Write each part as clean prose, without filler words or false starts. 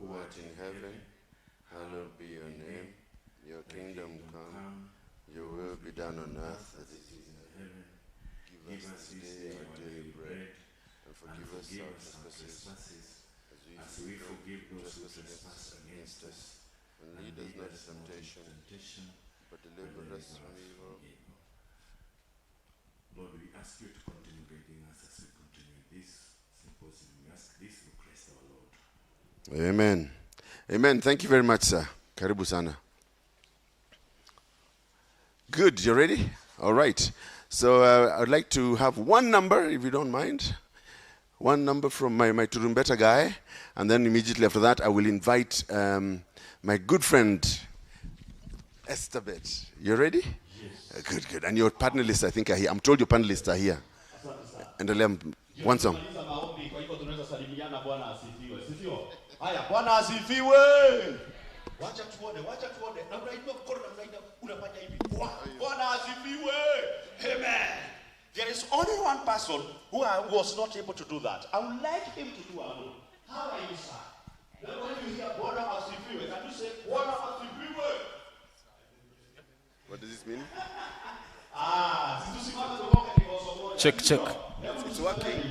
who art in heaven, hallowed be your name. Your kingdom come, your will be done on earth as it is in heaven. Give us this day our daily bread, and forgive us our trespasses, as we forgive those who trespass against us. And lead us not into temptation, but deliver us from evil. Lord, we ask you to continue guiding us as we continue this symposium. We ask this through Christ our Lord. Amen. Amen. Thank you very much, sir. Karibu sana. Good. You ready? All right. So I'd like to have one number, if you don't mind. One number from my Turumbeta guy. And then immediately after that, I will invite my good friend, Estabet. You ready? Yes. Good, good. And your panelists, I think, are here. I'm told your panelists are here. And one song. Bwana asifiwe. Wacha tuone. Na unainua mkono na unafanya hivi. Bwana asifiwe. Amen. There is only one person who was not able to do that. I would like him to do alone. How are you, sir? Now when you hear Bwana asifiwe, can you say Bwana asifiwe? What does this mean? Check. It's working.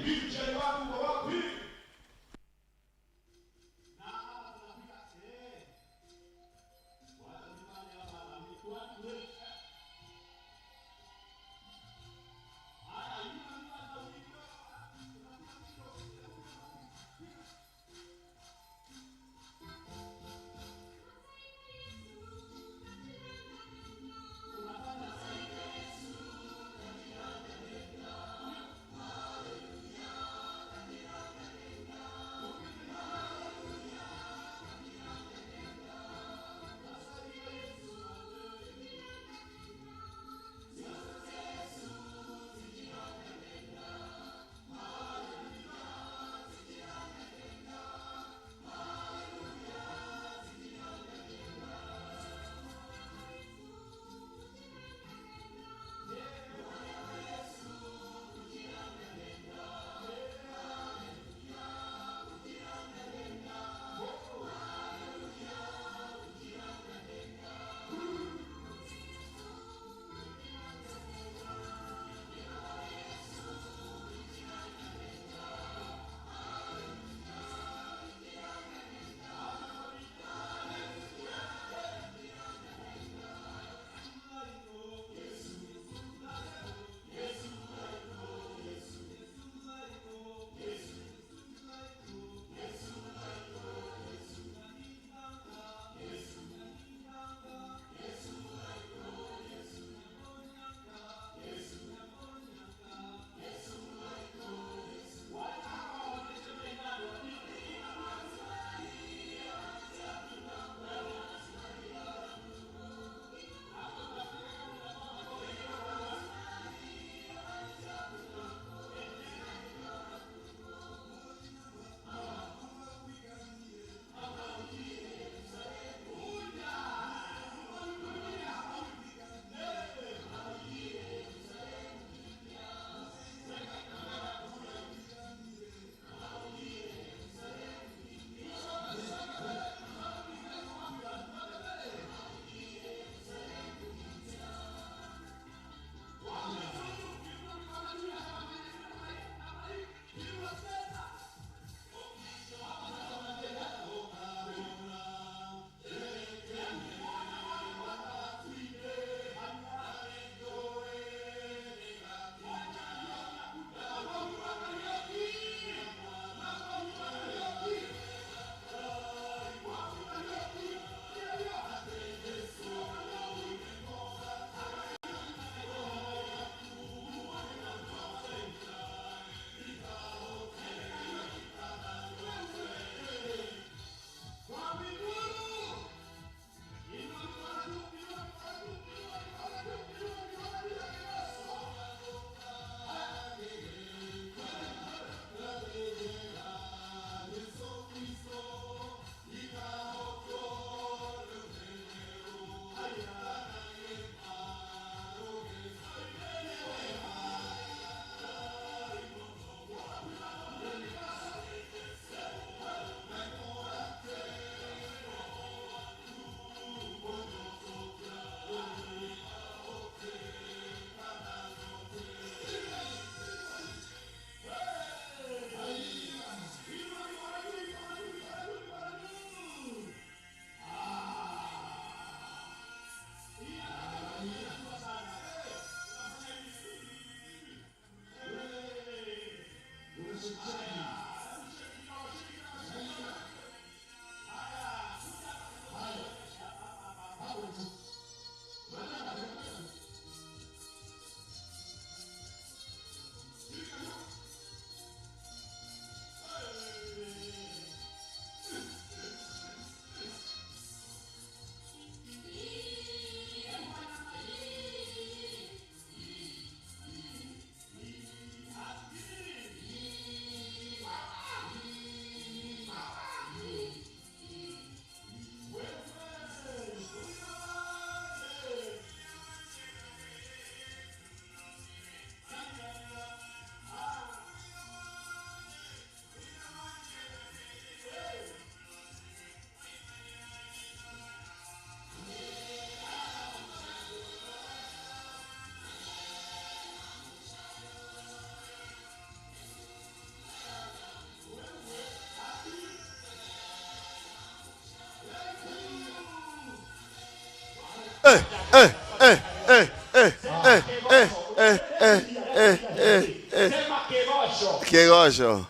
Kegosho.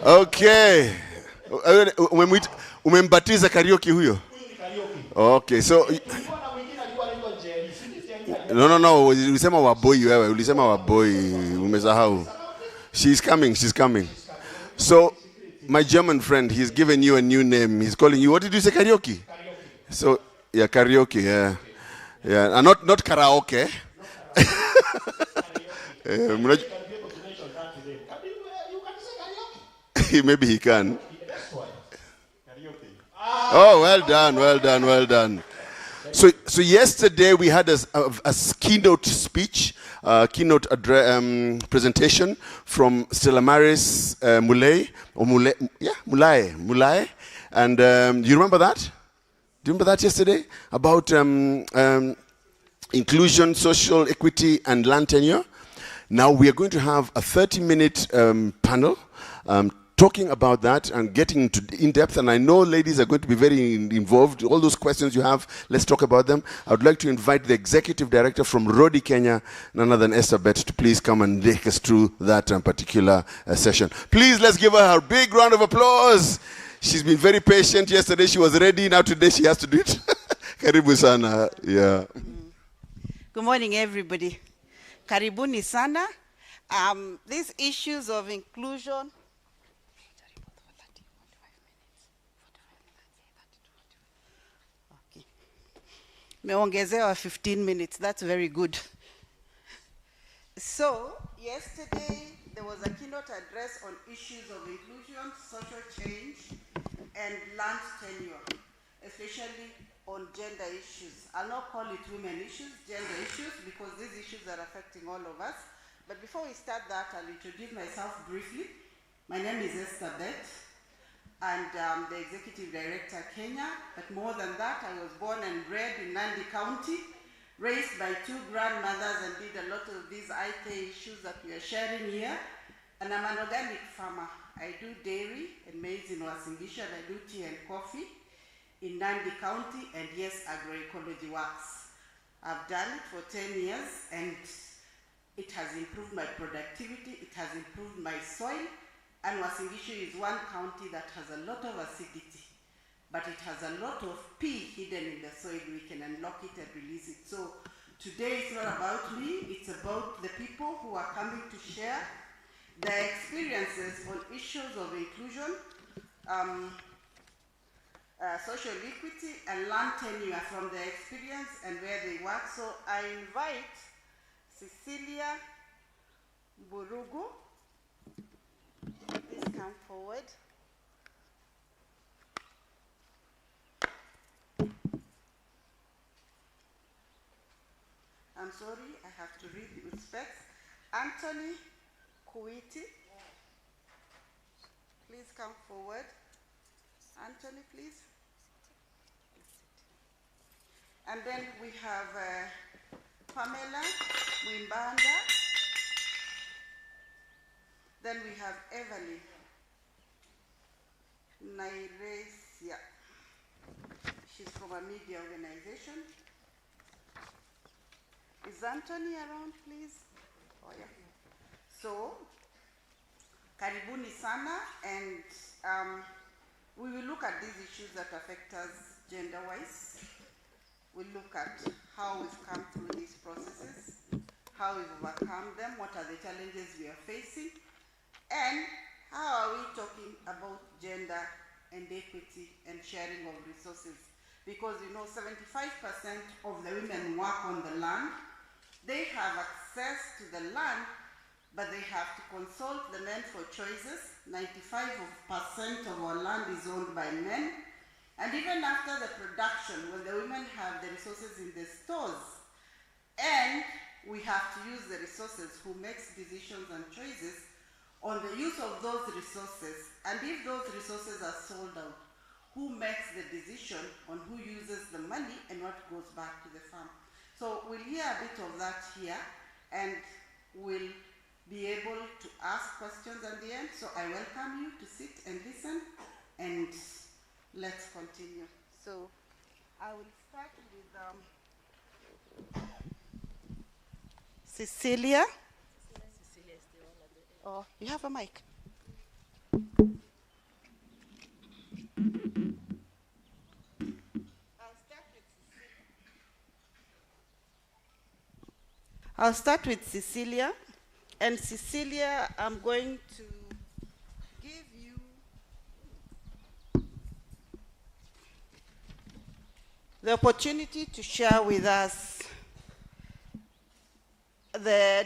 Okay. Umembatiza karaoke huyo? Okay, so no, ulisema waboi wewe, ulisema waboi, umesahau. She's coming. So my German friend, he's given you a new name. He's calling you, what did you say, karaoke? So yeah, karaoke, yeah. Yeah, and not karaoke. Maybe he can. Oh, well done. So yesterday we had a keynote speech, keynote presentation from Stella Maris Mulay, and do you remember that? Do you remember that yesterday about inclusion, social equity, and land tenure? Now we are going to have a 30-minute panel talking about that and getting into in depth. And I know ladies are going to be very involved. All those questions you have, let's talk about them. I would like to invite the executive director from Rodi, Kenya, none other than Esther Bett, to please come and take us through that particular session. Please, let's give her a big round of applause. She's been very patient. Yesterday she was ready. Now today she has to do it. Karibu sana. Yeah. Good morning, everybody. Karibuni sana. These issues of inclusion. Okay. Meongezewa 15 minutes. That's very good. So, yesterday there was a keynote address on issues of inclusion, social change, and land tenure, especially on gender issues. I'll not call it women issues, gender issues, because these issues are affecting all of us. But before we start that, I'll introduce myself briefly. My name is Esther Bett, and I'm the Executive Director, Kenya. But more than that, I was born and bred in Nandi County, raised by two grandmothers, and did a lot of these IT issues that we are sharing here. And I'm an organic farmer. I do dairy and maize in Wasingishu, and I do tea and coffee in Nandi County, and yes, agroecology works. I've done it for 10 years, and it has improved my productivity, it has improved my soil, and Wasingishu is one county that has a lot of acidity, but it has a lot of P hidden in the soil. We can unlock it and release it. So today it's not about me, it's about the people who are coming to share their experiences on issues of inclusion, social equity, and land tenure from their experience and where they work. So I invite Cecilia Burugu. Please come forward. I'm sorry, I have to read with specs. Anthony Kuiti. Please come forward. Anthony, please. And then we have Pamela Wimbanda. Then we have Evelyn Nairesia. She's from a media organization. Is Anthony around, please? Oh, yeah. So, karibuni sana, and we will look at these issues that affect us gender-wise. We'll look at how we've come through these processes, how we've overcome them, what are the challenges we are facing, and how are we talking about gender and equity and sharing of resources. Because 75% of the women work on the land. They have access to the land, but they have to consult the men for choices. 95% of our land is owned by men. And even after the production, when the women have the resources in the stores, and we have to use the resources, who makes decisions and choices on the use of those resources. And if those resources are sold out, who makes the decision on who uses the money and what goes back to the farm? So we'll hear a bit of that here, and we'll be able to ask questions at the end. So I welcome you to sit and listen, and let's continue. So I will start with Cecilia. Oh, you have a mic. I'll start with Cecilia. And Cecilia, I'm going to give you the opportunity to share with us the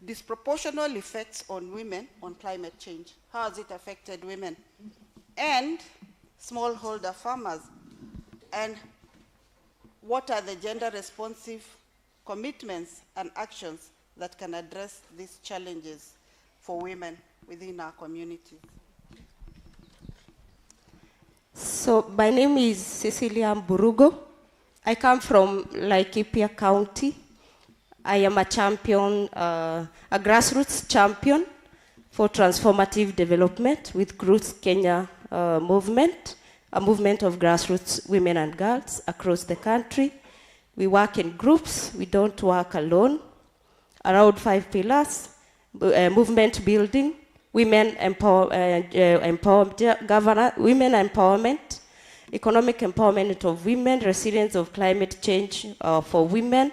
disproportional effects on women on climate change. How has it affected women and smallholder farmers? And what are the gender responsive commitments and actions that can address these challenges for women within our communities? So my name is Cecilia Mburugo. I come from Laikipia County. I am a champion, a grassroots champion for transformative development with Roots Kenya movement, a movement of grassroots women and girls across the country. We work in groups, we don't work alone. Around 5 pillars: movement building, women women empowerment, economic empowerment of women, resilience of climate change for women,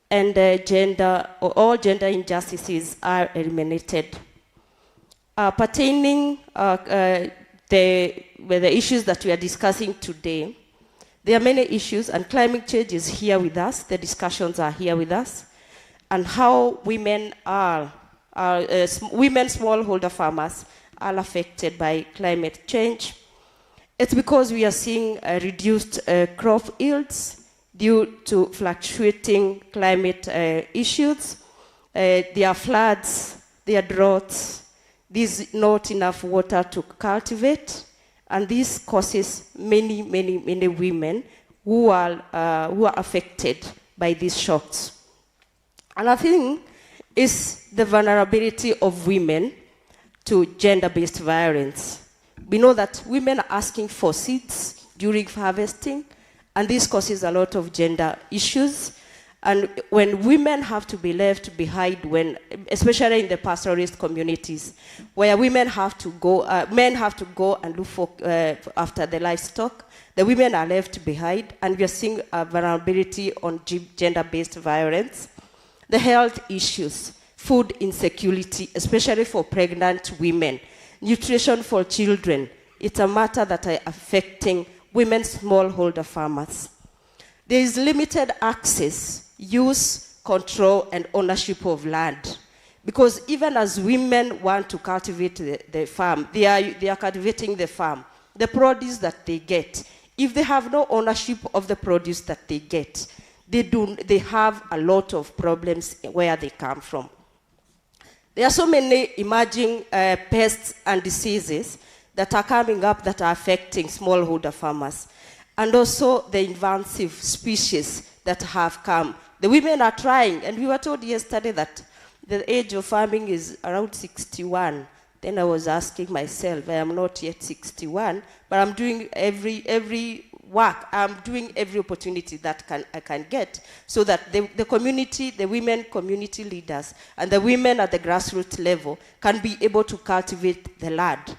and all gender injustices are eliminated. Pertaining the issues that we are discussing today, there are many issues, and climate change is here with us, the discussions are here with us, and how women women smallholder farmers are affected by climate change. It's because we are seeing reduced crop yields due to fluctuating climate issues. There are floods, there are droughts, there's not enough water to cultivate, and this causes many women who are affected by these shocks. Another thing is the vulnerability of women to gender-based violence. We know that women are asking for seeds during harvesting, and this causes a lot of gender issues. And when women have to be left behind, especially in the pastoralist communities, where women have to go, men have to go and look for after the livestock, the women are left behind, and we are seeing a vulnerability on gender-based violence. The health issues, food insecurity, especially for pregnant women, nutrition for children. It's a matter that is affecting women smallholder farmers. There is limited access, use, control, and ownership of land. Because even as women want to cultivate the farm, they are cultivating the farm, the produce that they get. If they have no ownership of the produce that they get, they have a lot of problems where they come from. There are so many emerging pests and diseases that are coming up that are affecting smallholder farmers. And also the invasive species that have come. The women are trying, and we were told yesterday that the age of farming is around 61. Then I was asking myself, I am not yet 61, but I'm doing every work. I'm doing every opportunity that I can get so that the community, the women community leaders, and the women at the grassroots level can be able to cultivate the land.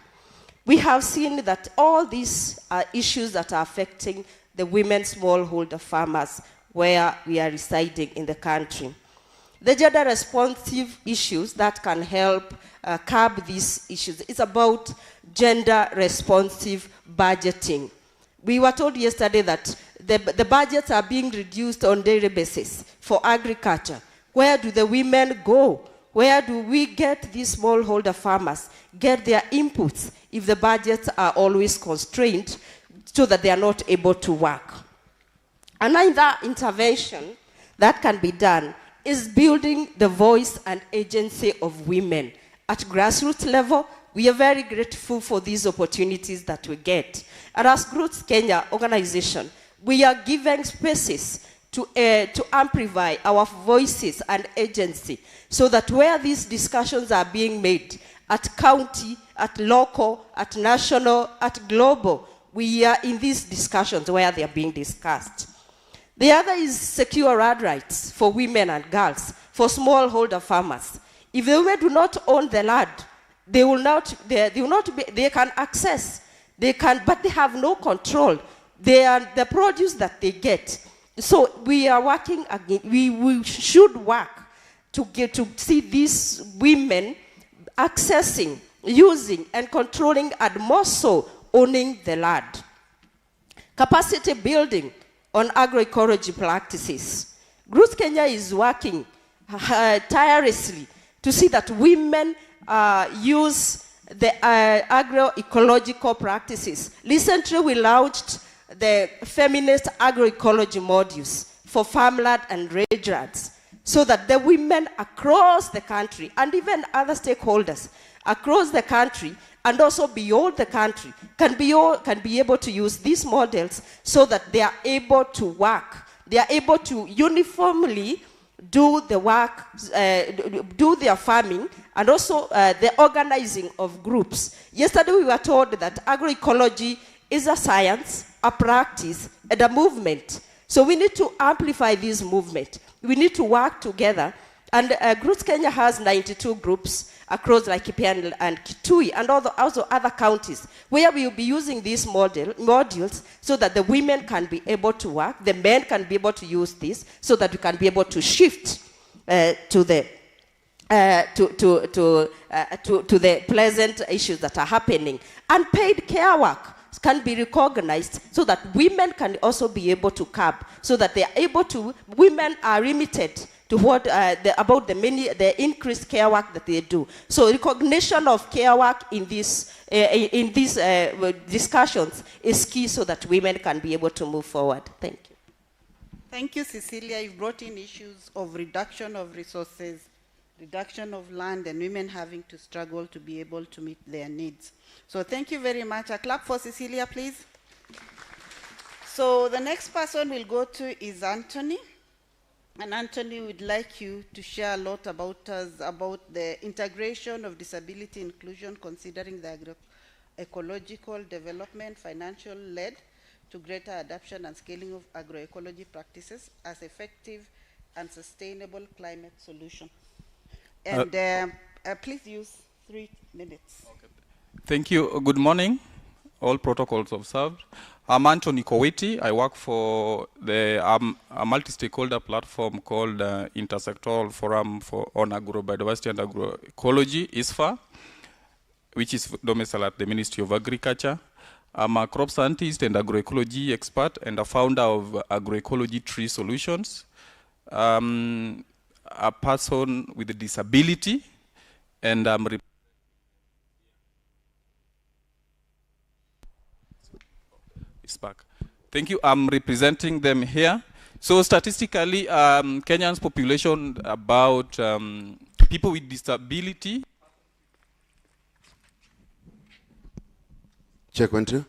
We have seen that all these are issues that are affecting the women smallholder farmers where we are residing in the country. The gender responsive issues that can help curb these issues. It's about gender responsive budgeting. We were told yesterday that the budgets are being reduced on a daily basis for agriculture. Where do the women go? Where do we get these smallholder farmers get their inputs if the budgets are always constrained so that they are not able to work? Another intervention that can be done is building the voice and agency of women. At grassroots level, we are very grateful for these opportunities that we get. And as Growth Kenya organization, we are giving spaces to amplify our voices and agency so that where these discussions are being made, at county, at local, at national, at global, we are in these discussions where they are being discussed. The other is secure land rights for women and girls, for smallholder farmers. If the women do not own the land, they can access, but they have no control. They are the produce that they get. So we are working again, we should work to see these women accessing, using, and controlling, and more so owning the land. Capacity building on agroecology practices. Growth Kenya is working tirelessly to see that women use the agroecological practices. Recently, we launched the feminist agroecology modules for farmland and rangelands so that the women across the country and even other stakeholders across the country and also beyond the country can be able to use these models so that they are able to work. They are able to uniformly do the work, do their farming, and also the organizing of groups. Yesterday we were told that agroecology is a science, a practice, and a movement. So we need to amplify this movement. We need to work together. And Growth Kenya has 92 groups across Laikipia and Kitui, and also other counties, where we will be using these modules so that the women can be able to work, the men can be able to use this, so that we can be able to shift to the pleasant issues that are happening. Unpaid care work can be recognized so that women can also be able to curb, so that they are able to, women are limited to what about the increased care work that they do. So recognition of care work in these discussions is key so that women can be able to move forward. Thank you. Thank you, Cecilia. You've brought in issues of reduction of resources, reduction of land, and women having to struggle to be able to meet their needs. So thank you very much. A clap for Cecilia, please. So the next person we'll go to is Anthony. And Anthony would like you to share a lot about the integration of disability inclusion, considering the agroecological development, financial led to greater adoption and scaling of agroecology practices as effective and sustainable climate solution. And please use 3 minutes. Okay. Thank you. Good morning. All protocols observed. I'm Anthony Kowiti. I work for a multi-stakeholder platform called Intersectoral Forum on Agrobiodiversity and Agroecology, ISFA, which is domiciled at the Ministry of Agriculture. I'm a crop scientist and agroecology expert and a founder of Agroecology Tree Solutions. A person with a disability, and I'm back. Thank you. I'm representing them here. So statistically, Kenyan's population about people with disability. Check 1, 2.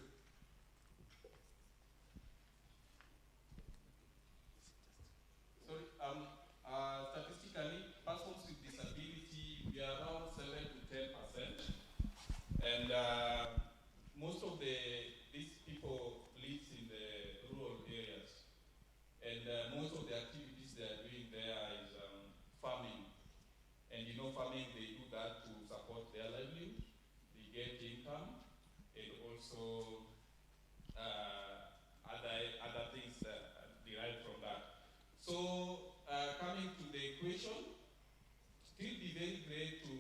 Sorry, statistically, persons with disability, we are around 7 to 10%, and most of these people live in the also other things that derive from that. So coming to the equation, it will be very great to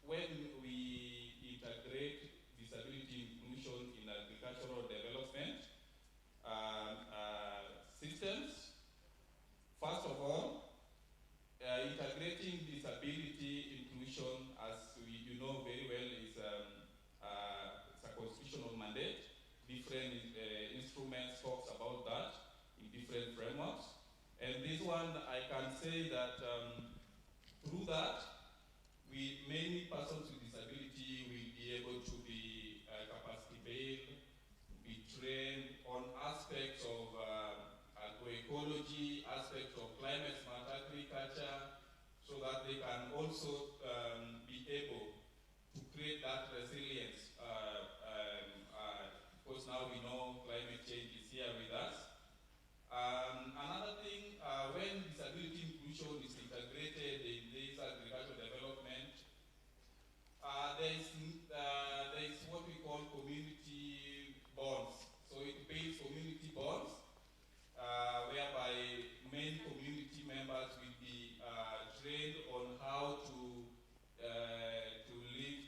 when we integrate disability inclusion in agricultural development systems. First of all, integrating disability inclusion, as you know very well, is it's a constitutional mandate. Different instruments talks about that in different frameworks. And this one, I can say that through that, many persons with disability will be able to be capacity built, be trained on aspects of agroecology, aspects of climate smart agriculture, so that they can also be able to create that resilience. Because now we know climate change is here with us. Another thing, when disability inclusion is integrated in this agricultural development, there is what we call community bonds. So it builds community bonds, whereby many community members will be trained on how to live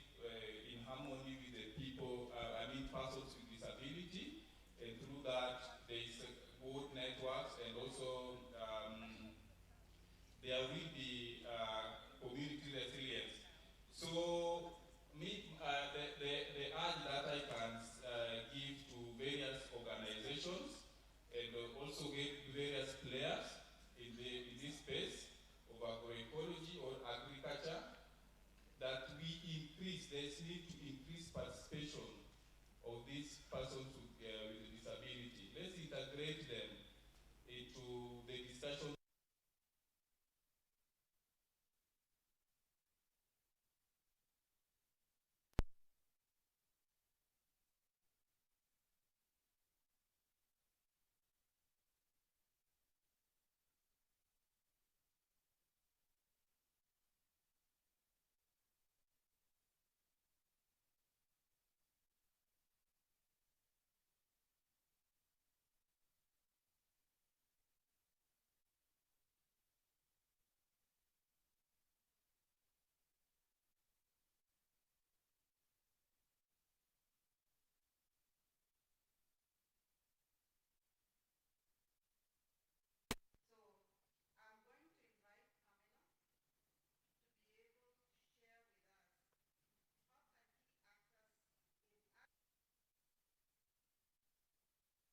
in harmony with the people, persons with disability, and through that there is good networks, and also there will be community resilience. So the urge that I can give to various organizations and also give various players in this space of agroecology or agriculture, that we increase, there's need to increase participation of these persons with disability. Let's integrate them into the discussion.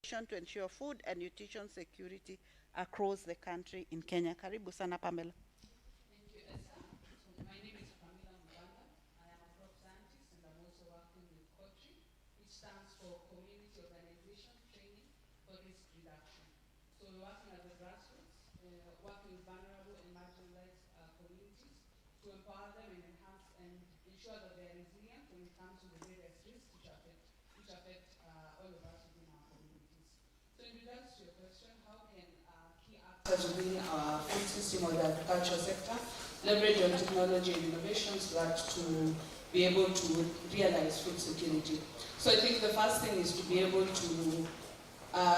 To ensure food and nutrition security across the country in Kenya. Karibu sana, Pamela. Thank you, Esther. So my name is Pamela Mbanga. I am a crop scientist, and I'm also working with COTRI, which stands for Community Organization Training for Risk Reduction. So we're working at the grassroots, working with vulnerable and marginalized communities to empower them and enhance and ensure that they are resilient when it comes to the various risks which affect all of us within our communities. So in regards to your question, how can key actors within our food system or the agricultural sector leverage on technology and innovation so that to be able to realize food security? So I think the first thing is to be able to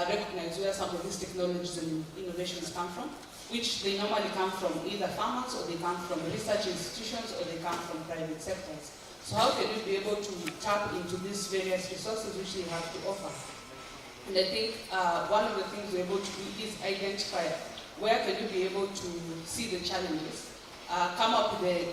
recognize where some of these technologies and innovations come from, which they normally come from either farmers, or they come from research institutions, or they come from private sectors. So how can we be able to tap into these various resources which they have to offer? And I think one of the things we're able to do is identify where can we be able to see the challenges, come up with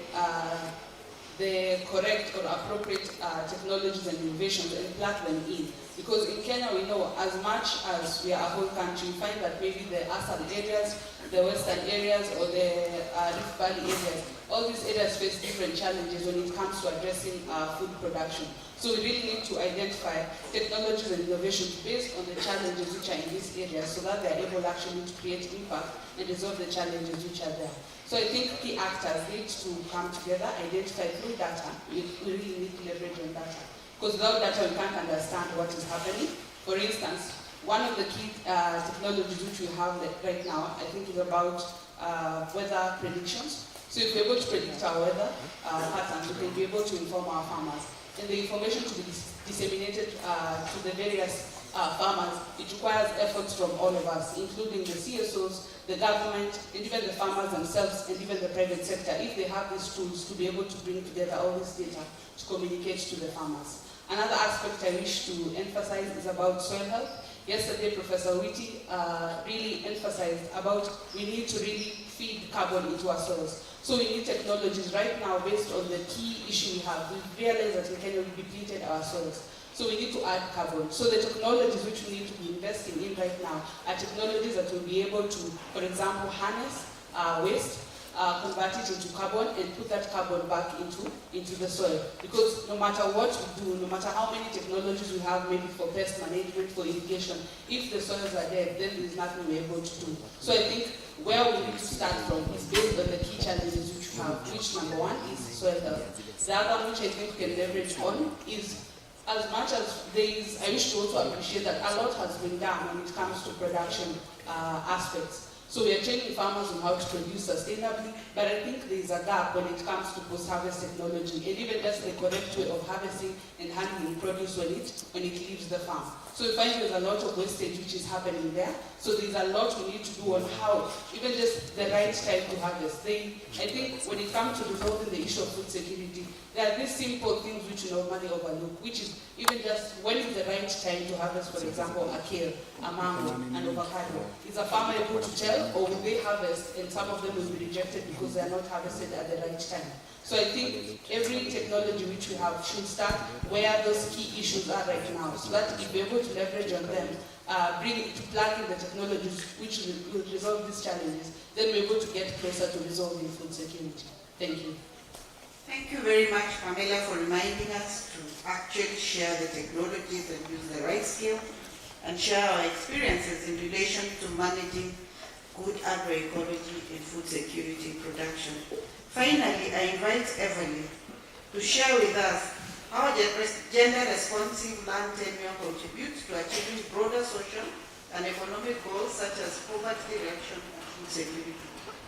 the correct or appropriate technologies and innovations and plug them in. Because in Kenya we know, as much as we are a whole country, we find that maybe the southern areas, the western areas, or the Rift Valley areas, all these areas face different challenges when it comes to addressing food production. So we really need to identify technologies and innovations based on the challenges which are in these areas, so that they are able actually to create impact and resolve the challenges which are there. So I think key actors need to come together, identify through data. We really need to leverage on data. Because without data, we can't understand what is happening. For instance, one of the key technologies which we have right now, I think, is about weather predictions. So if we're able to predict our weather patterns, we can be able to inform our farmers. and the information to be disseminated to the various farmers, it requires efforts from all of us, including the CSOs, the government, and even the farmers themselves, and even the private sector, if they have these tools to be able to bring together all this data to communicate to the farmers. Another aspect I wish to emphasize is about soil health. Yesterday, Professor Whitty really emphasized about we need to really feed carbon into our soils. So we need technologies right now based on the key issue we have. We realize that we cannot depleted our soils. So we need to add carbon. So the technologies which we need to be investing in right now are technologies that will be able to, for example, harness waste, convert it into carbon, and put that carbon back into the soil. Because no matter what we do, no matter how many technologies we have, maybe for pest management, for irrigation, if the soils are dead, then there's nothing we're able to do. So I think where we need to start from is based on the key challenges which we have, which number one is soil health. The other one which I think we can leverage on is, as much as there is, I wish to also appreciate that a lot has been done when it comes to production aspects. So we are training farmers on how to produce sustainably, but I think there is a gap when it comes to post-harvest technology, and even just the correct way of harvesting and handling produce when it leaves the farm. So we find there's a lot of wastage which is happening there. So there's a lot we need to do on how, even just the right time to harvest. I think when it comes to resolving the issue of food security, there are these simple things which we normally overlook, which is even just when is the right time to harvest, for example, a kale, a mango, an avocado. Is a farmer able to tell, or will they harvest, and some of them will be rejected because they are not harvested at the right time? So I think every technology which we have should start where those key issues are right now, so that if we're able to leverage on them, plug in the technologies which will resolve these challenges, then we're able to get closer to resolving food security. Thank you. Thank you very much, Pamela, for reminding us to actually share the technologies and use the right skill and share our experiences in relation to managing good agroecology and food security production. Finally, I invite Evelyn to share with us how gender-responsive land tenure contributes to achieving broader social and economic goals such as poverty reduction and food security.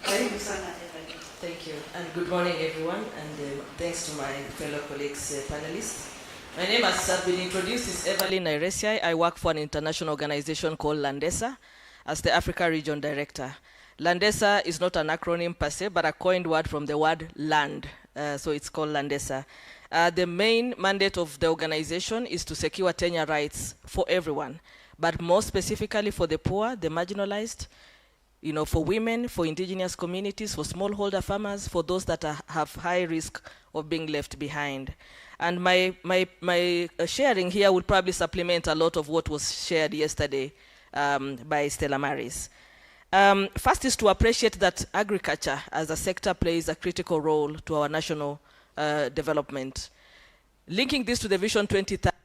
Karibu sana, Evelyn. Thank you, and good morning, everyone, and thanks to my fellow colleagues, panelists. My name, as I've been introduced, is Evelyn Nairesiai. I work for an international organization called Landesa as the Africa Region Director. Landesa is not an acronym per se, but a coined word from the word land, so it's called Landesa. The main mandate of the organization is to secure tenure rights for everyone, but more specifically for the poor, the marginalized, for women, for indigenous communities, for smallholder farmers, for those that have high risk of being left behind. And my sharing here would probably supplement a lot of what was shared yesterday by Stella Maris. First is to appreciate that agriculture as a sector plays a critical role to our national development. Linking this to the Vision 2030,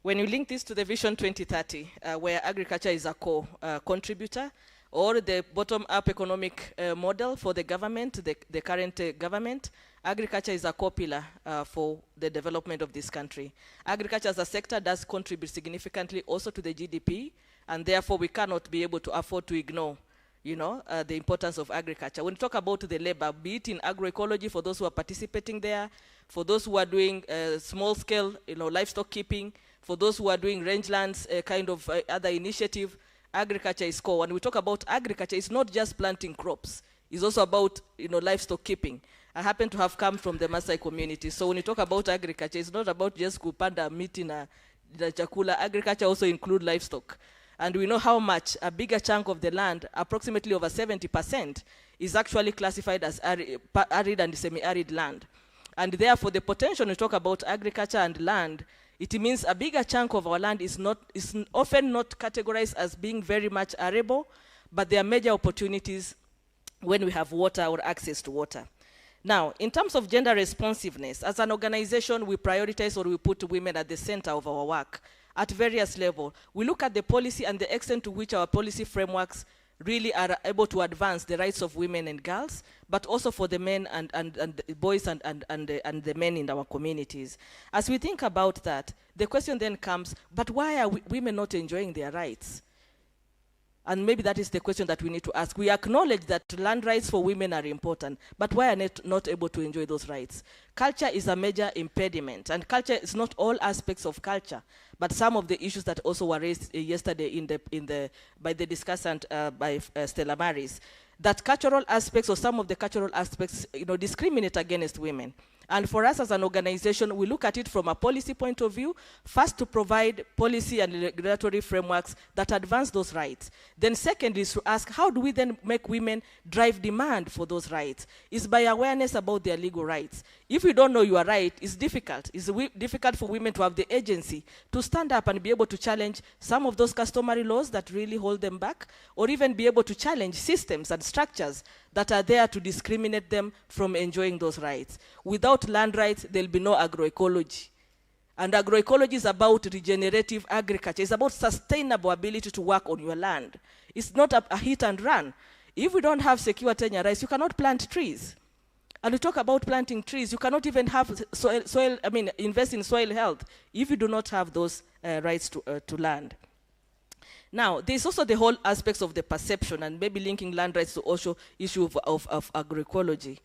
when you link this to the Vision 2030, where agriculture is a core contributor, or the bottom-up economic model for the government, the current government, agriculture is a core pillar for the development of this country. Agriculture as a sector does contribute significantly also to the GDP, and therefore we cannot be able to afford to ignore the importance of agriculture. When we talk about the labor, be it in agroecology for those who are participating there, for those who are doing small-scale livestock keeping, for those who are doing rangelands, other initiative, agriculture is core. When we talk about agriculture, it's not just planting crops. It's also about livestock keeping. I happen to have come from the Maasai community, so when you talk about agriculture, it's not about just kupanda miti na chakula. Agriculture also includes livestock. And we know how much a bigger chunk of the land, approximately over 70%, is actually classified as arid and semi-arid land. And therefore, the potential when we talk about agriculture and land, it means a bigger chunk of our land is often not categorized as being very much arable, but there are major opportunities when we have water or access to water. Now, in terms of gender responsiveness, as an organization, we prioritize or we put women at the center of our work at various levels. We look at the policy and the extent to which our policy frameworks really are able to advance the rights of women and girls, but also for the men and the boys and the men in our communities. As we think about that, the question then comes, but why are women not enjoying their rights? And maybe that is the question that we need to ask. We acknowledge that land rights for women are important, but why are they not able to enjoy those rights? Culture is a major impediment, and culture is not all aspects of culture, but some of the issues that also were raised yesterday by the discussant, by Stella Maris, that cultural aspects or some of the cultural aspects, discriminate against women. And for us as an organization, we look at it from a policy point of view, first to provide policy and regulatory frameworks that advance those rights. Then second is to ask, how do we then make women drive demand for those rights? It's by awareness about their legal rights. If you don't know you are right, it's difficult. It's difficult for women to have the agency to stand up and be able to challenge some of those customary laws that really hold them back, or even be able to challenge systems and structures that are there to discriminate them from enjoying those rights. Without land rights, there'll be no agroecology. And agroecology is about regenerative agriculture. It's about sustainable ability to work on your land. It's not a hit and run. If we don't have secure tenure rights, you cannot plant trees. And we talk about planting trees, you cannot even have invest in soil health if you do not have those rights to land. Now, there's also the whole aspects of the perception, and maybe linking land rights to also issue of agroecology.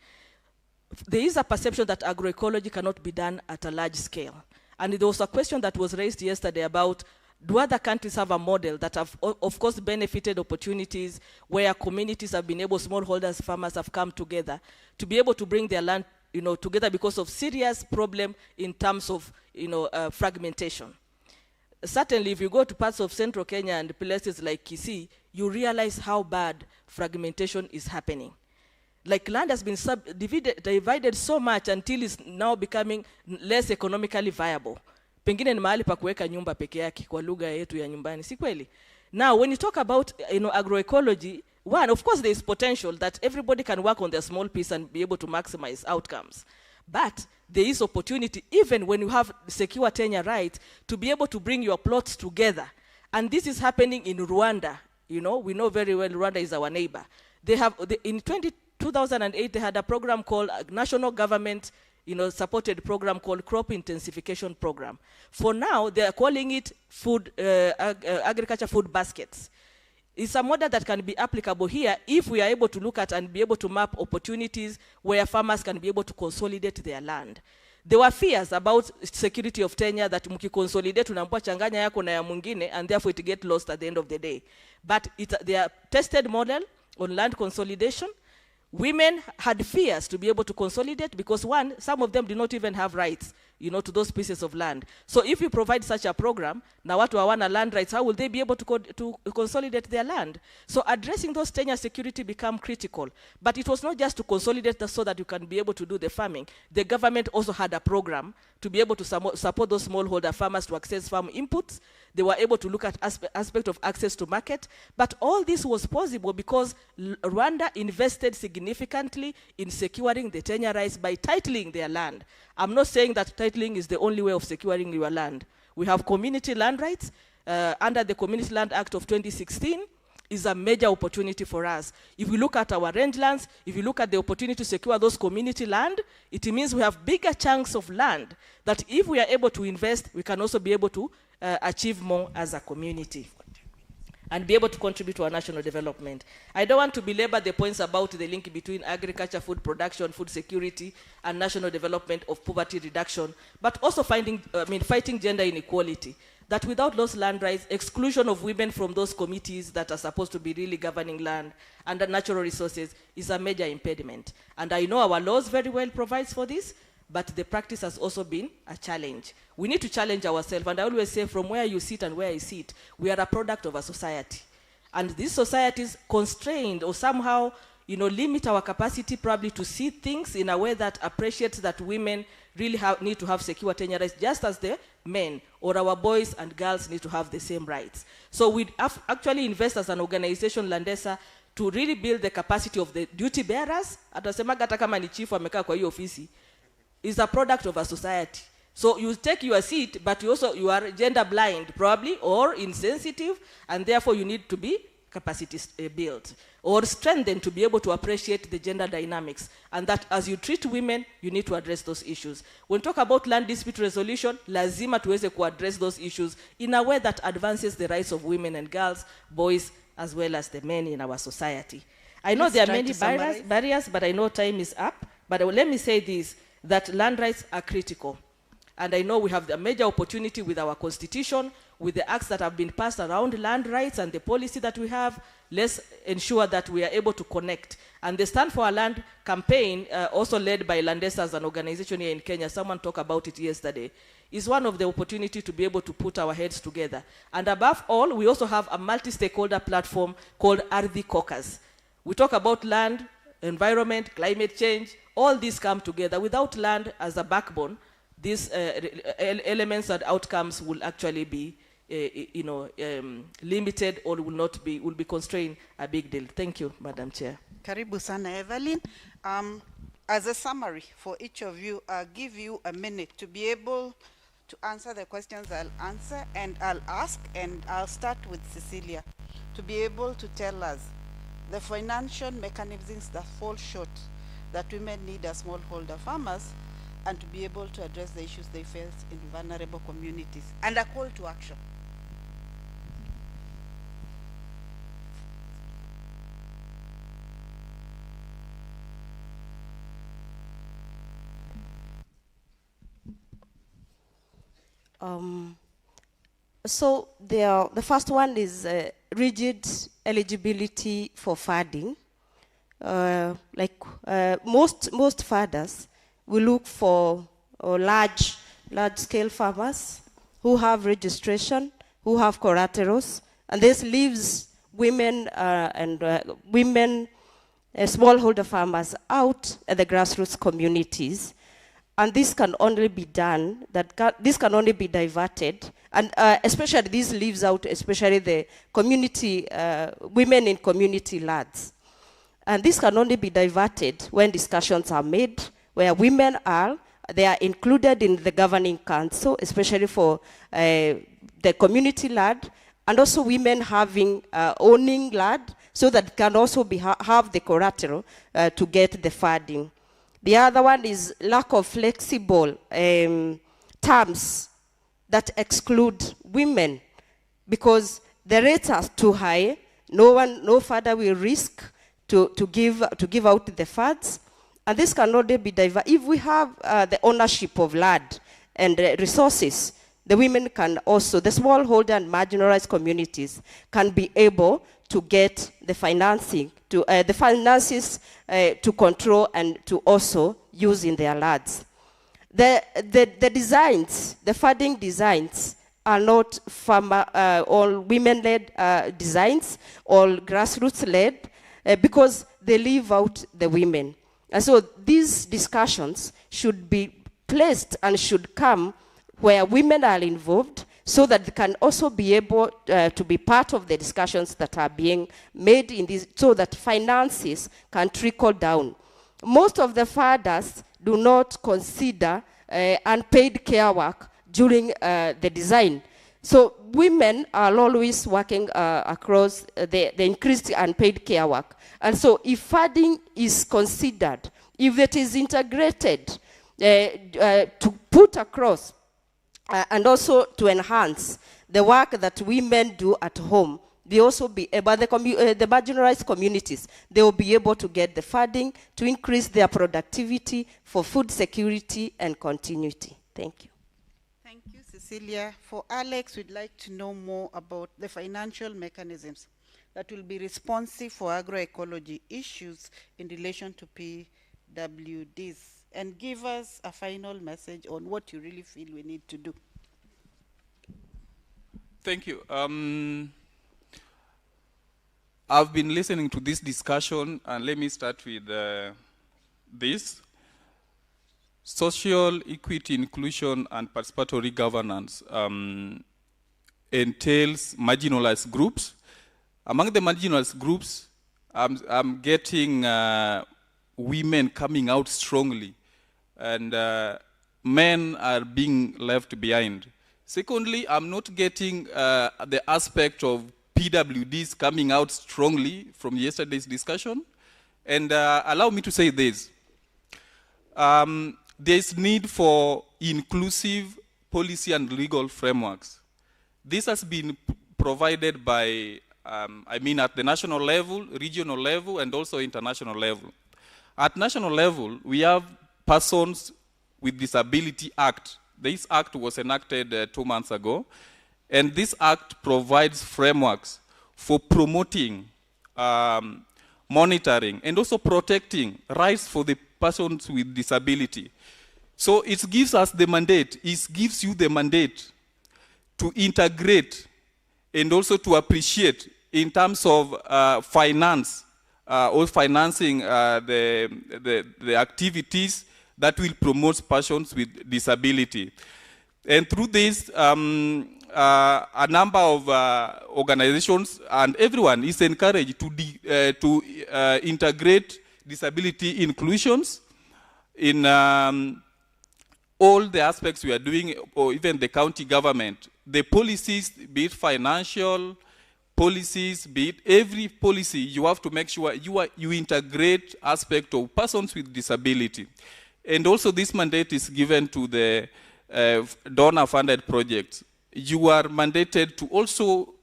There is a perception that agroecology cannot be done at a large scale. And there was a question that was raised yesterday about, do other countries have a model that have, of course, benefited opportunities where communities have been able, smallholders, farmers have come together to be able to bring their land, together because of serious problem in terms of, fragmentation. Certainly, if you go to parts of central Kenya and places like Kisii, you realize how bad fragmentation is happening. Like land has been divided so much until it's now becoming less economically viable. Pengine ni mahali pa kuweka nyumba peke yake kwa lugha yetu ya nyumbani, si kweli? Now, when you talk about agroecology, one, of course, there is potential that everybody can work on their small piece and be able to maximize outcomes. But there is opportunity, even when you have secure tenure rights, to be able to bring your plots together. And this is happening in Rwanda. We know very well Rwanda is our neighbor. In 2008, they had a program called National Government supported program called Crop Intensification Program. For now, they are calling it agriculture food baskets. It's a model that can be applicable here if we are able to look at and be able to map opportunities where farmers can be able to consolidate their land. There were fears about security of tenure that mkiconsolidate unampua changanya yako na ya mwingine, and therefore it get lost at the end of the day. But they are tested model on land consolidation. Women had fears to be able to consolidate because, one, some of them did not even have rights, to those pieces of land. So if you provide such a program, now watu hawana land rights, how will they be able to consolidate their land? So addressing those tenure security become critical. But it was not just to consolidate so that you can be able to do the farming. The government also had a program to be able to support those smallholder farmers to access farm inputs. They were able to look at aspect of access to market. But all this was possible because Rwanda invested significantly in securing the tenure rights by titling their land. I'm not saying that titling is the only way of securing your land. We have community land rights under the Community Land Act of 2016. Is a major opportunity for us. If we look at our rangelands, if you look at the opportunity to secure those community land, it means we have bigger chunks of land that if we are able to invest, we can also be able to achieve more as a community and be able to contribute to our national development. I don't want to belabor the points about the link between agriculture, food production, food security, and national development of poverty reduction, but also fighting gender inequality. That without those land rights, exclusion of women from those committees that are supposed to be really governing land and the natural resources is a major impediment. And I know our laws very well provides for this, but the practice has also been a challenge. We need to challenge ourselves, and I always say from where you sit and where I sit, we are a product of a society. And these societies constrained or somehow limit our capacity probably to see things in a way that appreciates that women really need to have secure tenure rights, just as the men or our boys and girls need to have the same rights. So we actually invest as an organization, Landesa, to really build the capacity of the duty bearers. Atasema hata kama ni chief amekaa kwa hiyo ofisi, is a product of a society. So you take your seat, but you are gender blind probably or insensitive, and therefore you need to be capacity built or strengthened to be able to appreciate the gender dynamics, and that as you treat women, you need to address those issues. When we talk about land dispute resolution, lazima tuweze address those issues in a way that advances the rights of women and girls, boys, as well as the men in our society. I know Please there are try many to summarize. barriers, but I know time is up. But let me say this, that land rights are critical. And I know we have a major opportunity with our constitution, with the acts that have been passed around land rights and the policy that we have. Let's ensure that we are able to connect. And the Stand for Our Land campaign, also led by Landesas, an organization here in Kenya, someone talked about it yesterday, is one of the opportunities to be able to put our heads together. And above all, we also have a multi-stakeholder platform called Ardhi Caucus. We talk about land, environment, climate change, all these come together. Without land as a backbone, these elements and outcomes will actually be limited or will be constrained a big deal. Thank you, Madam Chair. Karibu sana, Evelyn. As a summary for each of you, I'll give you a minute to be able to answer the questions I'll answer and I'll ask, and I'll start with Cecilia to be able to tell us the financial mechanisms that fall short that women need as smallholder farmers, and to be able to address the issues they face in vulnerable communities, and a call to action. So the first one is rigid eligibility for funding. Most fathers will look for large-scale farmers who have registration, who have collaterals, and this leaves women smallholder farmers out at the grassroots communities. And this can only be done, this can only be diverted, and especially this leaves out especially the community, women in community lands. And this can only be diverted when discussions are made, where women they are included in the governing council, especially for the community land, and also women having owning land, so that can also have the collateral to get the funding. The other one is lack of flexible terms that exclude women, because the rates are too high. No father will risk to give out the funds, and this can only be diverted if we have the ownership of land and resources. The women can also, the smallholder and marginalized communities can be able to get the financing, the finances to control and to also use in their lands. The designs, the funding designs are not all women-led designs, all grassroots-led, because they leave out the women. And so these discussions should be placed and should come where women are involved, so that they can also be able to be part of the discussions that are being made in this, so that finances can trickle down. Most of the fathers do not consider unpaid care work during the design. So women are always working across the increased unpaid care work. And so if funding is considered, if it is integrated to put across, and also to enhance the work that women do at home, they also be able, the marginalized communities, they will be able to get the funding to increase their productivity for food security and continuity. Thank you. Thank you, Cecilia. For Alex, we'd like to know more about the financial mechanisms that will be responsive for agroecology issues in relation to PWDs, and give us a final message on what you really feel we need to do. Thank you. I've been listening to this discussion, and let me start with this. Social equity, inclusion, and participatory governance entails marginalized groups. Among the marginalized groups, I'm getting women coming out strongly, and men are being left behind. Secondly, I'm not getting the aspect of PWDs coming out strongly from yesterday's discussion. And allow me to say this. There's need for inclusive policy and legal frameworks. This has been provided by I mean at the national level, regional level, and also international level. At national level, we have Persons with Disability Act. This act was enacted 2 months ago, and this act provides frameworks for promoting, monitoring, and also protecting rights for the persons with disability. So it gives us the mandate, it gives you the mandate to integrate and also to appreciate in terms of finance, or financing the activities that will promote persons with disability. And through this, a number of organizations and everyone is encouraged to integrate disability inclusions in all the aspects we are doing, or even the county government. The policies, be it financial policies, be it every policy, you have to make sure you integrate aspect of persons with disability. And also this mandate is given to the donor-funded projects. You are mandated to also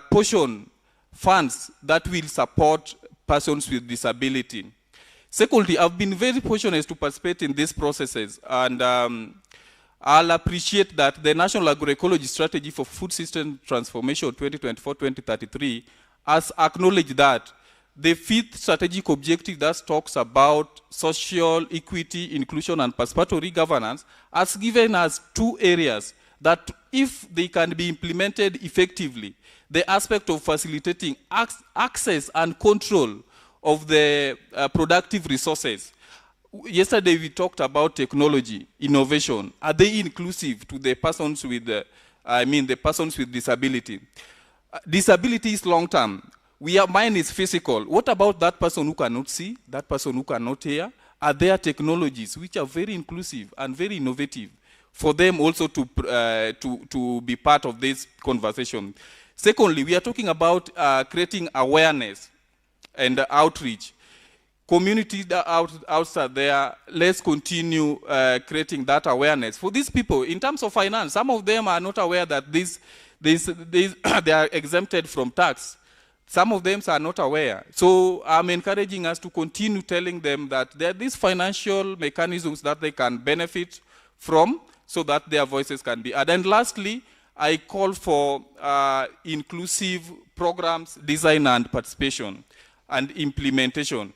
portion funds that will support persons with disability. Secondly, I've been very fortunate to participate in these processes, and I'll appreciate that the National Agroecology Strategy for Food System Transformation 2024-2033 has acknowledged that the fifth strategic objective that talks about social equity, inclusion, and participatory governance has given us 2 areas that, if they can be implemented effectively, the aspect of facilitating access and control of the productive resources. Yesterday we talked about technology, innovation. Are they inclusive to the persons with, the persons with disability? Disability is long-term. Mine is physical. What about that person who cannot see, that person who cannot hear? Are there technologies which are very inclusive and very innovative for them also to be part of this conversation? Secondly, we are talking about creating awareness and outreach. Communities outside there, let's continue creating that awareness. For these people, in terms of finance, some of them are not aware that they are exempted from tax. Some of them are not aware. So I'm encouraging us to continue telling them that there are these financial mechanisms that they can benefit from so that their voices can be heard. And lastly, I call for inclusive programs, design and participation and implementation.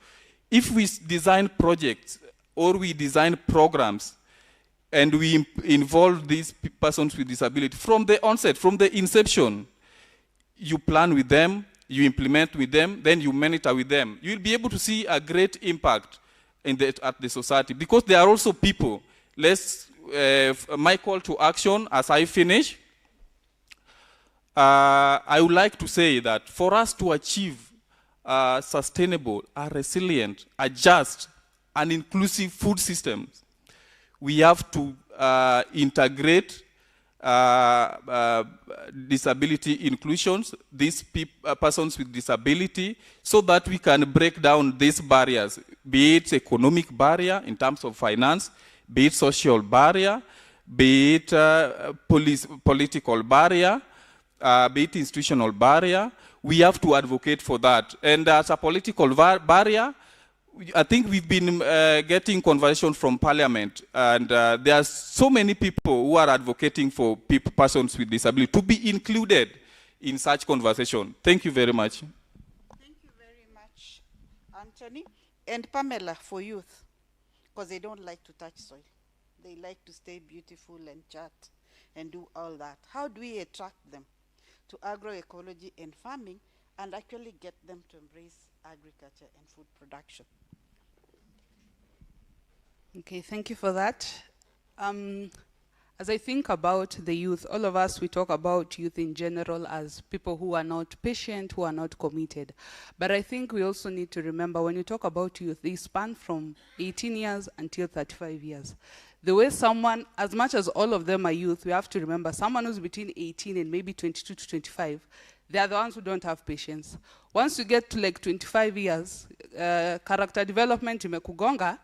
If we design projects or we design programs and we involve these persons with disability from the onset, from the inception, you plan with them, you implement with them, then you monitor with them, you'll be able to see a great impact at the society, because they are also people. My call to action as I finish, I would like to say that for us to achieve sustainable, resilient, just, and inclusive food systems, we have to integrate disability inclusions, these persons with disability, so that we can break down these barriers, be it economic barrier in terms of finance, be it social barrier, be it political barrier, be it institutional barrier. We have to advocate for that. And as a political barrier, I think we've been getting conversation from Parliament, and there are so many people who are advocating for persons with disability to be included in such conversation. Thank you very much. Thank you very much, Anthony. And Pamela, for youth, because they don't like to touch soil. They like to stay beautiful and chat and do all that. How do we attract them to agroecology and farming and actually get them to embrace agriculture and food production? Okay, thank you for that. As I think about the youth, all of us, we talk about youth in general as people who are not patient, who are not committed. But I think we also need to remember, when you talk about youth, they span from 18 years until 35 years. The way someone, as much as all of them are youth, we have to remember someone who's between 18 and maybe 22 to 25, they are the ones who don't have patience. Once you get to like 25 years, character development imekugonga,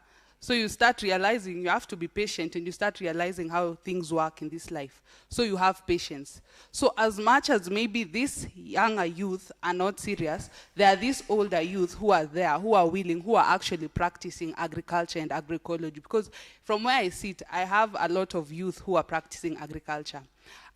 So you start realizing you have to be patient, and you start realizing how things work in this life. So you have patience. So as much as maybe these younger youth are not serious, there are these older youth who are there, who are willing, who are actually practicing agriculture and agroecology. Because from where I sit, I have a lot of youth who are practicing agriculture.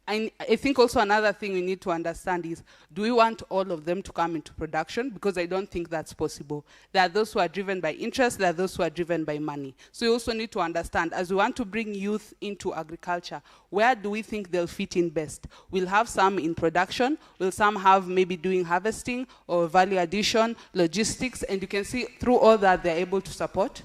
And I think also another thing we need to understand is, do we want all of them to come into production? Because I don't think that's possible. There are those who are driven by interest, there are those who are driven by money. So we also need to understand, as we want to bring youth into agriculture, where do we think they'll fit in best? We'll have some in production, will some have maybe doing harvesting or value addition, logistics, and you can see through all that they're able to support.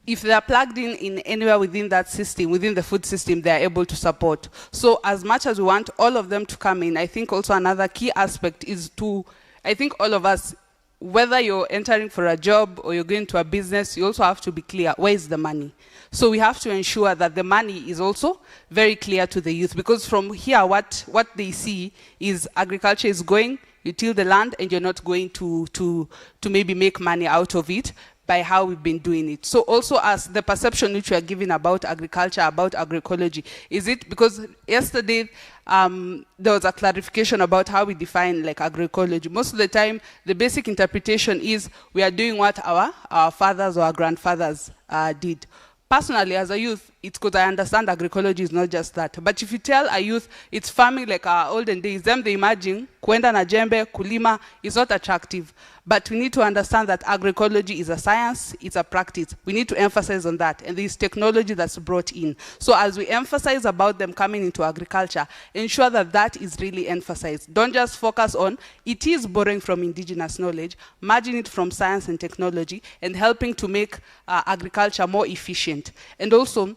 If they're plugged in anywhere within that system, within the food system, they're able to support. So as much as we want all of them to come in, I think also another key aspect is to, I think all of us, whether you're entering for a job or you're going to a business, you also have to be clear, where is the money? So we have to ensure that the money is also very clear to the youth, because from here, what they see is agriculture is going, you till the land, and you're not going to maybe make money out of it by how we've been doing it. So also as the perception which we are giving about agriculture, about agroecology, is it, because yesterday there was a clarification about how we define like agroecology. Most of the time, the basic interpretation is we are doing what our fathers or our grandfathers did. Personally, as a youth, it's because I understand agroecology is not just that. But if you tell a youth it's farming like our olden days, then they imagine kuenda na jembe, kulima is not attractive. But we need to understand that agroecology is a science, it's a practice. We need to emphasize on that, and there's technology that's brought in. So as we emphasize about them coming into agriculture, ensure that that is really emphasized. Don't just focus on, it is borrowing from indigenous knowledge, merging it from science and technology, and helping to make agriculture more efficient. And also,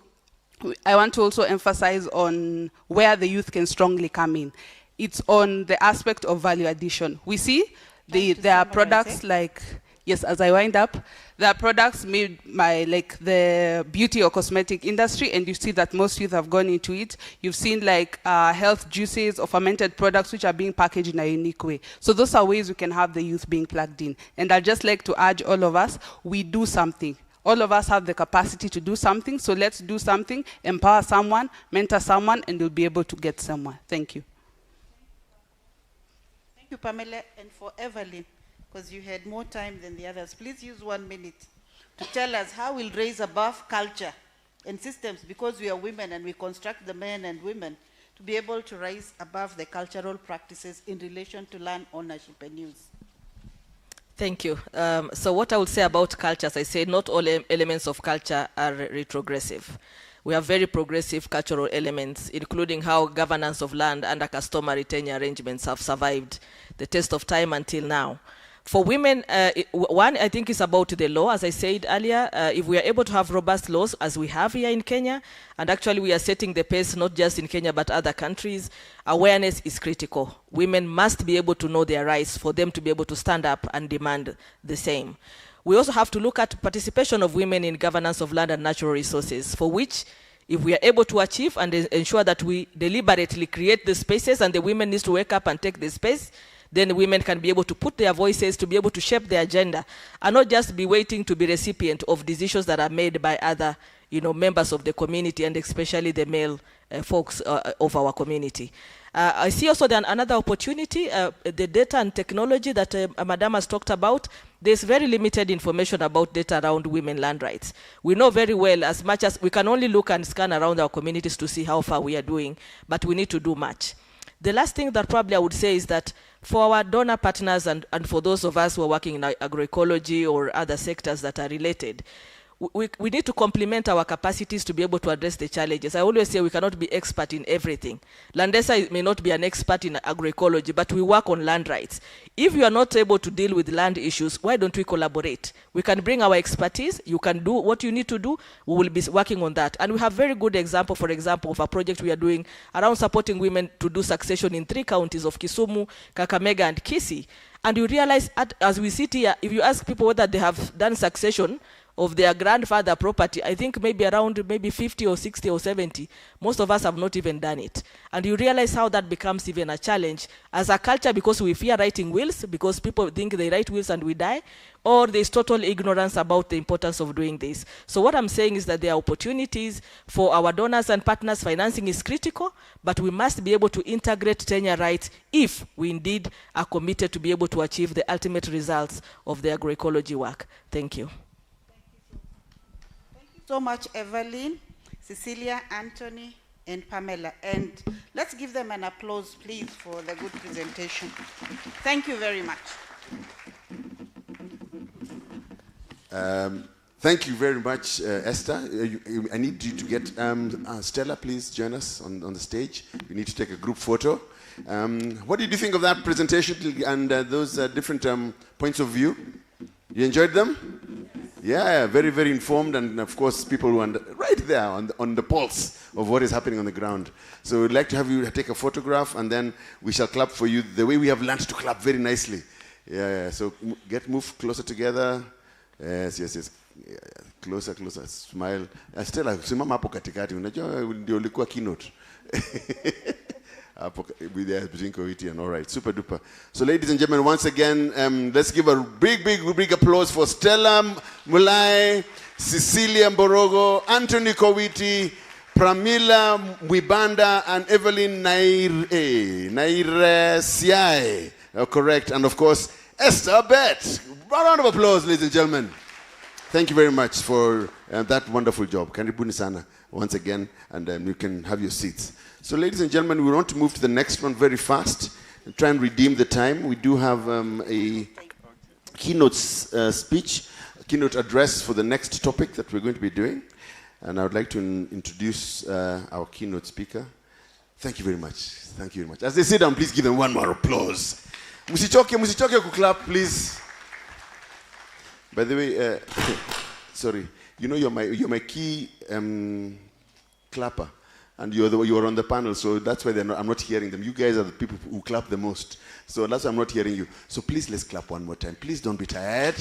I want to also emphasize on where the youth can strongly come in. It's on the aspect of value addition. We see there are products like, yes, as I wind up, there are products made by like the beauty or cosmetic industry, and you see that most youth have gone into it. You've seen like health juices or fermented products which are being packaged in a unique way. So those are ways we can have the youth being plugged in. And I'd just like to urge all of us, we do something. All of us have the capacity to do something, so let's do something, empower someone, mentor someone, and we'll be able to get somewhere. Thank you. Thank you, Pamela, and for Evelyn, because you had more time than the others. Please use 1 minute to tell us how we'll raise above culture and systems, because we are women and we construct the men and women to be able to rise above the cultural practices in relation to land ownership and use. Thank you. So what I would say about culture, as I said, not all elements of culture are retrogressive. We have very progressive cultural elements, including how governance of land under customary tenure arrangements have survived the test of time until now. For women, one, I think, is about the law. As I said earlier, if we are able to have robust laws, as we have here in Kenya, and actually we are setting the pace not just in Kenya but other countries, awareness is critical. Women must be able to know their rights for them to be able to stand up and demand the same. We also have to look at participation of women in governance of land and natural resources, for which, if we are able to achieve and ensure that we deliberately create the spaces and the women need to wake up and take the space, then women can be able to put their voices, to be able to shape their agenda, and not just be waiting to be recipient of decisions that are made by other, members of the community, and especially the male folks of our community. I see also then another opportunity, the data and technology that Madam has talked about. There's very limited information about data around women land rights. We know very well, as much as we can only look and scan around our communities to see how far we are doing, but we need to do much. The last thing that probably I would say is that for our donor partners and for those of us who are working in agroecology or other sectors that are related, we need to complement our capacities to be able to address the challenges. I always say we cannot be expert in everything. Landesa may not be an expert in agroecology, but we work on land rights. If you are not able to deal with land issues, why don't we collaborate? We can bring our expertise. You can do what you need to do. We will be working on that. And we have very good example, for example, of a project we are doing around supporting women to do succession in 3 counties of Kisumu, Kakamega, and Kisii. And you realize, as we sit here, if you ask people whether they have done succession of their grandfather property, I think maybe around maybe 50 or 60 or 70, most of us have not even done it. And you realize how that becomes even a challenge as a culture, because we fear writing wills, because people think they write wills and we die, or there's total ignorance about the importance of doing this. So what I'm saying is that there are opportunities for our donors and partners. Financing is critical, but we must be able to integrate tenure rights if we indeed are committed to be able to achieve the ultimate results of the agroecology work. Thank you. Thank you so much, Evelyn, Cecilia, Anthony, and Pamela. And let's give them an applause, please, for the good presentation. Thank you very much. Thank you very much, Esther. I need you to get Stella, please join us on the stage. We need to take a group photo. What did you think of that presentation and those different points of view? You enjoyed them? Yeah, very, very informed, and of course, people who are right there on the pulse of what is happening on the ground. So we'd like to have you take a photograph, and then we shall clap for you the way we have learned to clap very nicely. Yeah, so move closer together. Yes. Yeah, closer, smile. Stella, simama hapo katikati. Unajua ndio ulikuwa keynote. And all right, super duper. So ladies and gentlemen, once again, let's give a big applause for Stella Mulai, Cecilia Mborogo, Anthony Kowiti, Pamela Mwibanda, and Evelyn Naire Siai. Correct. And of course, Esther Bet. A round of applause, ladies and gentlemen. Thank you very much for that wonderful job. Karibuni sana once again, and you can have your seats. So ladies and gentlemen, we want to move to the next one very fast and try and redeem the time. We do have a keynote speech, a keynote address for the next topic that we're going to be doing. And I would like to introduce our keynote speaker. Thank you very much. Thank you very much. As they sit down, please give them one more applause. Musichoke kuklap, please. By the way, sorry, you know you're my key clapper, and you're on the panel, so that's why I'm not hearing them. You guys are the people who clap the most, so that's why I'm not hearing you. So please, let's clap one more time. Please don't be tired.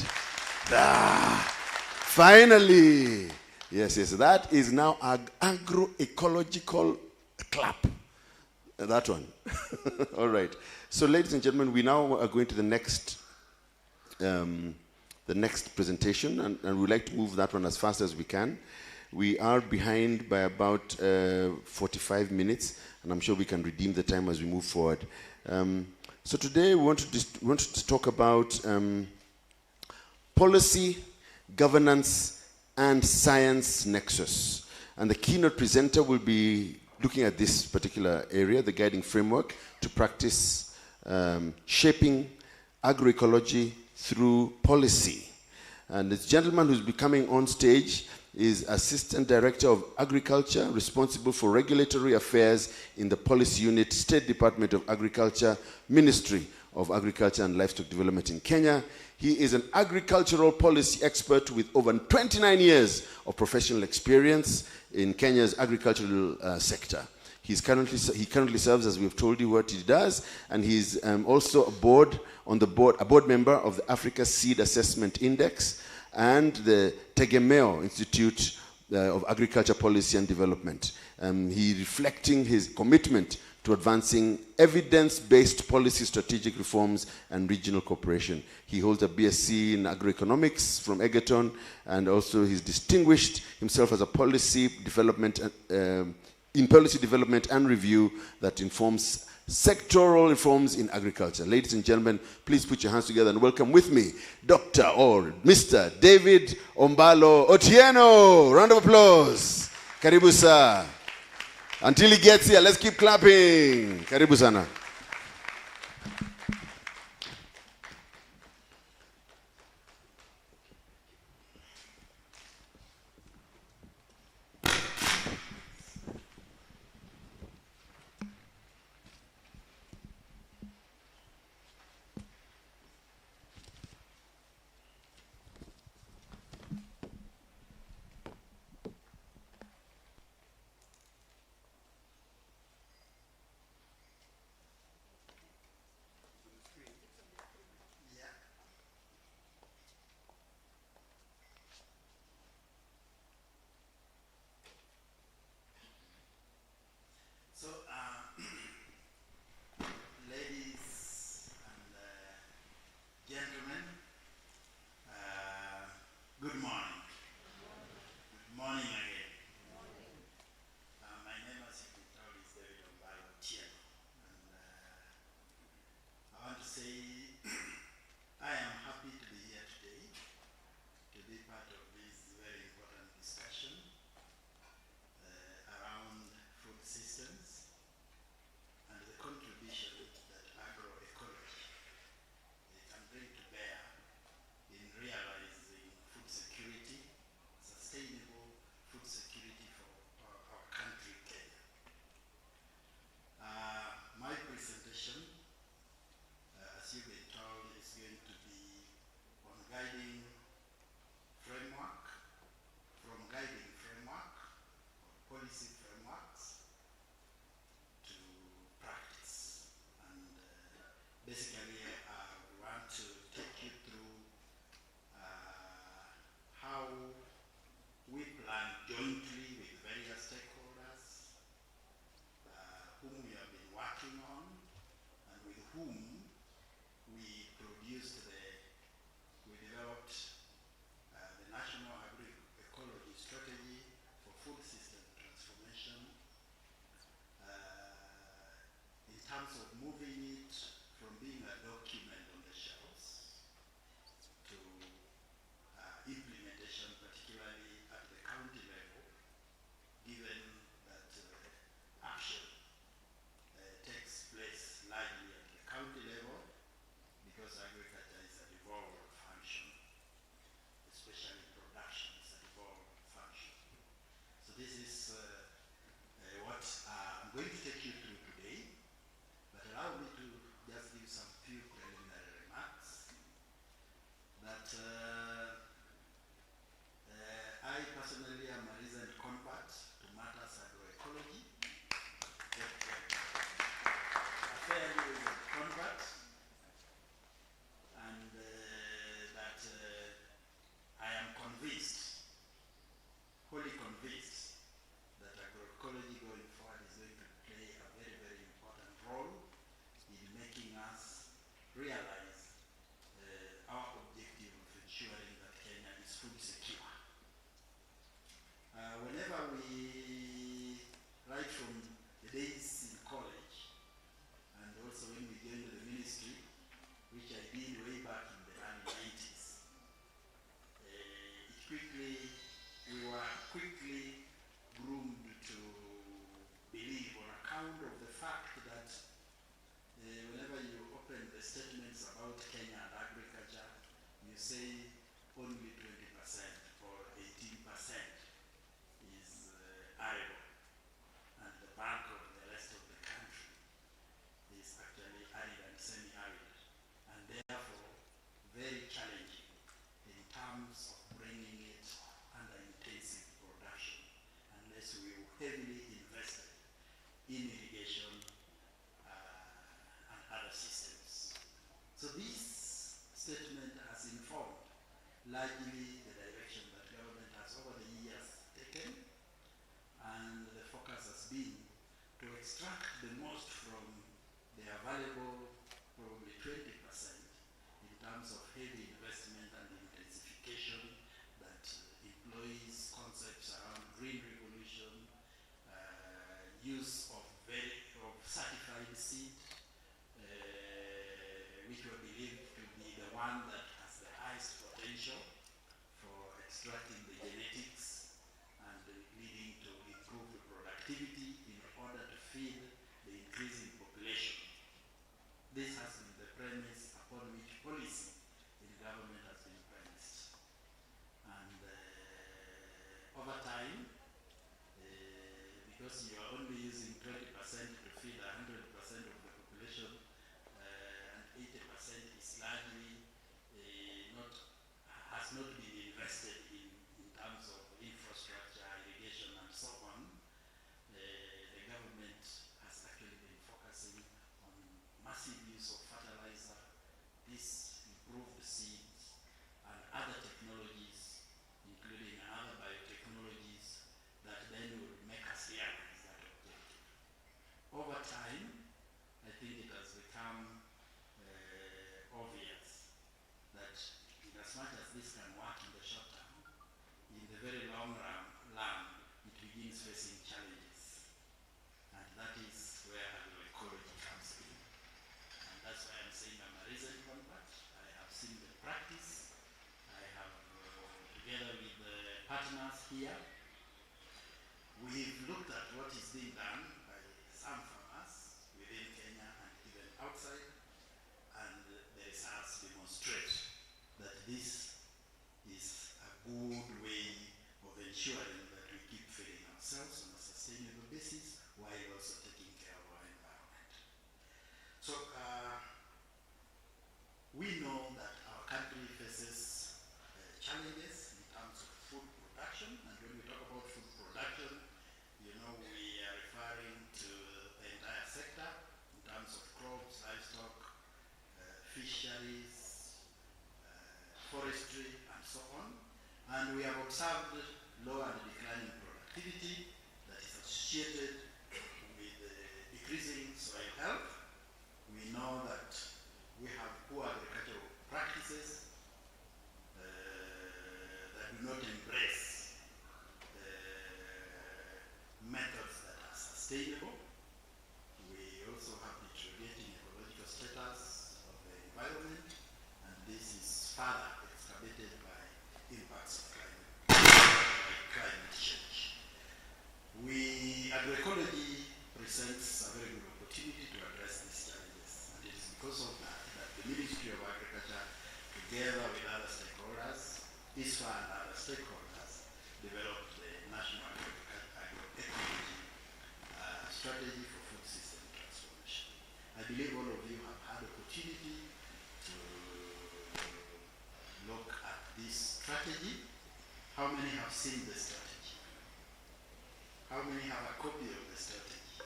Finally, yes, that is now an agroecological clap. That one. All right. So, ladies and gentlemen, we now are going to the next presentation, and we'd like to move that one as fast as we can. We are behind by about 45 minutes, and I'm sure we can redeem the time as we move forward. So today we want to talk about policy, governance, and science nexus. And the keynote presenter will be looking at this particular area, the guiding framework to practice shaping agroecology through policy. And this gentleman who's becoming on stage is Assistant Director of Agriculture, responsible for regulatory affairs in the Policy Unit, State Department of Agriculture, Ministry of Agriculture and Livestock Development in Kenya. He is an agricultural policy expert with over 29 years of professional experience in Kenya's agricultural sector. He currently serves, as we've told you, what he does, and he's also a board member of the Africa Seed Assessment Index and the Tegemeo Institute of Agriculture Policy and Development. He reflecting his commitment to advancing evidence-based policy strategic reforms and regional cooperation. He holds a BSc in agroeconomics from Egerton, and also he's distinguished himself as a policy development and review that informs sectoral reforms in agriculture. Ladies and gentlemen, please put your hands together and welcome with me Dr. or Mr. David Ombalo Otieno. Round of applause. Karibu sir. Until he gets here, let's keep clapping. Karibu sana. realize our objective of ensuring that Kenya is food secure. Whenever we, right from the days in college, and also when we joined the ministry, which I did way back in the early 90s, we were quickly groomed to believe on account of the fact that whenever you open the statements about Kenya and agriculture, you say only 20% or 18% is arable, and the bulk of the rest of the country is actually arid and semi-arid, and therefore very challenging in terms of bringing it under intensive production unless we heavily invested in irrigation and other systems. So this statement has informed largely the direction that government has over the years taken, and the focus has been to extract the most from the available, probably 20%, in terms of heavy investment and intensification that employs concepts around green revolution, use of certified seed, which we believe to be the one that has the highest potential for extracting the genetics and leading to improved productivity in order to feed the increasing population. This has been the premise upon which policy in government has been premised. And over time, because you are only using 20% to feed 100% of the population, and 80% is largely has not been invested in terms of infrastructure, irrigation, and so on, the government has actually been focusing on massive use of fertilizer, this improved seeds, and other technologies, including other biotechnologies, that then will make us realize that objective. Over time, I think it has become obvious that in as much as this can work in the short term, in the very long run, it begins facing challenges. And that is where agroecology comes in. And that's why I'm saying I'm a recent convert. I have seen the practice. I have, together with the partners here, we've looked at what is being done by some farmers within Kenya and even outside, and the results demonstrate that this is a good way of ensuring that we keep feeding ourselves on a sustainable basis while also taking care of our environment. So we know that our country faces challenges in terms of food production, and when we talk about food production, you know, we are referring to the entire sector in terms of crops, livestock, fisheries, forestry, and so on. And we have observed low and declining productivity that is associated with decreasing soil health. We know that we have poor agricultural practices that do not embrace methods that are sustainable. We also have deteriorating ecological status of the environment, and this is further exacerbated by impacts of climate change. Agroecology presents a very good opportunity to address these challenges, and it is because of that the Ministry of Agriculture, together with other stakeholders, ISFA and other stakeholders, developed the National Agroecology Strategy for Food System Transformation. I believe all of you have had the opportunity to look at this strategy. How many have seen the strategy? How many have a copy of the strategy?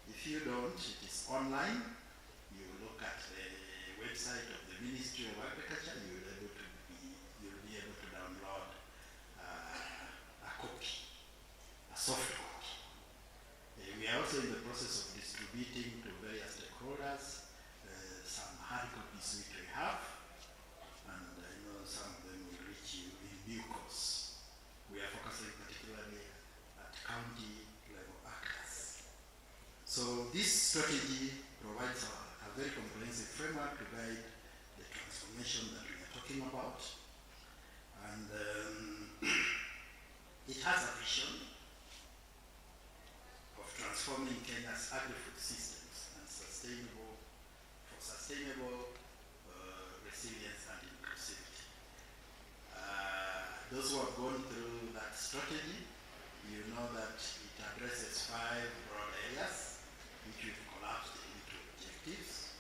If you don't, it is online. You look at the website of the Ministry of Agriculture, you'll be able to download a copy, a soft copy. We are also in the process of distributing to various stakeholders So this strategy provides a very comprehensive framework to guide the transformation that we are talking about. And it has a vision of transforming Kenya's agri-food systems and sustainable resilience and inclusivity. Those who have gone through that strategy, you know that it addresses 5 broad areas, which we've collapsed into objectives: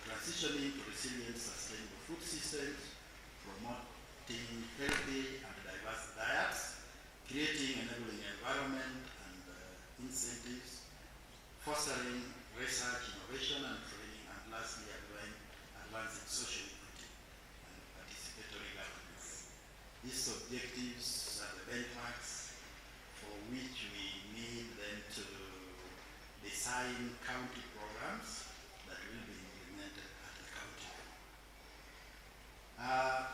transitioning to resilient, sustainable food systems, promoting healthy and diverse diets, creating enabling environment and incentives, fostering research, innovation and training, and lastly, advancing social equity and participatory governance. These objectives are the benchmarks for which we need then to design county programs that will be implemented at the county level.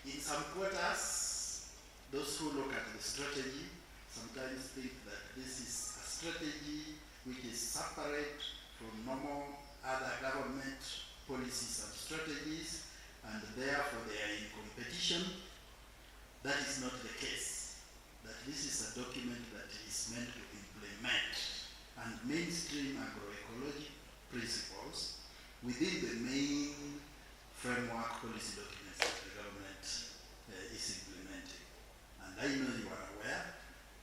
In some quarters, those who look at the strategy sometimes think that this is a strategy which is separate from normal other government policies and strategies, and therefore they are in competition. That is not the case. That this is a document that is meant to implement and mainstream agroecology principles within the main framework policy documents that the government is implementing. And I know you are aware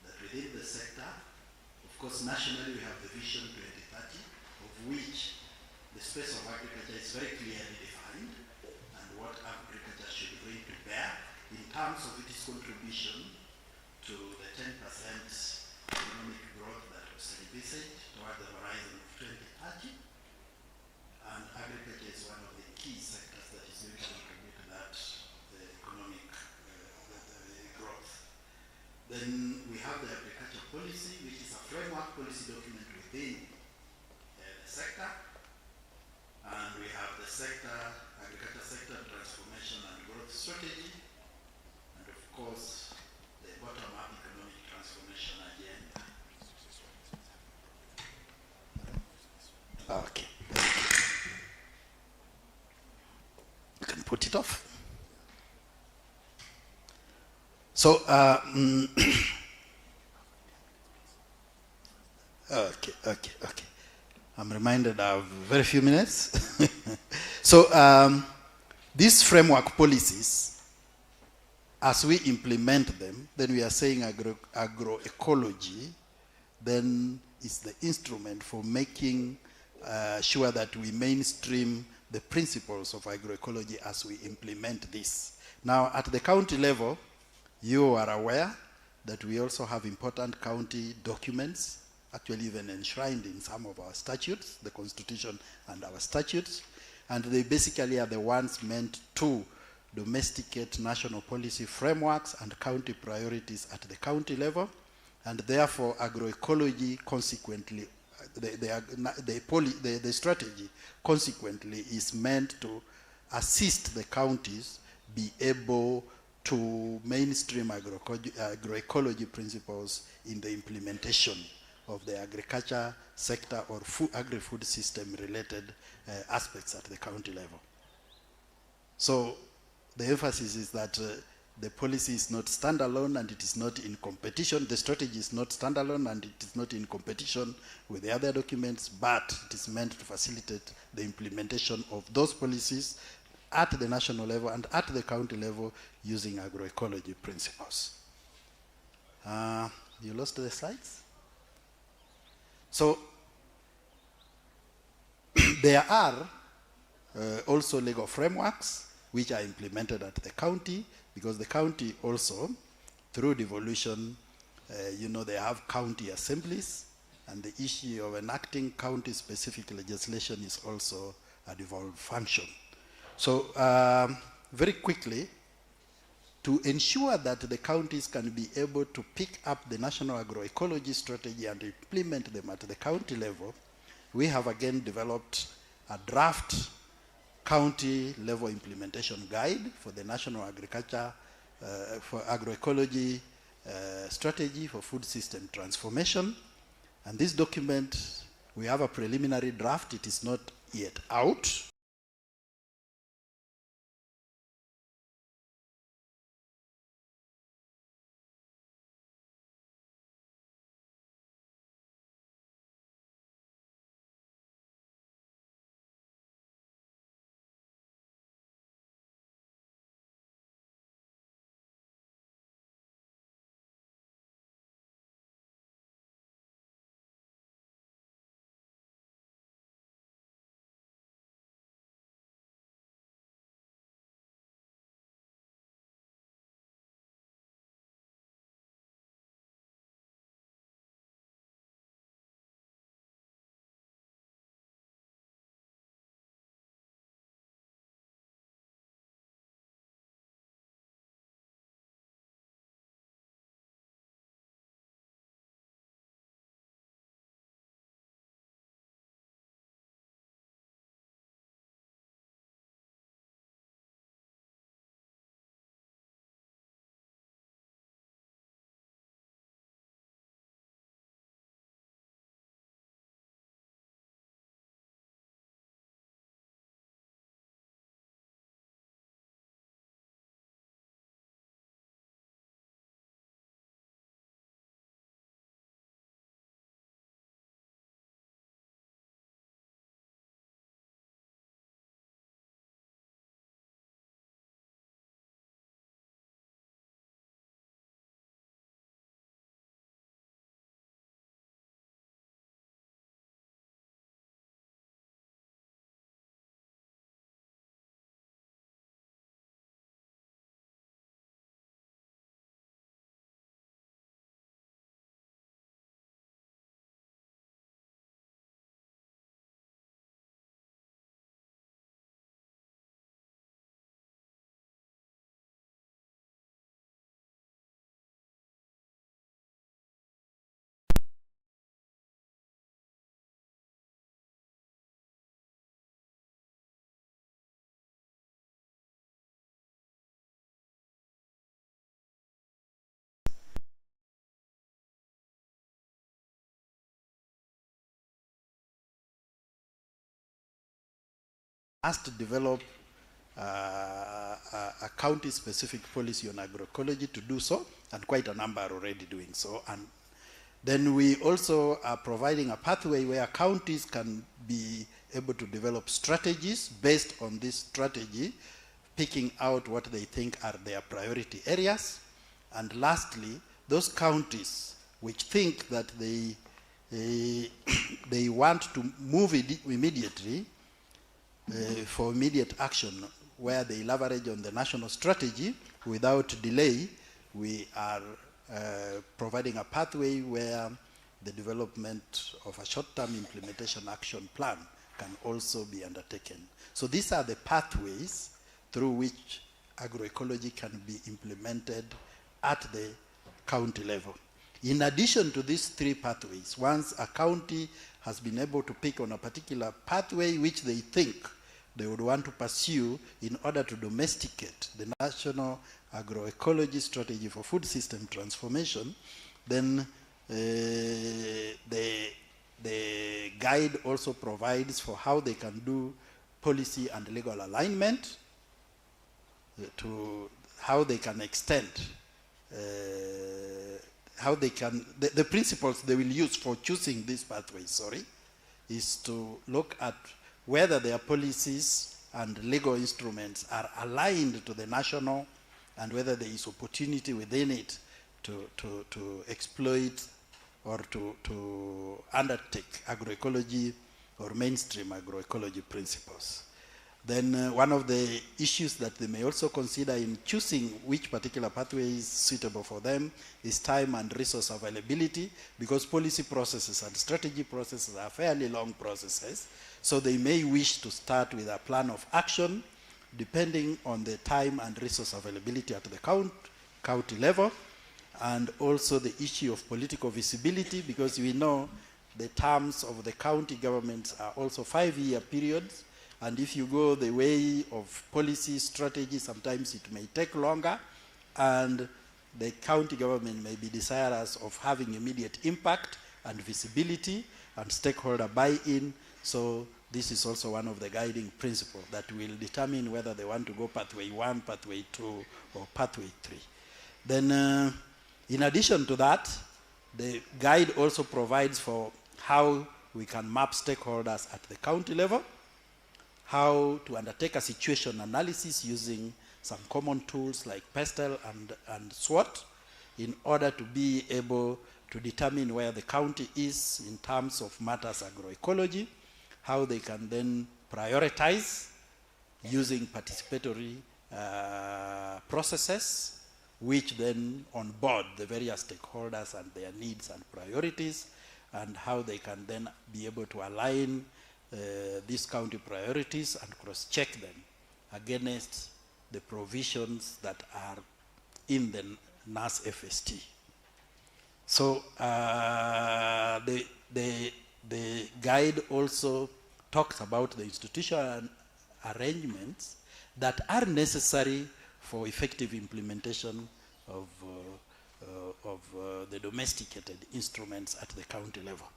that within the sector, of course, nationally we have the Vision 2030, of which the space of agriculture is very clearly defined, and what agriculture should bring to bear in terms of its contribution to the 10% economic growth that was envisaged toward the horizon of 2030. And agriculture is one of the key sectors that is going to contribute to that economic growth. Then we have the agriculture policy, which is a framework policy document within the sector. And we have the agriculture sector transformation and growth strategy. And of course, the bottom-up economic transformation agenda. Okay. You can put it off. So, okay. I'm reminded I have very few minutes. So, these framework policies, as we implement them, then we are saying agroecology, then is the instrument for making sure that we mainstream the principles of agroecology as we implement this. Now, at the county level, you are aware that we also have important county documents, actually even enshrined in some of our statutes, the Constitution and our statutes, and they basically are the ones meant to domesticate national policy frameworks and county priorities at the county level, and therefore agroecology consequently, the strategy consequently is meant to assist the counties be able to mainstream agroecology principles in the implementation of the agriculture sector or agri-food system related aspects at the county level. So the emphasis is that the policy is not standalone and it is not in competition. The strategy is not standalone and it is not in competition with the other documents, but it is meant to facilitate the implementation of those policies at the national level and at the county level using agroecology principles. You lost the slides? So there are also legal frameworks which are implemented at the county, because the county also, through devolution, they have county assemblies, and the issue of enacting county-specific legislation is also a devolved function. So very quickly, to ensure that the counties can be able to pick up the national agroecology strategy and implement them at the county level, we have again developed a draft county level implementation guide for the national agriculture, for agroecology strategy for food system transformation. And this document, we have a preliminary draft. It is not yet out. Has to develop a county-specific policy on agroecology to do so, and quite a number are already doing so. And then we also are providing a pathway where counties can be able to develop strategies based on this strategy, picking out what they think are their priority areas. And lastly, those counties which think that they want to move immediately for immediate action, where they leverage on the national strategy without delay, we are providing a pathway where the development of a short-term implementation action plan can also be undertaken. So these are the pathways through which agroecology can be implemented at the county level. In addition to these three pathways, once a county has been able to pick on a particular pathway which they think they would want to pursue in order to domesticate the national agroecology strategy for food system transformation, then the guide also provides for how they can do policy and legal alignment, to how they can extend, how they can, the principles they will use for choosing these pathways, is to look at whether their policies and legal instruments are aligned to the national, and whether there is opportunity within it to exploit or to undertake agroecology or mainstream agroecology principles. Then one of the issues that they may also consider in choosing which particular pathway is suitable for them is time and resource availability, because policy processes and strategy processes are fairly long processes. So they may wish to start with a plan of action depending on the time and resource availability at the county level, and also the issue of political visibility, because we know the terms of the county governments are also 5-year periods. And if you go the way of policy strategy, sometimes it may take longer, and the county government may be desirous of having immediate impact, and visibility and stakeholder buy-in. So this is also one of the guiding principles that will determine whether they want to go pathway 1, pathway 2, or pathway 3. Then in addition to that, the guide also provides for how we can map stakeholders at the county level, how to undertake a situation analysis using some common tools like PESTEL and SWOT in order to be able to determine where the county is in terms of matters agroecology, how they can then prioritize using participatory processes, which then onboard the various stakeholders and their needs and priorities, and how they can then be able to align these county priorities and cross-check them against the provisions that are in the NAS FST. So the guide also talks about the institutional arrangements that are necessary for effective implementation of the domesticated instruments at the county level.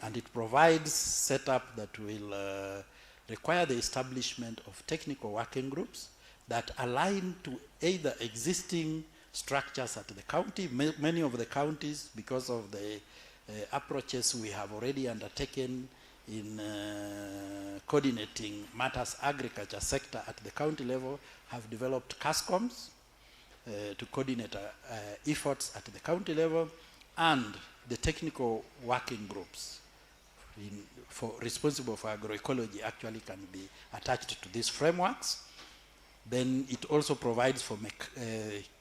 And it provides setup that will require the establishment of technical working groups that align to either existing structures at the county. Many of the counties, because of the approaches we have already undertaken in coordinating matters agriculture sector at the county level, have developed CASCOMs to coordinate efforts at the county level, and the technical working groups responsible for agroecology actually can be attached to these frameworks. Then it also provides for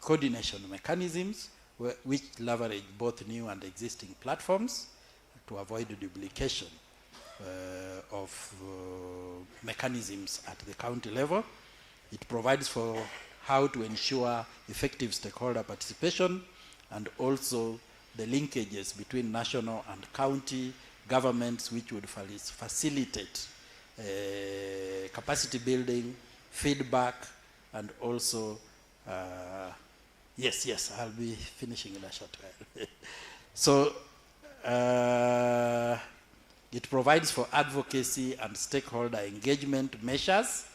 coordination mechanisms which leverage both new and existing platforms to avoid the duplication of mechanisms at the county level. It provides for how to ensure effective stakeholder participation, and also the linkages between national and county governments, which would facilitate capacity building, feedback, and also, yes, I'll be finishing in a short while. So it provides for advocacy and stakeholder engagement measures,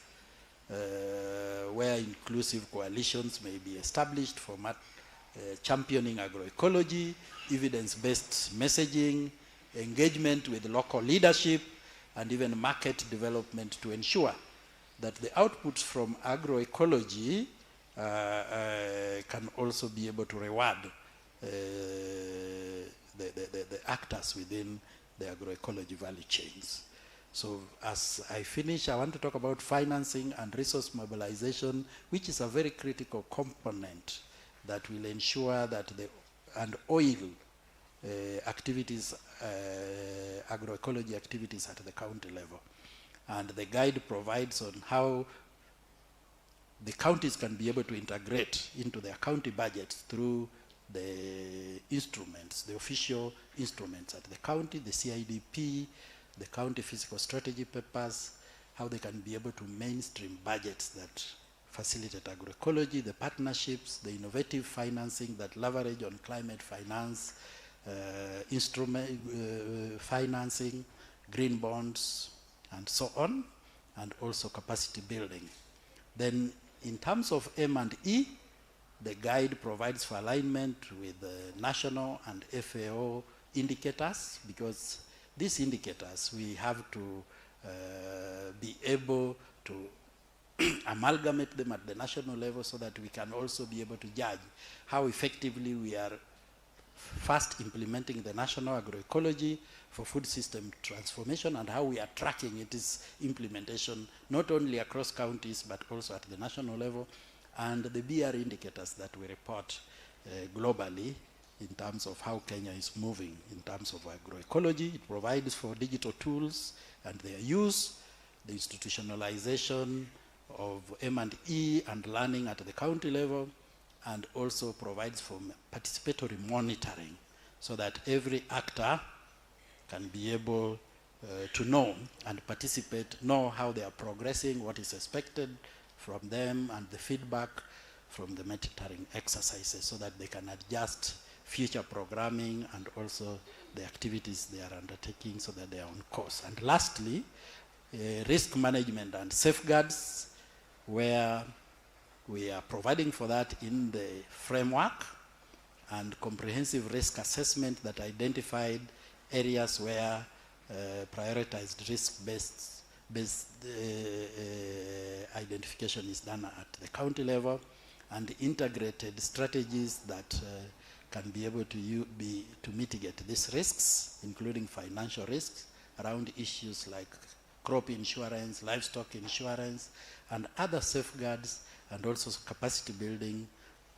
where inclusive coalitions may be established for championing agroecology, evidence-based messaging, engagement with local leadership, and even market development to ensure that the outputs from agroecology can also be able to reward the actors within the agroecology value chains. So as I finish, I want to talk about financing and resource mobilization, which is a very critical component that will ensure that oil activities, agroecology activities at the county level. And the guide provides on how the counties can be able to integrate into their county budgets through the instruments, the official instruments at the county, the CIDP, the county physical strategy papers, how they can be able to mainstream budgets that facilitate agroecology, the partnerships, the innovative financing that leverage on climate finance, financing, green bonds, and so on, and also capacity building. Then in terms of M&E, the guide provides for alignment with the national and FAO indicators, because these indicators, we have to be able to amalgamate them at the national level so that we can also be able to judge how effectively we are first implementing the national agroecology for food system transformation, and how we are tracking its implementation not only across counties but also at the national level, and the BR indicators that we report globally in terms of how Kenya is moving in terms of agroecology. It provides for digital tools and their use, the institutionalization of M&E and learning at the county level, and also provides for participatory monitoring so that every actor can be able to know and participate, know how they are progressing, what is expected from them, and the feedback from the monitoring exercises so that they can adjust future programming and also the activities they are undertaking so that they are on course. And lastly, risk management and safeguards, where we are providing for that in the framework, and comprehensive risk assessment that identified areas where prioritized risk-based identification is done at the county level, and integrated strategies that can be able to mitigate these risks, including financial risks around issues like crop insurance, livestock insurance, and other safeguards, and also capacity building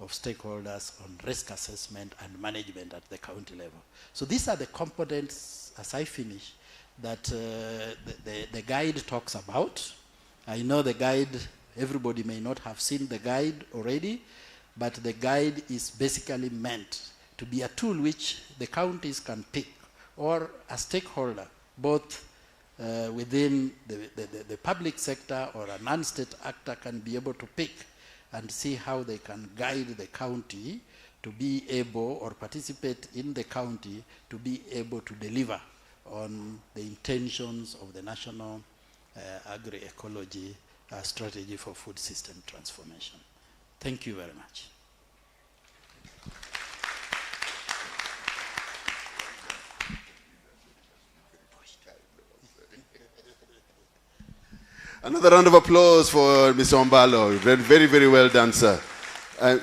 of stakeholders on risk assessment and management at the county level. So these are the components, as I finish, that the guide talks about. I know the guide, everybody may not have seen the guide already, but the guide is basically meant to be a tool which the counties can pick, or a stakeholder, both within the public sector or a non-state actor can be able to pick and see how they can guide the county to be able, or participate in the county to be able to deliver on the intentions of the national agroecology strategy for food system transformation. Thank you very much. Another round of applause for Mr. Ombalo. Very, very well done, sir.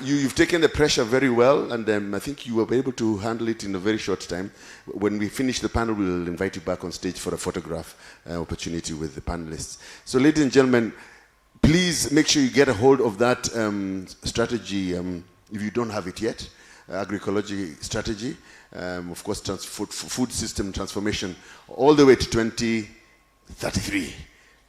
You've taken the pressure very well, and I think you were able to handle it in a very short time. When we finish the panel, we'll invite you back on stage for a photograph opportunity with the panelists. So, ladies and gentlemen, please make sure you get a hold of that strategy if you don't have it yet, agroecology strategy, of course, food system transformation, all the way to 2033.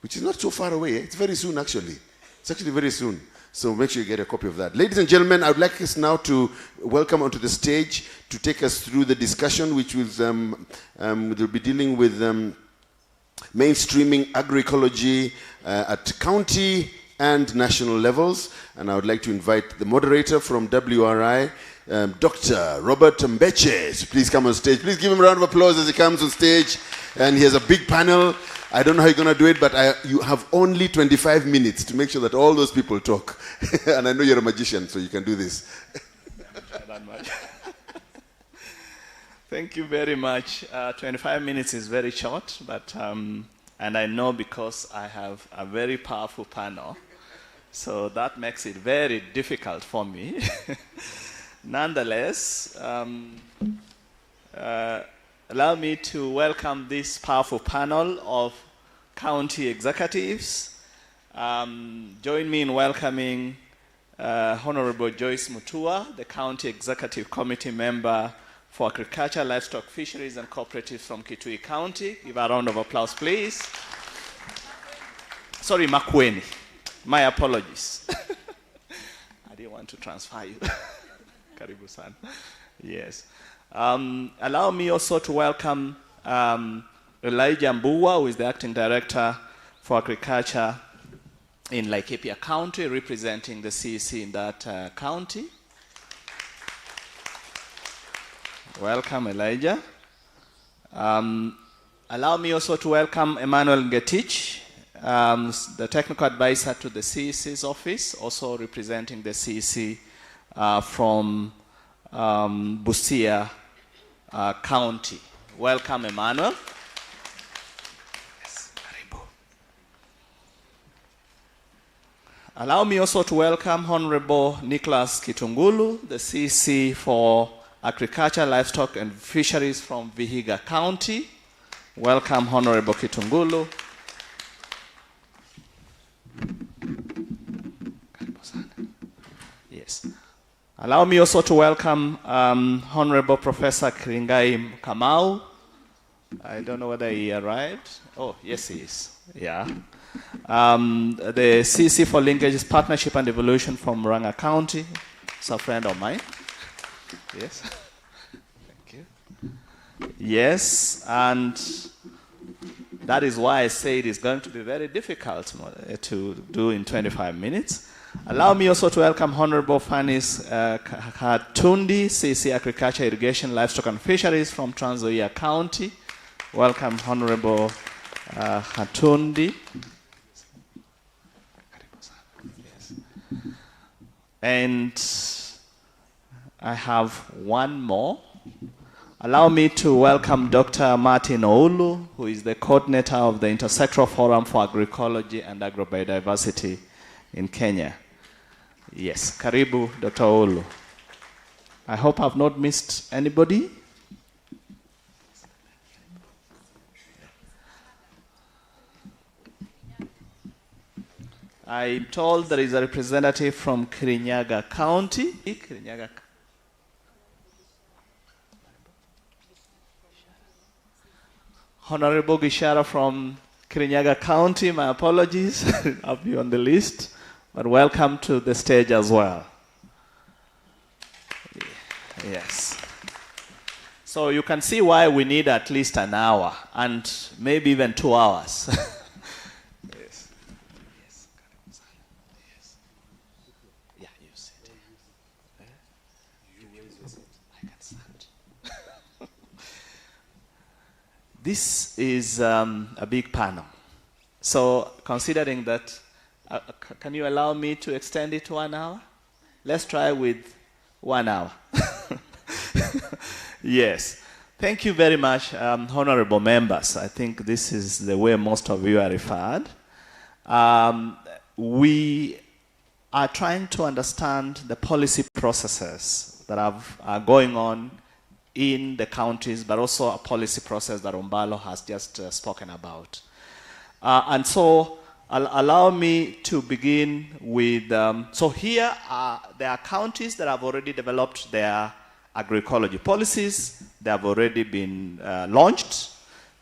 Which is not so far away. It's very soon, actually. It's actually very soon. So make sure you get a copy of that. Ladies and gentlemen, I would like us now to welcome onto the stage to take us through the discussion, which will be dealing with mainstreaming agroecology at county and national levels. And I would like to invite the moderator from WRI, Dr. Robert Mbeche. So please come on stage. Please give him a round of applause as he comes on stage. And he has a big panel. I don't know how you're going to do it, but you have only 25 minutes to make sure that all those people talk. And I know you're a magician, so you can do this. Thank you very much. 25 minutes is very short, but and I know because I have a very powerful panel, so that makes it very difficult for me. Nonetheless, allow me to welcome this powerful panel of county executives. Join me in welcoming Honorable Joyce Mutua, the County Executive Committee member for Agriculture, Livestock, Fisheries and Cooperatives from Kitui County. Give a round of applause, please. Sorry, Makueni. My apologies. I didn't want to transfer you. Karibu-san. Yes. Allow me also to welcome Elijah Mbua, who is the Acting Director for Agriculture in Laikipia County, representing the CEC in that county. Welcome, Elijah. Allow me also to welcome Emmanuel Ngetich, the Technical Advisor to the CEC's office, also representing the CEC from Busia County. Welcome, Emmanuel. Yes, karibu. Allow me also to welcome Honorable Nicholas Kitungulu, the CC for Agriculture, Livestock and Fisheries from Vihiga County. Welcome, Honorable Kitungulu. Yes. Allow me also to welcome Honorable Professor Kiringai Kamau. I don't know whether he arrived. Oh, yes, he is. Yeah. The CC for Linkages Partnership and Evolution from Murang'a County. It's a friend of mine. Yes. Thank you. Yes, and that is why I say it is going to be very difficult to do in 25 minutes. Allow me also to welcome Honorable Fanis Katundi, CC Agriculture, Irrigation, Livestock and Fisheries from Trans Nzoia County. Welcome, Honorable Katundi. And I have one more. Allow me to welcome Dr. Martin Oulu, who is the coordinator of the Intersectoral Forum for Agroecology and Agrobiodiversity in Kenya. Yes, karibu, Dr. Oulu. I hope I've not missed anybody. I'm told there is a representative from Kirinyaga County. Honorable Gishara from Kirinyaga County, my apologies, I'll be on the list, but welcome to the stage as well. Yes. So you can see why we need at least an hour, and maybe even 2 hours. Yes. Yes. Yeah, you sit. I can stand. This is a big panel. So considering that, can you allow me to extend it to 1 hour? Let's try with 1 hour. Yes. Thank you very much, honorable members. I think this is the way most of you are referred. We are trying to understand the policy processes that are going on in the counties, but also a policy process that Umbalo has just spoken about. And so allow me to begin with, so here there are counties that have already developed their agroecology policies. They have already been launched.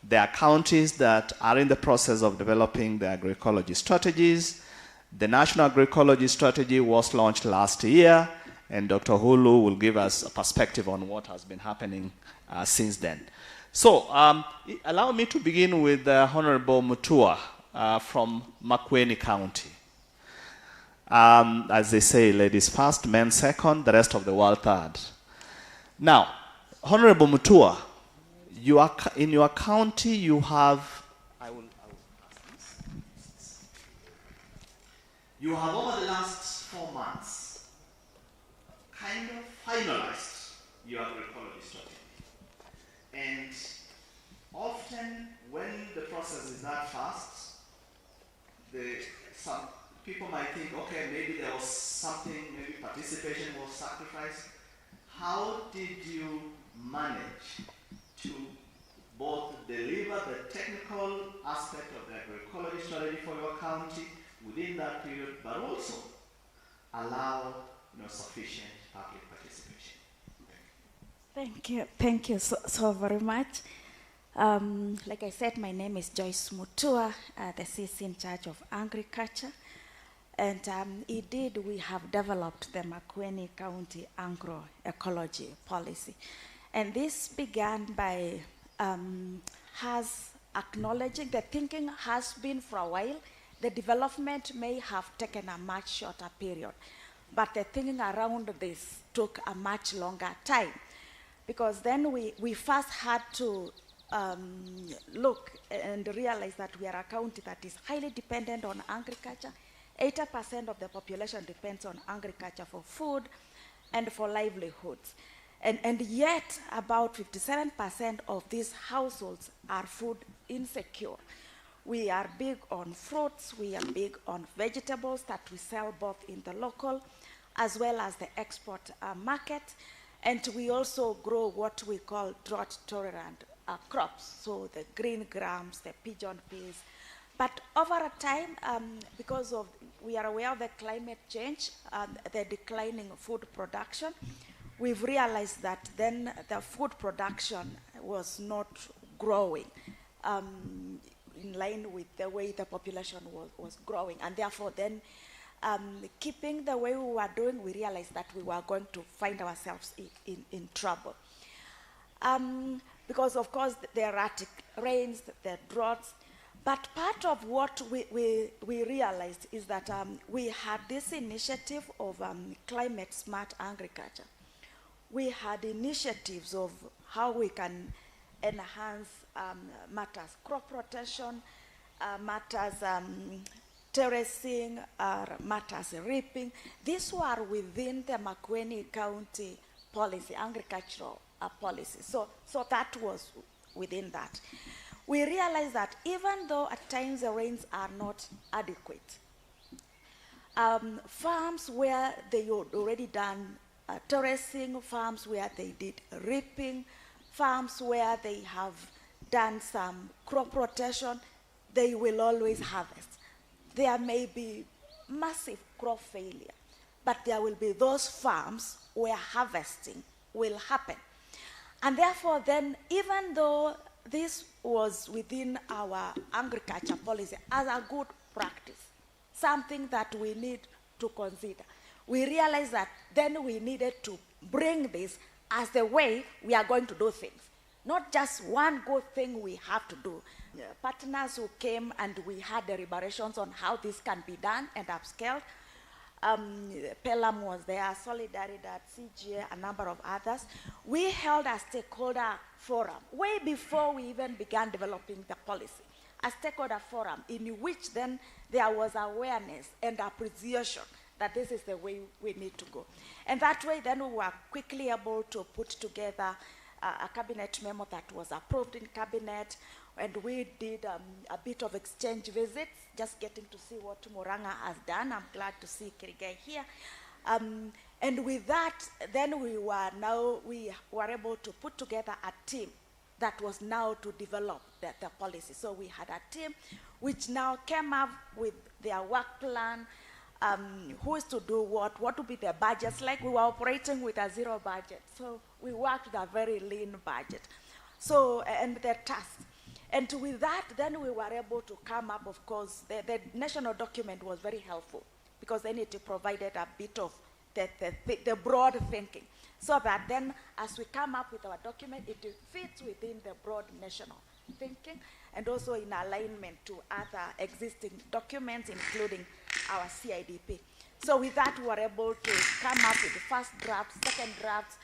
There are counties that are in the process of developing the agroecology strategies. The National Agroecology Strategy was launched last year, and Dr. Hulu will give us a perspective on what has been happening since then. So allow me to begin with Honorable Mutua from Makueni County. As they say, ladies first, men second, the rest of the world third. Now, Honorable Mutua, in your county you have, you have over the last 4 months kind of finalized your agroecology strategy. And often when the process is that fast, some people might think, okay, maybe there was something, maybe participation was sacrificed. How did you manage to both deliver the technical aspect of the agroecology strategy for your county within that period, but also allow sufficient public participation? Thank you so very much. Like I said, my name is Joyce Mutua, the CC in charge of agriculture. And indeed, we have developed the Makueni County agroecology policy. And this began by us acknowledging the thinking has been for a while. The development may have taken a much shorter period, but the thinking around this took a much longer time. Because then we first had to look and realize that we are a county that is highly dependent on agriculture. 80% of the population depends on agriculture for food and for livelihoods. And yet, about 57% of these households are food insecure. We are big on fruits, we are big on vegetables that we sell both in the local as well as the export market. And we also grow what we call drought-tolerant crops, so the green grams, the pigeon peas. But over a time, because we are aware of the climate change, the declining food production, we've realized that then the food production was not growing in line with the way the population was growing. And therefore then, keeping the way we were doing, we realized that we were going to find ourselves in trouble. Because of course the erratic rains, the droughts, But part of what we realized is that we had this initiative of climate smart agriculture. We had initiatives of how we can enhance matters crop rotation, matters terracing, matters reaping. These were within the Makueni County policy, agricultural policy. So that was within that. We realized that even though at times the rains are not adequate, farms where they had already done terracing, farms where they did reaping, farms where they have done some crop rotation, they will always harvest. There may be massive crop failure, but there will be those farms where harvesting will happen. And therefore then, even though this was within our agriculture policy as a good practice, something that we need to consider, we realized that then we needed to bring this as the way we are going to do things. Not just one good thing we have to do. Partners who came and we had deliberations on how this can be done and upscaled. Pelham was there, Solidaridad, CGA, a number of others. We held a stakeholder forum way before we even began developing the policy. A stakeholder forum in which then there was awareness and appreciation that this is the way we need to go. And that way then we were quickly able to put together a cabinet memo that was approved in cabinet, and we did a bit of exchange visits, just getting to see what Muranga has done. I'm glad to see Kirigai here. And with that, then we were able to put together a team that was now to develop the policy. So we had a team which now came up with their work plan, who is to do what would be the budgets. Like we were operating with a zero budget. So we worked with a very lean budget. So, and the tasks. And with that, then we were able to come up, of course, the national document was very helpful because then it provided a bit of the broad thinking. So that then, as we come up with our document, it fits within the broad national thinking and also in alignment to other existing documents, including our CIDP. So with that, we were able to come up with the first drafts, second drafts,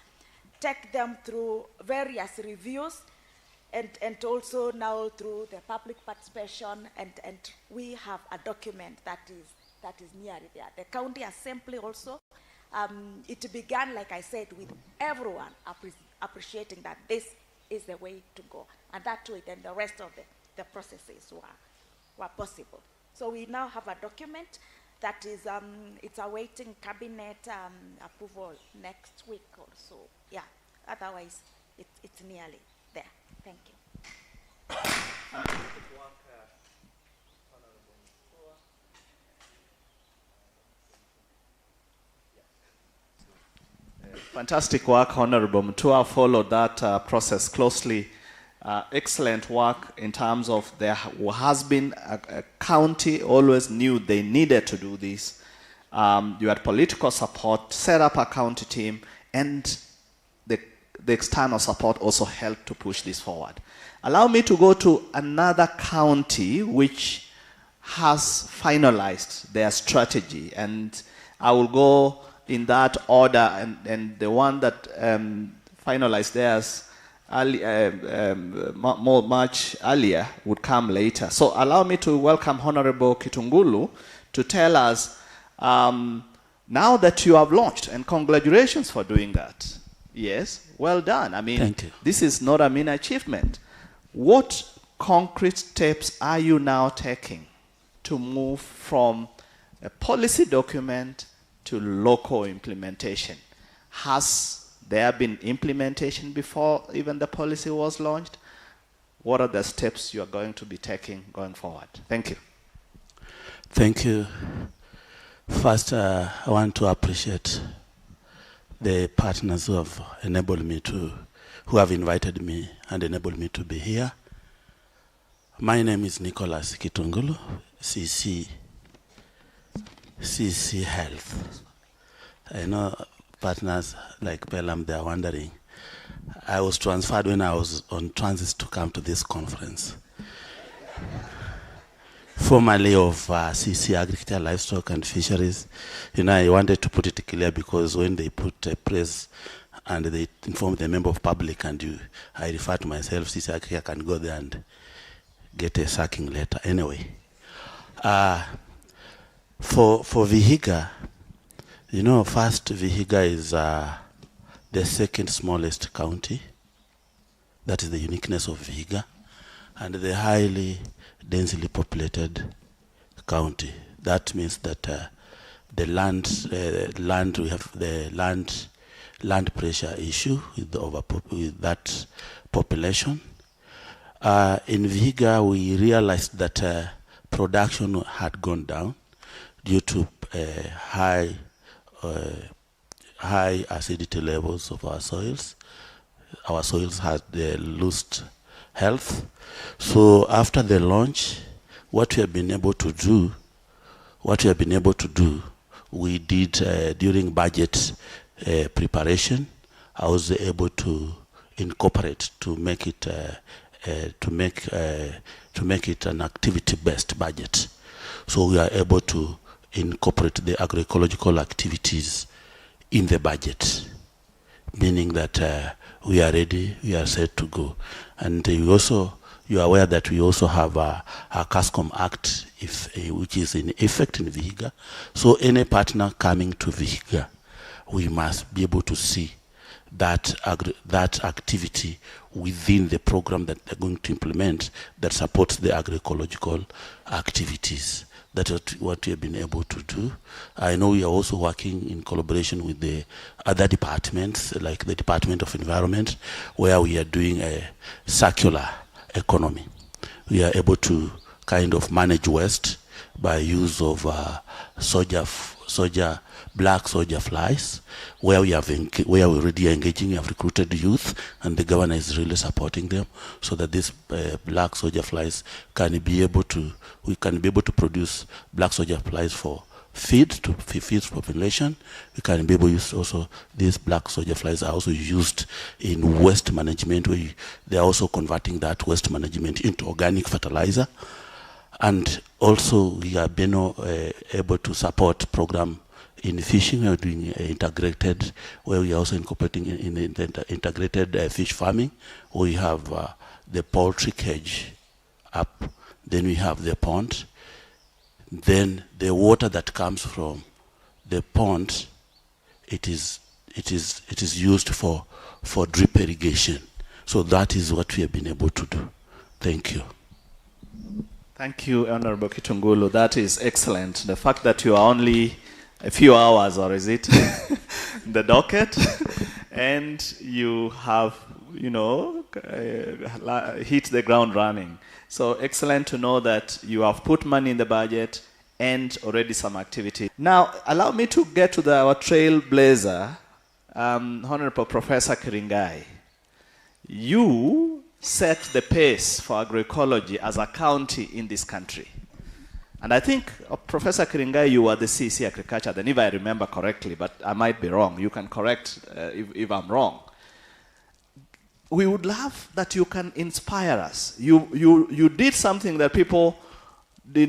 take them through various reviews, and also now through the public participation, and we have a document that is nearly there. The county assembly also, it began, like I said, with everyone appreciating that this is the way to go. And that way, then the rest of the processes were possible. So we now have a document that is, it's awaiting cabinet approval next week or so. Yeah, otherwise it's nearly there. Thank you. Fantastic work, Honorable Mutua. Followed that process closely. Excellent work in terms of there has been a county always knew they needed to do this. You had political support, set up a county team, and the external support also helped to push this forward. Allow me to go to another county which has finalized their strategy, and I will go in that order, and the one that finalized theirs much earlier would come later. So allow me to welcome Honorable Kitungulu to tell us, now that you have launched, and congratulations for doing that. Yes, well done. I mean, thank you. This is not a mean achievement. What concrete steps are you now taking to move from a policy document to local implementation? Has there been implementation before even the policy was launched? What are the steps you are going to be taking going forward? Thank you. Thank you. First, I want to appreciate the partners who have enabled me who have invited me and enabled me to be here. My name is Nicholas Kitungulu, CC Health. I know partners like Pelham, they are wondering. I was transferred when I was on transit to come to this conference. formerly of CC Agriculture, Livestock and Fisheries. You know, I wanted to put it clear because when they put a press and they inform the member of public and I refer to myself, CC Agriculture can go there and get a sacking letter. Anyway, for Vihiga, you know, first Vihiga is the second smallest county. That is the uniqueness of Vihiga, and the highly densely populated county. That means that the land we have the land pressure issue with with that population. In Vihiga, we realized that production had gone down due to high acidity levels of our soils. Our soils had lost health. So after the launch, what we have been able to do, we did during budget preparation. I was able to incorporate to make it an activity-based budget. So we are able to incorporate the agroecological activities in the budget, meaning that we are ready, we are set to go. And you are aware that we also have a CASCOM Act which is in effect in Vihiga. So any partner coming to Vihiga, we must be able to see that activity within the program that they're going to implement that supports the agroecological activities. That's what we have been able to do. I know we are also working in collaboration with the other departments, like the Department of Environment, where we are doing a circular economy. We are able to kind of manage waste by use of black soldier flies, where we are already engaging. We have recruited youth, and the governor is really supporting them, so that these black soldier flies can be able to produce black soldier flies for feed to feed population. We can be able to use also these black soldier flies are also used in waste management, where they are also converting that waste management into organic fertilizer. And also we have been able to support program in fishing. We are doing integrated, where we are also incorporating in integrated fish farming. We have the poultry cage up, then we have the pond, then the water that comes from the pond, it is used for drip irrigation. So that is what we have been able to do. Thank you. Thank you, Honorable Kitungulu. That is excellent. The fact that you are only a few hours, or is it, the docket, and you have, hit the ground running. So excellent to know that you have put money in the budget and already some activity. Now, allow me to get to our trailblazer, Honorable Professor Kiringai. You set the pace for agroecology as a county in this country. And I think, Professor Kiringai, you are the CC Agriculture, then if I remember correctly, but I might be wrong. You can correct if I'm wrong. We would love that you can inspire us. You did something that people could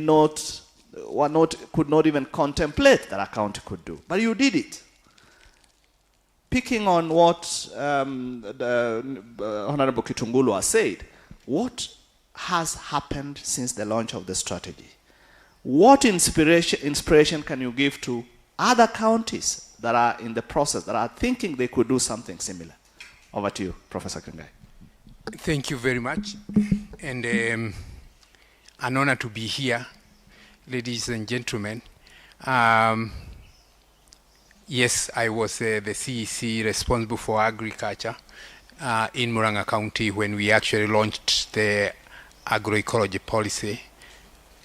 not even contemplate that a county could do. But you did it. Picking on what the Honorable Kitungulu has said, what has happened since the launch of the strategy? What inspiration can you give to other counties that are in the process, that are thinking they could do something similar? Over to you, Professor Kiringai. Thank you very much. And an honor to be here, ladies and gentlemen. Yes, I was the CEC responsible for agriculture in Murang'a County when we actually launched the agroecology policy,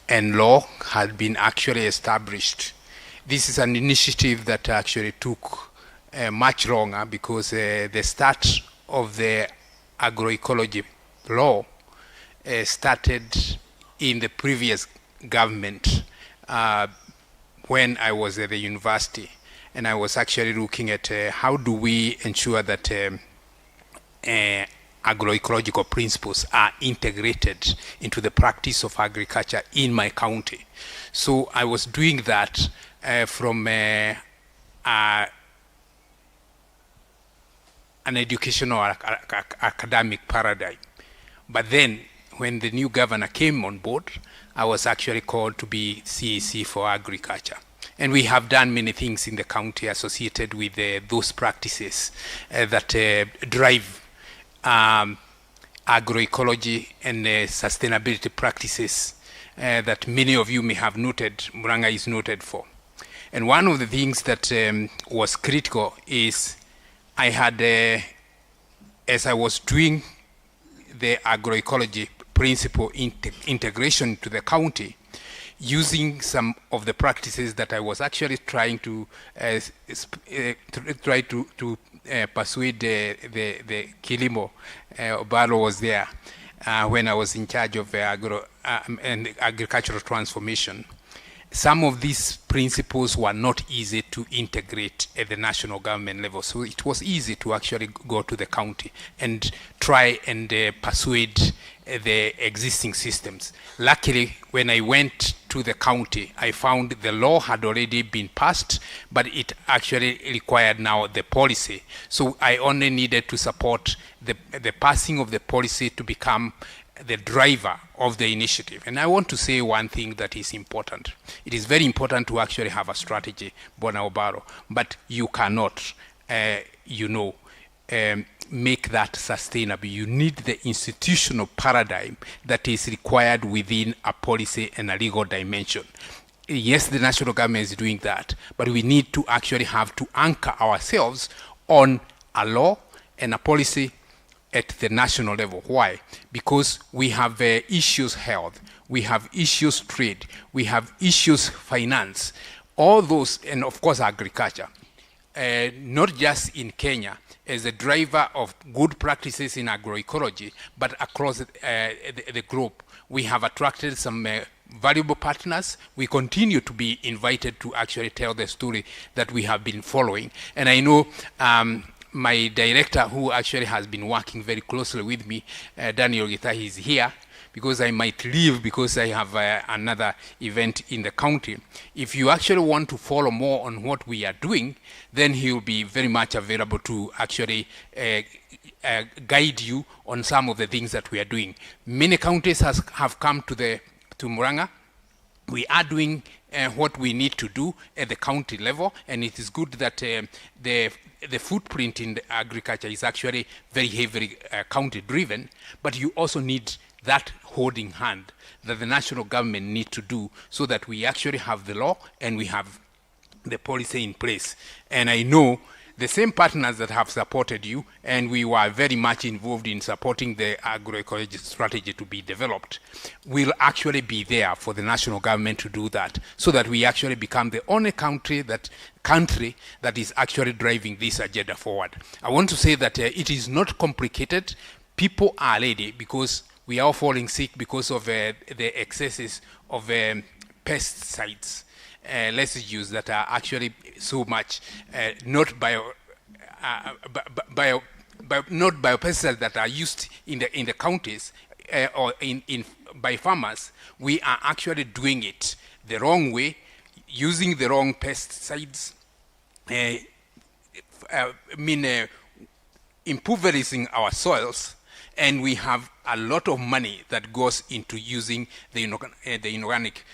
and law had been actually established. This is an initiative that actually took much longer because the start of the agroecology law started in the previous government when I was at the university. And I was actually looking at how do we ensure that agroecological principles are integrated into the practice of agriculture in my county. So I was doing that from an educational academic paradigm. But then when the new governor came on board, I was actually called to be CAC for agriculture. And we have done many things in the county associated with those practices that drive agroecology and sustainability practices that many of you may have noted, Muranga is noted for. And one of the things that was critical is I had, as I was doing the agroecology principle integration to the county, using some of the practices that I was actually trying to persuade the Kilimo, Obalo was there when I was in charge of and agricultural transformation. Some of these principles were not easy to integrate at the national government level, so it was easy to actually go to the county and try and persuade the existing systems. Luckily, when I went to the county, I found the law had already been passed, but it actually required now the policy. So I only needed to support the passing of the policy to become the driver of the initiative. And I want to say one thing that is important. It is very important to actually have a strategy, Bona Obaro, but you cannot, make that sustainable. You need the institutional paradigm that is required within a policy and a legal dimension. Yes, the national government is doing that, but we need to actually have to anchor ourselves on a law and a policy at the national level. Why? Because we have issues health, we have issues trade, we have issues finance, all those, and of course agriculture. Not just in Kenya as a driver of good practices in agroecology, but across the globe. We have attracted some valuable partners. We continue to be invited to actually tell the story that we have been following. And I know my director, who actually has been working very closely with me, Daniel Gitahi, is here, because I might leave because I have another event in the county. If you actually want to follow more on what we are doing, then he will be very much available to actually guide you on some of the things that we are doing. Many counties have come to Muranga. We are doing what we need to do at the county level, and it is good that the footprint in the agriculture is actually very heavily county driven, but you also need that holding hand that the national government need to do so that we actually have the law and we have the policy in place. And I know the same partners that have supported you, and we were very much involved in supporting the agroecology strategy to be developed, will actually be there for the national government to do that, so that we actually become the only country that is actually driving this agenda forward. I want to say that it is not complicated. People are ready, because we are all falling sick because of the excesses of pesticides. Let's use that are actually so much not biopesticides that are used in the counties or by farmers. We are actually doing it the wrong way, using the wrong pesticides, impoverishing our soils, and we have a lot of money that goes into using the inorganic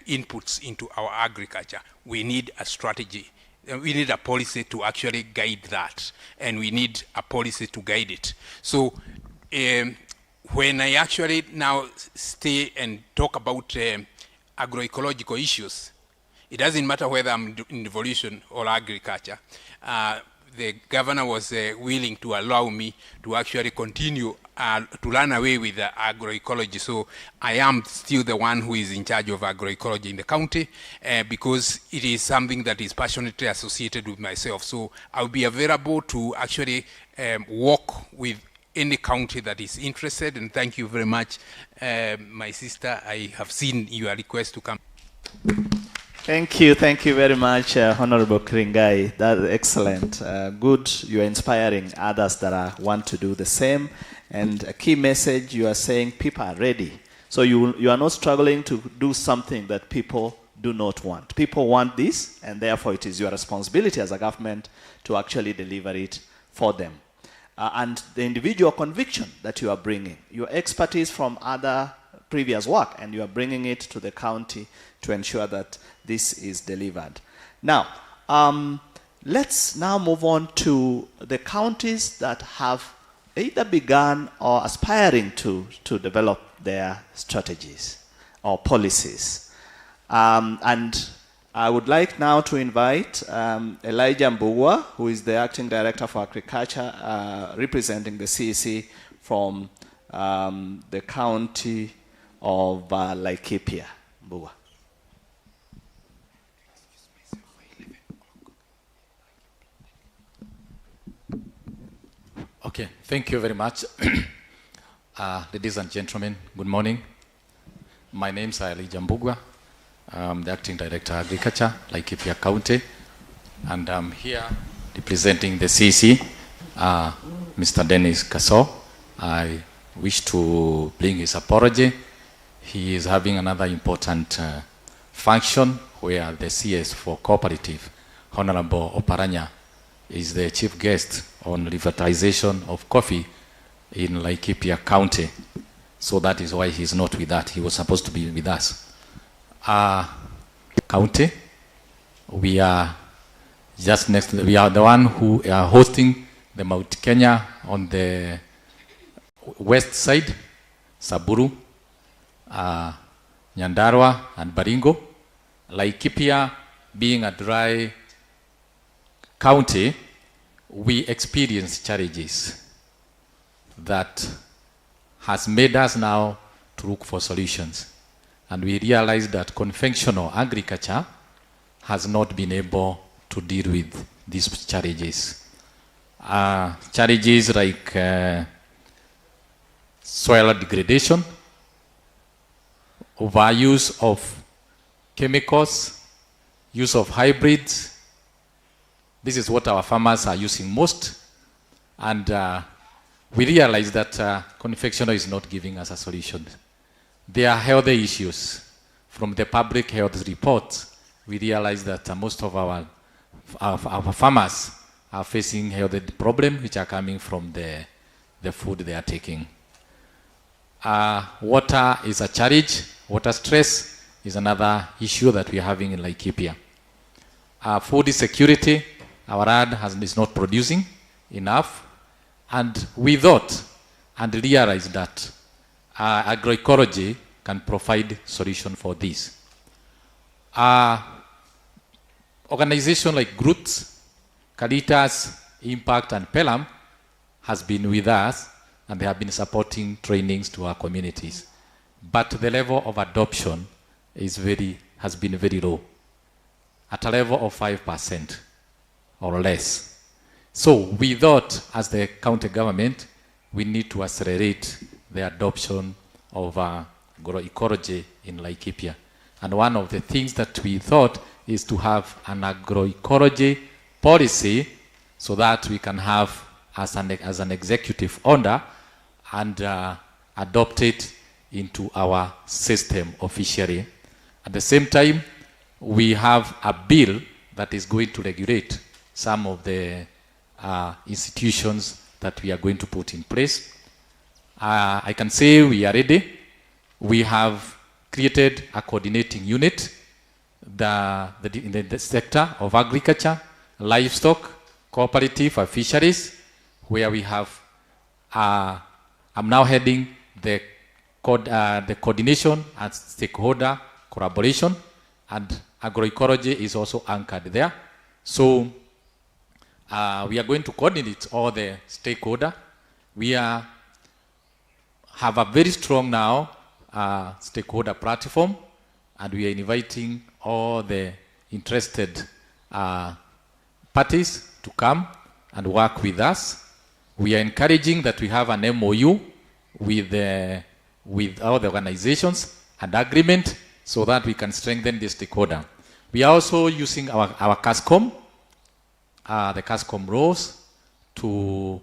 inputs into our agriculture. We need a strategy. We need a policy to actually guide that, and we need a policy to guide it. So when I actually now stay and talk about agroecological issues, it doesn't matter whether I'm in devolution or agriculture. The governor was willing to allow me to actually continue to run away with agroecology. So I am still the one who is in charge of agroecology in the county because it is something that is passionately associated with myself. So I'll be available to actually work with any county that is interested. And thank you very much, my sister. I have seen your request to come. Thank you very much, Honorable Kringai. That's excellent. Good, you are inspiring others that want to do the same. And a key message, you are saying people are ready. So you are not struggling to do something that people do not want. People want this, and therefore it is your responsibility as a government to actually deliver it for them. And the individual conviction that you are bringing, your expertise from other previous work, and you are bringing it to the county to ensure that this is delivered. Now, let's now move on to the counties that have either begun or aspiring to develop their strategies or policies. And I would like now to invite Elijah Mbugwa, who is the Acting Director for Agriculture, representing the CEC from the county of Laikipia. Mbugwa. Okay, thank you very much. Ladies and gentlemen, good morning. My name is Elijah Mbugwa. I'm the Acting Director of Agriculture, Laikipia County, and I'm here representing the CEC, Mr. Dennis Kaso. I wish to bring his apology. He is having another important function where the CS for Cooperative, Honorable Oparanya, is the chief guest on revitalization of coffee in Laikipia County. So that is why he's not with us. He was supposed to be with us. County, we are just next, we are the one who are hosting the Mount Kenya on the west side, Saburu, Nyandarua and Baringo. Laikipia being a dry county, we experience challenges that has made us now to look for solutions. And we realize that conventional agriculture has not been able to deal with these challenges. Challenges like soil degradation, overuse of chemicals, use of hybrids. This is what our farmers are using most. And we realize that conventional is not giving us a solution. There are health issues. From the public health reports, we realize that most of our farmers are facing health problems which are coming from the food they are taking. Water is a challenge. Water stress is another issue that we are having in Laikipia. Food security, our land is not producing enough. And we thought and realized that agroecology can provide solution for this. Organizations like Groots, Caritas, Impact, and Pelham has been with us, and they have been supporting trainings to our communities. But the level of adoption has been very low, at a level of 5% or less. So we thought, as the county government, we need to accelerate the adoption of agroecology in Laikipia. And one of the things that we thought is to have an agroecology policy so that we can have, as an executive order, and adopt it into our system officially. At the same time, we have a bill that is going to regulate some of the institutions that we are going to put in place. I can say we are ready. We have created a coordinating unit in the sector of agriculture, livestock, cooperative, and fisheries, where we have, I'm now heading the coordination and stakeholder collaboration, and agroecology is also anchored there. So we are going to coordinate all the stakeholder. We have a very strong now stakeholder platform, and we are inviting all the interested parties to come and work with us. We are encouraging that we have an MOU with all the organizations and agreement so that we can strengthen the stakeholder. We are also using our CASCOM, the CASCOM roles to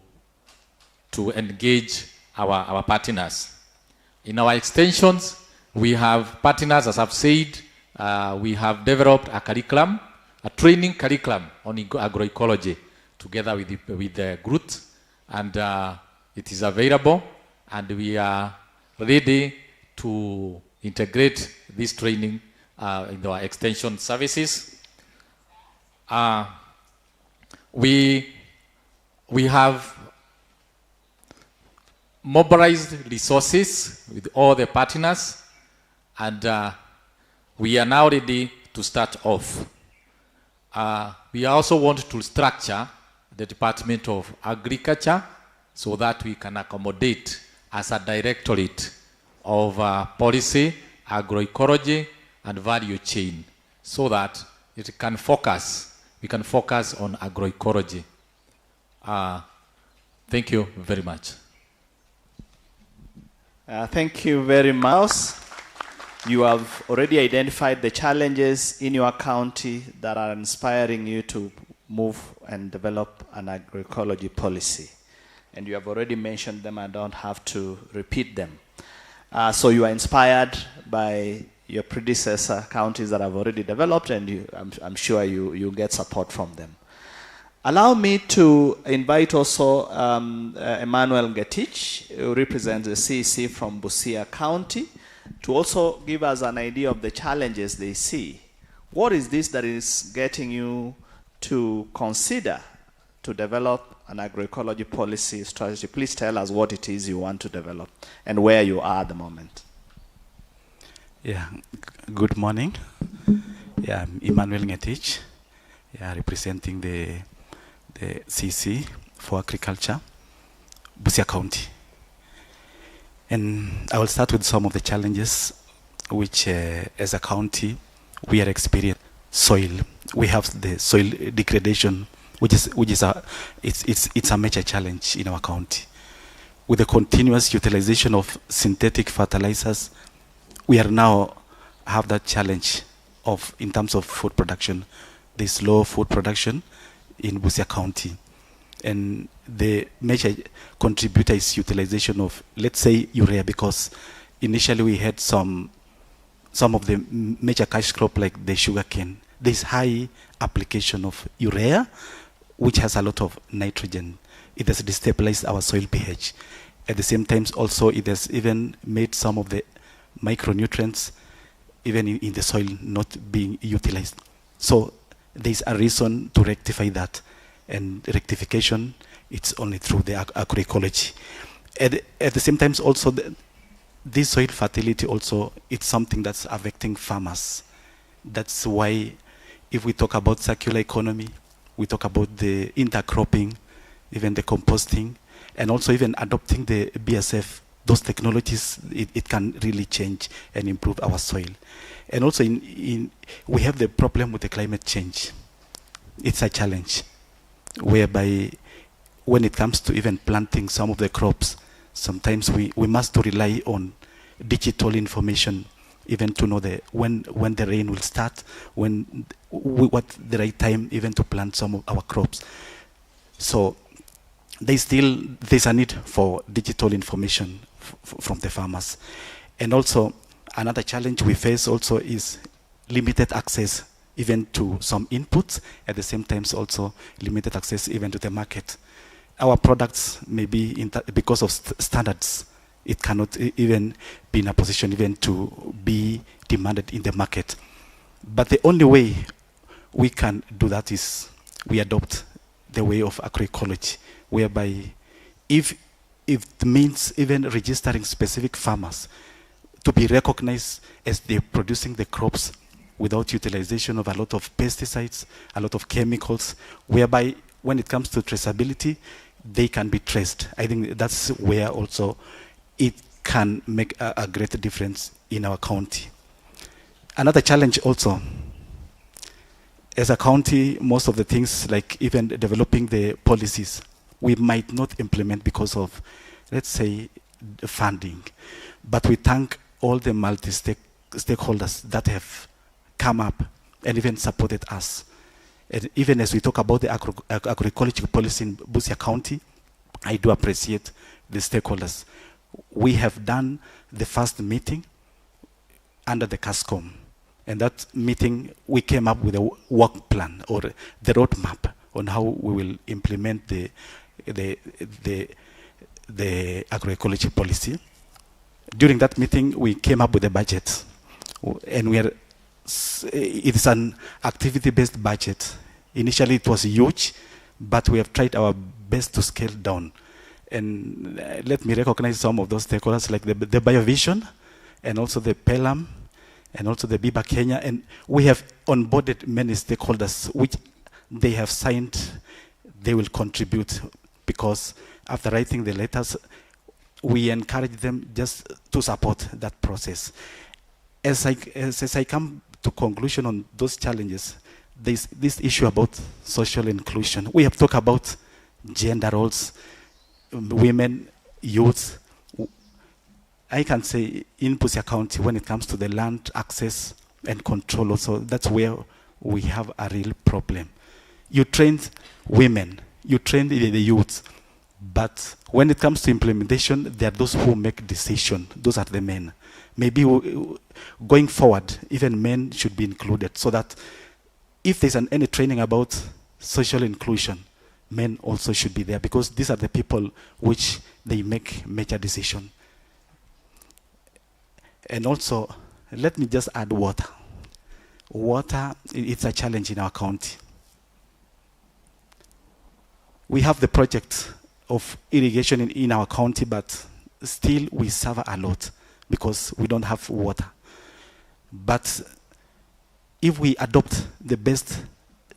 engage our partners. In our extensions, we have partners, as I've said, we have developed a curriculum, a training curriculum on agroecology together with the group, and it is available, and we are ready to integrate this training in our extension services. We have mobilized resources with all the partners, and we are now ready to start off. We also want to structure the Department of Agriculture so that we can accommodate as a directorate of policy, agroecology, and value chain, so that it can focus, we can focus on agroecology. Thank you very much. Thank you very much. You have already identified the challenges in your county that are inspiring you to move and develop an agroecology policy. And you have already mentioned them. I don't have to repeat them. So you are inspired by your predecessor counties that have already developed, and I'm sure you get support from them. Allow me to invite also Emmanuel Ngetich, who represents the CEC from Busia County, to also give us an idea of the challenges they see. What is this that is getting you to consider to develop an agroecology policy strategy? Please tell us what it is you want to develop and where you are at the moment. Yeah, good morning. Yeah, I'm Emmanuel Ngetich, representing the CC for Agriculture, Busia County. And I will start with some of the challenges which, as a county, we are experiencing. Soil. We have the soil degradation, which is it's a major challenge in our county. With the continuous utilization of synthetic fertilizers, we are now have that challenge of, in terms of food production, this low food production in Busia County. And the major contributor is utilization of, let's say, urea, because initially we had some of the major cash crop like the sugarcane. There's high application of urea, which has a lot of nitrogen. It has destabilized our soil pH. At the same time, also, it has even made some of the micronutrients, even in the soil, not being utilized. So there's a reason to rectify that. And rectification, it's only through the agroecology. At the same time, also, this soil fertility also, it's something that's affecting farmers. That's why, if we talk about circular economy, we talk about the intercropping, even the composting, and also even adopting the BSF, those technologies, it can really change and improve our soil. And also, we have the problem with the climate change. It's a challenge, whereby when it comes to even planting some of the crops, sometimes we must rely on digital information, even to know when the rain will start, what the right time even to plant some of our crops. So there's a need for digital information from the farmers. And also another challenge we face also is limited access even to some inputs, at the same time also limited access even to the market. Our products may be, because of standards, it cannot even be in a position even to be demanded in the market. But the only way we can do that is we adopt the way of agroecology, whereby if it means even registering specific farmers to be recognized as they're producing the crops without utilization of a lot of pesticides, a lot of chemicals, whereby when it comes to traceability, they can be traced. I think that's where also it can make a great difference in our county. Another challenge also, as a county, most of the things like even developing the policies, we might not implement because of, let's say, the funding. But we thank all the multi-stakeholders that have come up and even supported us. And even as we talk about the agroecology policy in Busia County, I do appreciate the stakeholders. we have done the first meeting under the CASCOM. And that meeting, we came up with a work plan or the roadmap on how we will implement the agroecology policy. During that meeting, we came up with a budget, and it is an activity-based budget. Initially, it was huge, but we have tried our best to scale down. And let me recognize some of those stakeholders, like the BioVision, and also the PELAM, and also the BIBA Kenya. And we have onboarded many stakeholders, which they have signed, they will contribute, because after writing the letters, we encourage them just to support that process. As I come to conclusion on those challenges, there's this issue about social inclusion. We have talked about gender roles, women, youth. I can say in Busia County, when it comes to the land access and control also, that's where we have a real problem. You train women, you train the youth, but when it comes to implementation, there are those who make decisions. Those are the men. Maybe going forward, even men should be included, so that if there's any training about social inclusion, men also should be there, because these are the people which they make major decisions. And also, let me just add water. Water, it's a challenge in our county. We have the project of irrigation in our county, but still we suffer a lot because we don't have water. But if we adopt the best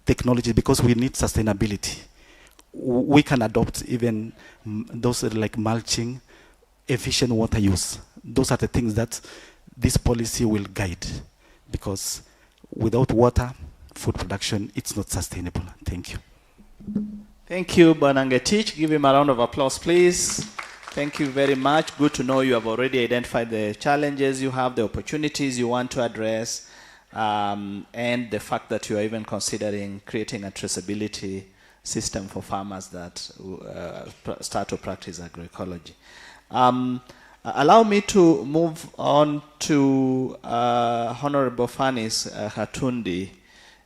technology, because we need sustainability, we can adopt even those like mulching, efficient water use. Those are the things that this policy will guide, because without water, food production, it's not sustainable. Thank you. Thank you, Banangetich. Give him a round of applause, please. Thank you very much. Good to know you have already identified the challenges you have, the opportunities you want to address, and the fact that you are even considering creating a traceability system for farmers that start to practice agroecology. Allow me to move on to Honorable Fanis Hatundi.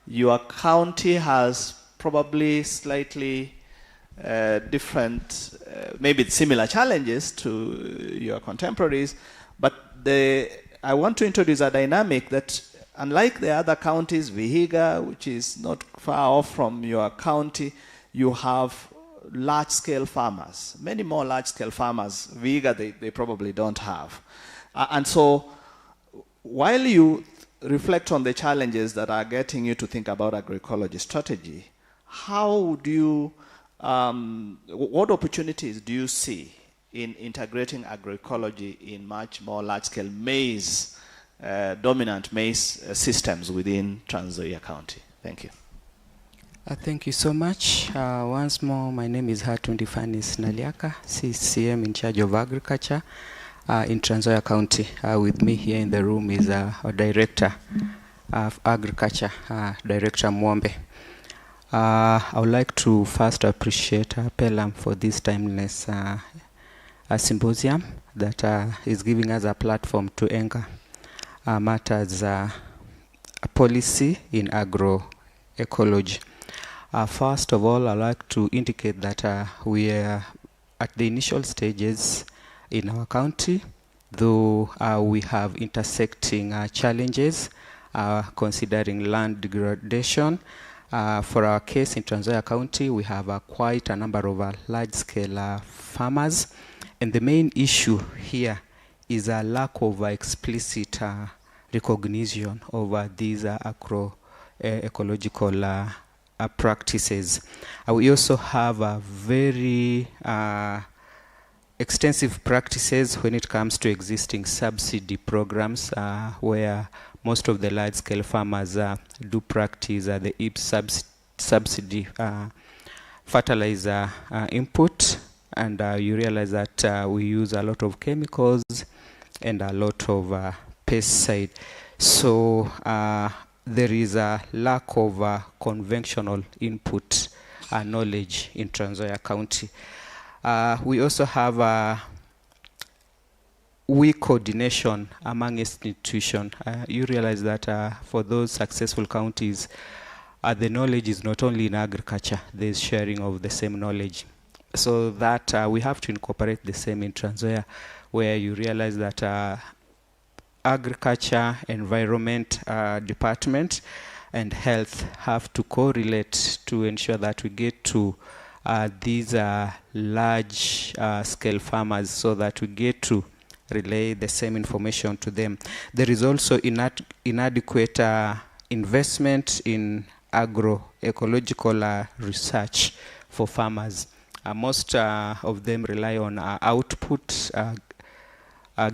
Your county has probably slightly different, maybe similar challenges to your contemporaries, but I want to introduce a dynamic that, unlike the other counties, Vihiga, which is not far off from your county, you have large-scale farmers, many more large-scale farmers. Vihiga, they probably don't have. And so, while you reflect on the challenges that are getting you to think about agroecology strategy, how do you, what opportunities do you see in integrating agroecology in much more large-scale maize, dominant maize systems within Trans Nzoia County? Thank you. Thank you so much. Once more, my name is Hatundi Fanis Naliaka, CCM in charge of agriculture in Trans Nzoia County. With me here in the room is our Director of Agriculture, Director Mwombe. I would like to first appreciate PELAM for this timeless symposium that is giving us a platform to anchor matters policy in agroecology. First of all, I'd like to indicate that we are at the initial stages in our county, though we have intersecting challenges considering land degradation. For our case in Trans Nzoia County, we have quite a number of large-scale farmers, and the main issue here is a lack of explicit recognition of these agroecological practices. We also have very extensive practices when it comes to existing subsidy programs, where most of the large-scale farmers do practice the IPS subsidy fertilizer input, and you realize that we use a lot of chemicals and a lot of pesticide. So there is a lack of conventional input knowledge in Trans Nzoia County. We also have weak coordination among institutions. You realize that for those successful counties, the knowledge is not only in agriculture, there's sharing of the same knowledge. So that we have to incorporate the same in Trans Nzoia, where you realize that agriculture, environment department, and health have to correlate to ensure that we get to these large scale farmers so that we get to relay the same information to them. There is also inadequate investment in agroecological research for farmers. Most of them rely on output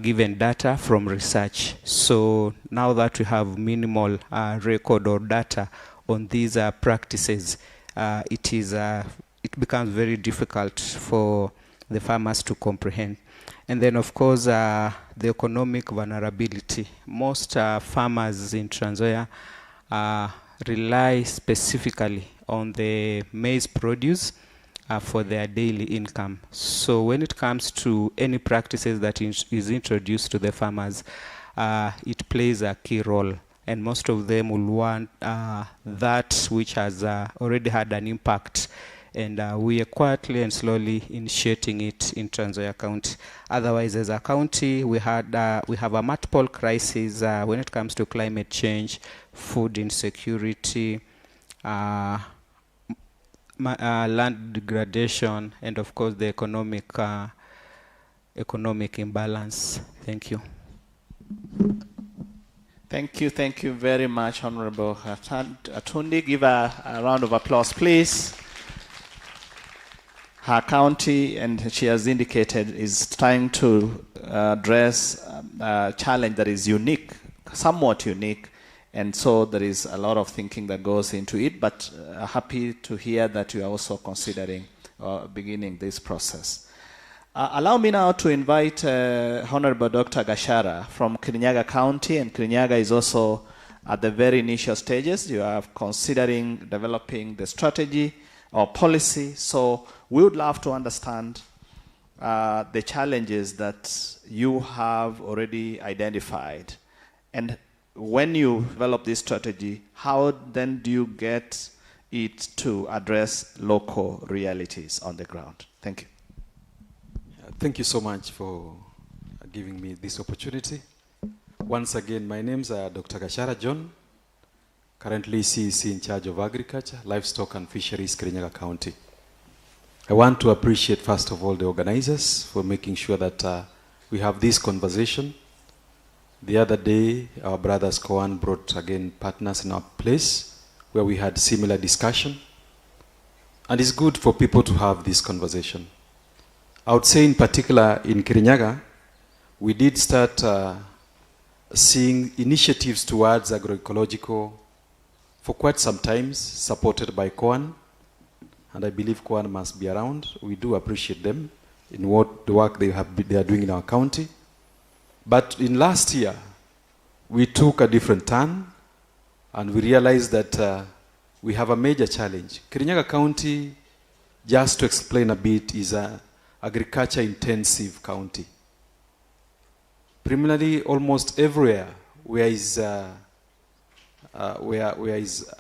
given data from research. So now that we have minimal record or data on these practices, it becomes very difficult for the farmers to comprehend. And then, of course, the economic vulnerability. Most farmers in Trans Nzoia rely specifically on the maize produce for their daily income. So when it comes to any practices that is introduced to the farmers, it plays a key role. And most of them will want that which has already had an impact. And we are quietly and slowly initiating it in Trans Nzoia County. Otherwise, as a county, we have a multiple crises when it comes to climate change, food insecurity, land degradation, and of course the economic imbalance. Thank you. Thank you very much, Honorable Atundi. Give a round of applause, please. Her county, and she has indicated, is trying to address a challenge that is unique, somewhat unique, and so there is a lot of thinking that goes into it, but happy to hear that you are also considering beginning this process. Allow me now to invite Honorable Dr. Gashara from Kirinyaga County, and Kirinyaga is also at the very initial stages. You are considering developing the strategy or policy, so we would love to understand the challenges that you have already identified. And when you develop this strategy, how then do you get it to address local realities on the ground? Thank you. Thank you so much for giving me this opportunity. Once again, my name is Dr. Gashara John, currently CEC in charge of agriculture, livestock and fisheries, Kirinyaga County. I want to appreciate, first of all, the organizers for making sure that we have this conversation. The other day, our brothers Koan brought again partners in our place where we had similar discussion. And it's good for people to have this conversation. I would say in particular in Kirinyaga, we did start seeing initiatives towards agroecological for quite some time, supported by Koan. And I believe Koan must be around. We do appreciate them in what the work they are doing in our county. But in last year, we took a different turn and we realized that we have a major challenge. Kirinyaga County, just to explain a bit, is an agriculture intensive county. Primarily, almost everywhere where is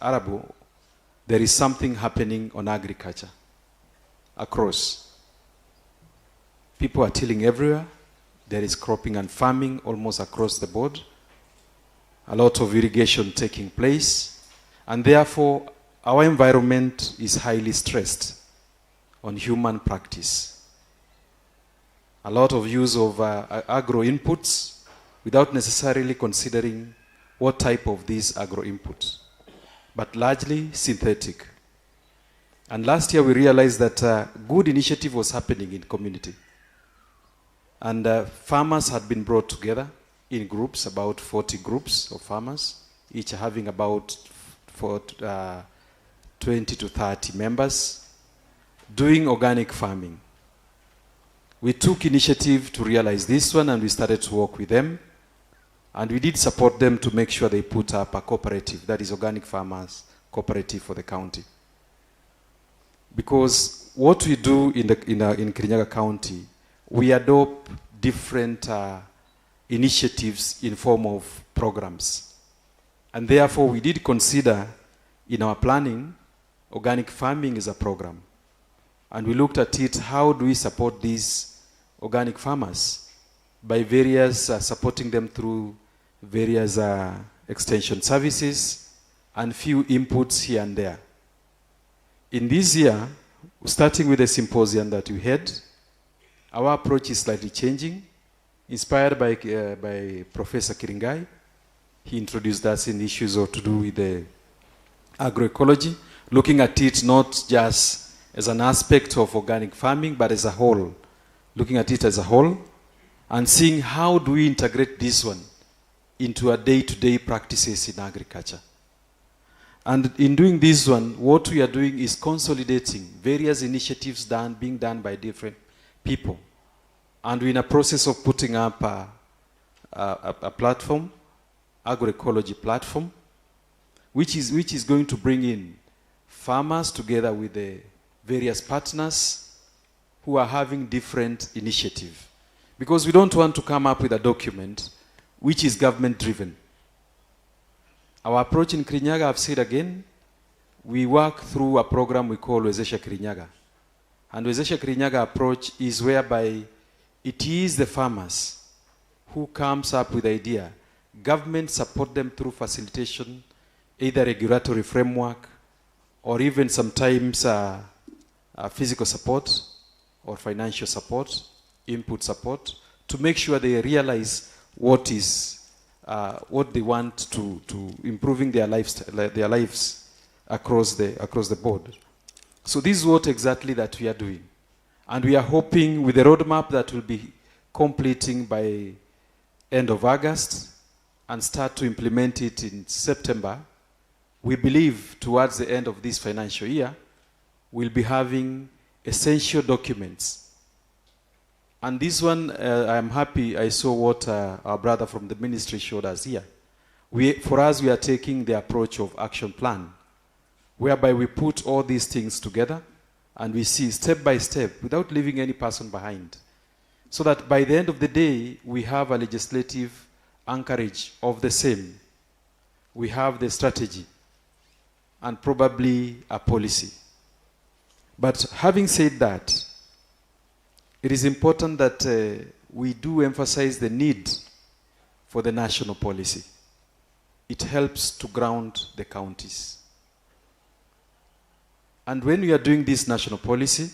arable, there is something happening on agriculture across. People are tilling everywhere. There is cropping and farming almost across the board. A lot of irrigation taking place. And therefore, our environment is highly stressed on human practice. A lot of use of agro inputs without necessarily considering what type of these agro inputs, but largely synthetic. And last year we realized that good initiative was happening in community. And farmers had been brought together in groups, about 40 groups of farmers, each having about 20 to 30 members, doing organic farming. We took initiative to realize this one and we started to work with them. And we did support them to make sure they put up a cooperative, that is Organic Farmers Cooperative for the county. Because what we do in Kirinyaga County, we adopt different initiatives in form of programs. And therefore, we did consider in our planning, organic farming is a program. And we looked at it, how do we support these organic farmers? By various, supporting them through various extension services and few inputs here and there. In this year, starting with the symposium that we had, our approach is slightly changing, inspired by Professor Kiringai. He introduced us in issues of to do with the agroecology, looking at it not just as an aspect of organic farming, but as a whole, looking at it as a whole, and seeing how do we integrate this one into our day-to-day practices in agriculture. And in doing this one, what we are doing is consolidating various initiatives being done by different people. And we're in a process of putting up a platform, agroecology platform, which is going to bring in farmers together with the various partners who are having different initiatives. Because we don't want to come up with a document which is government-driven. Our approach in Kirinyaga, I've said again, we work through a program we call Wezesha Kirinyaga. And Wezesha Kirinyaga approach is whereby it is the farmers who comes up with the idea. Government support them through facilitation, either regulatory framework, or even sometimes physical support, or financial support, input support, to make sure they realize what they want to improving their lives across the board. So this is what exactly that we are doing. And we are hoping with the roadmap that will be completing by end of August and start to implement it in September. We believe towards the end of this financial year, we'll be having essential documents. And this one, I'm happy I saw what our brother from the ministry showed us here. For us, we are taking the approach of action plan, whereby we put all these things together and we see step by step without leaving any person behind. So that by the end of the day, we have a legislative anchorage of the same. We have the strategy and probably a policy. But having said that, it is important that we do emphasize the need for the national policy. It helps to ground the counties. And when we are doing this national policy,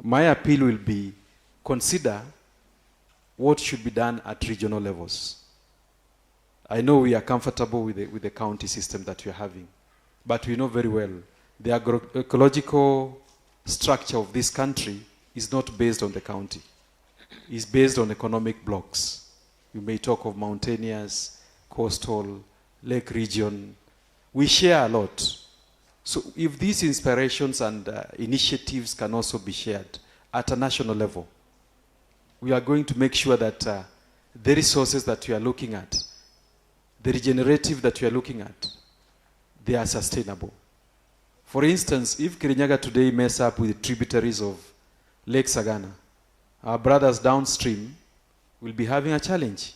my appeal will be consider what should be done at regional levels. I know we are comfortable with the county system that we are having, but we know very well the agroecological structure of this country is not based on the county. It's based on economic blocks. You may talk of mountainous, coastal, lake region. We share a lot. So if these inspirations and initiatives can also be shared at a national level, we are going to make sure that the resources that we are looking at, the regenerative that we are looking at, they are sustainable. For instance, if Kirinyaga today mess up with the tributaries of Lake Sagana, our brothers downstream will be having a challenge.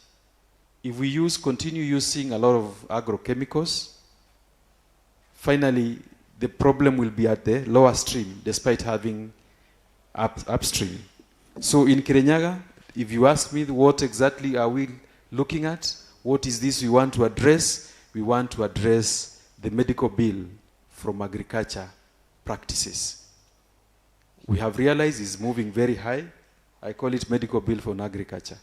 If we continue using a lot of agrochemicals, finally the problem will be at the lower stream despite having upstream. So in Kirinyaga, if you ask me what exactly are we looking at, what is this we want to address? We want to address the medical bill from agriculture practices. We have realized it's moving very high. I call it medical bill for agriculture.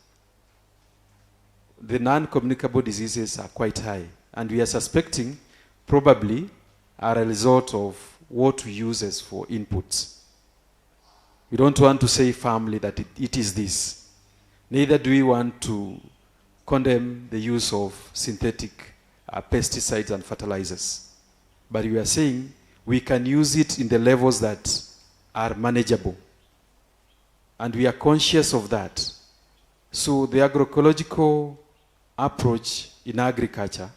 The non-communicable diseases are quite high, and we are suspecting probably are a result of what we use as for inputs. We don't want to say firmly that it is this. Neither do we want to condemn the use of synthetic pesticides and fertilizers. But we are saying we can use it in the levels that are manageable. And we are conscious of that. So the agroecological approach in agriculture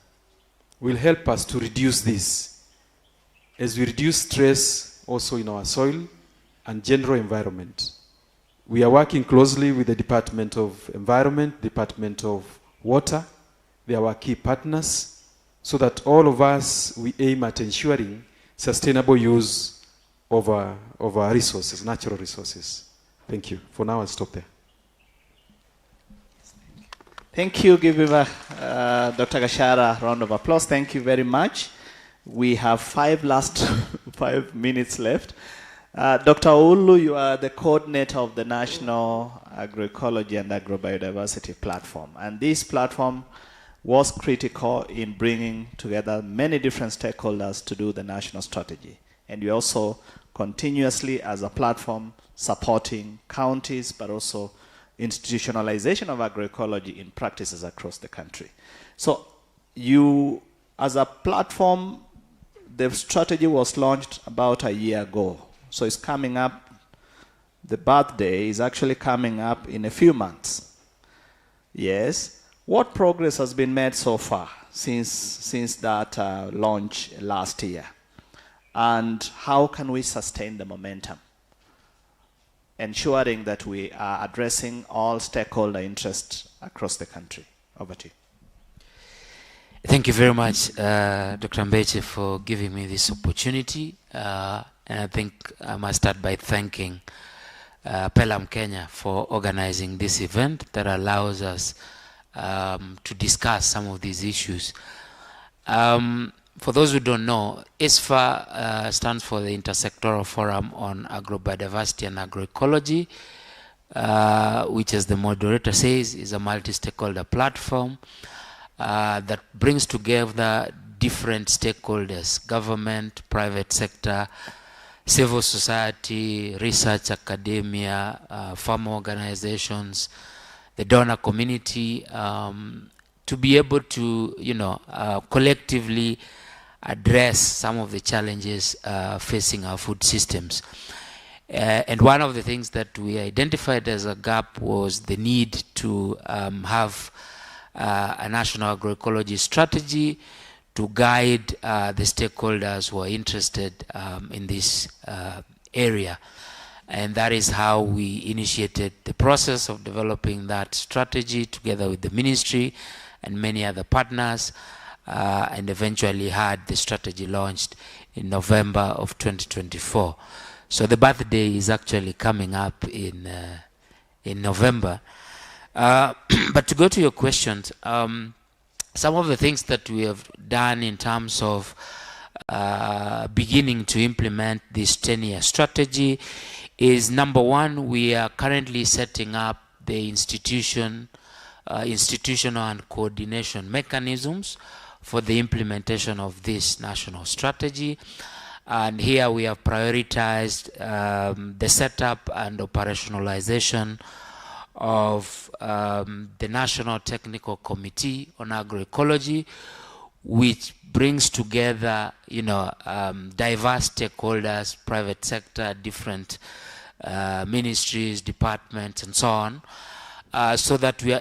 will help us to reduce this. As we reduce stress also in our soil and general environment, We are working closely with the Department of Environment, Department of Water. They are our key partners, so that all of us, we aim at ensuring sustainable use of our resources, natural resources. Thank you. For now, I'll stop there. Thank you. Give Dr. Gashara a round of applause. Thank you very much. We have 5 minutes left. Dr. Ulu, you are the coordinator of the National Agroecology and Agrobiodiversity Platform. And this platform was critical in bringing together many different stakeholders to do the national strategy. And we also continuously, as a platform, supporting counties, but also institutionalization of agroecology in practices across the country. So you, as a platform, the strategy was launched about a year ago. So it's coming up, the birthday is actually coming up in a few months. Yes. What progress has been made so far since that launch last year? And how can we sustain the momentum, ensuring that we are addressing all stakeholder interests across the country? Over to you. Thank you very much, Dr. Mbeche, for giving me this opportunity. And I think I must start by thanking Pelham Kenya for organizing this event that allows us to discuss some of these issues. For those who don't know, ISFA stands for the Intersectoral Forum on Agrobiodiversity and Agroecology, which, as the moderator says, is a multi-stakeholder platform that brings together different stakeholders: government, private sector, civil society, research, academia, farmer organizations, the donor community, to be able to, collectively address some of the challenges facing our food systems. And one of the things that we identified as a gap was the need to have a national agroecology strategy to guide the stakeholders who are interested in this area. And that is how we initiated the process of developing that strategy together with the ministry and many other partners, and eventually had the strategy launched in November of 2024. So the birthday is actually coming up in November. But to go to your questions, some of the things that we have done in terms of beginning to implement this 10-year strategy is, number one, we are currently setting up the institutional and coordination mechanisms for the implementation of this national strategy. And here we have prioritized the setup and operationalization of the National Technical Committee on Agroecology, which brings together, diverse stakeholders, private sector, different ministries, departments, and so on, so that we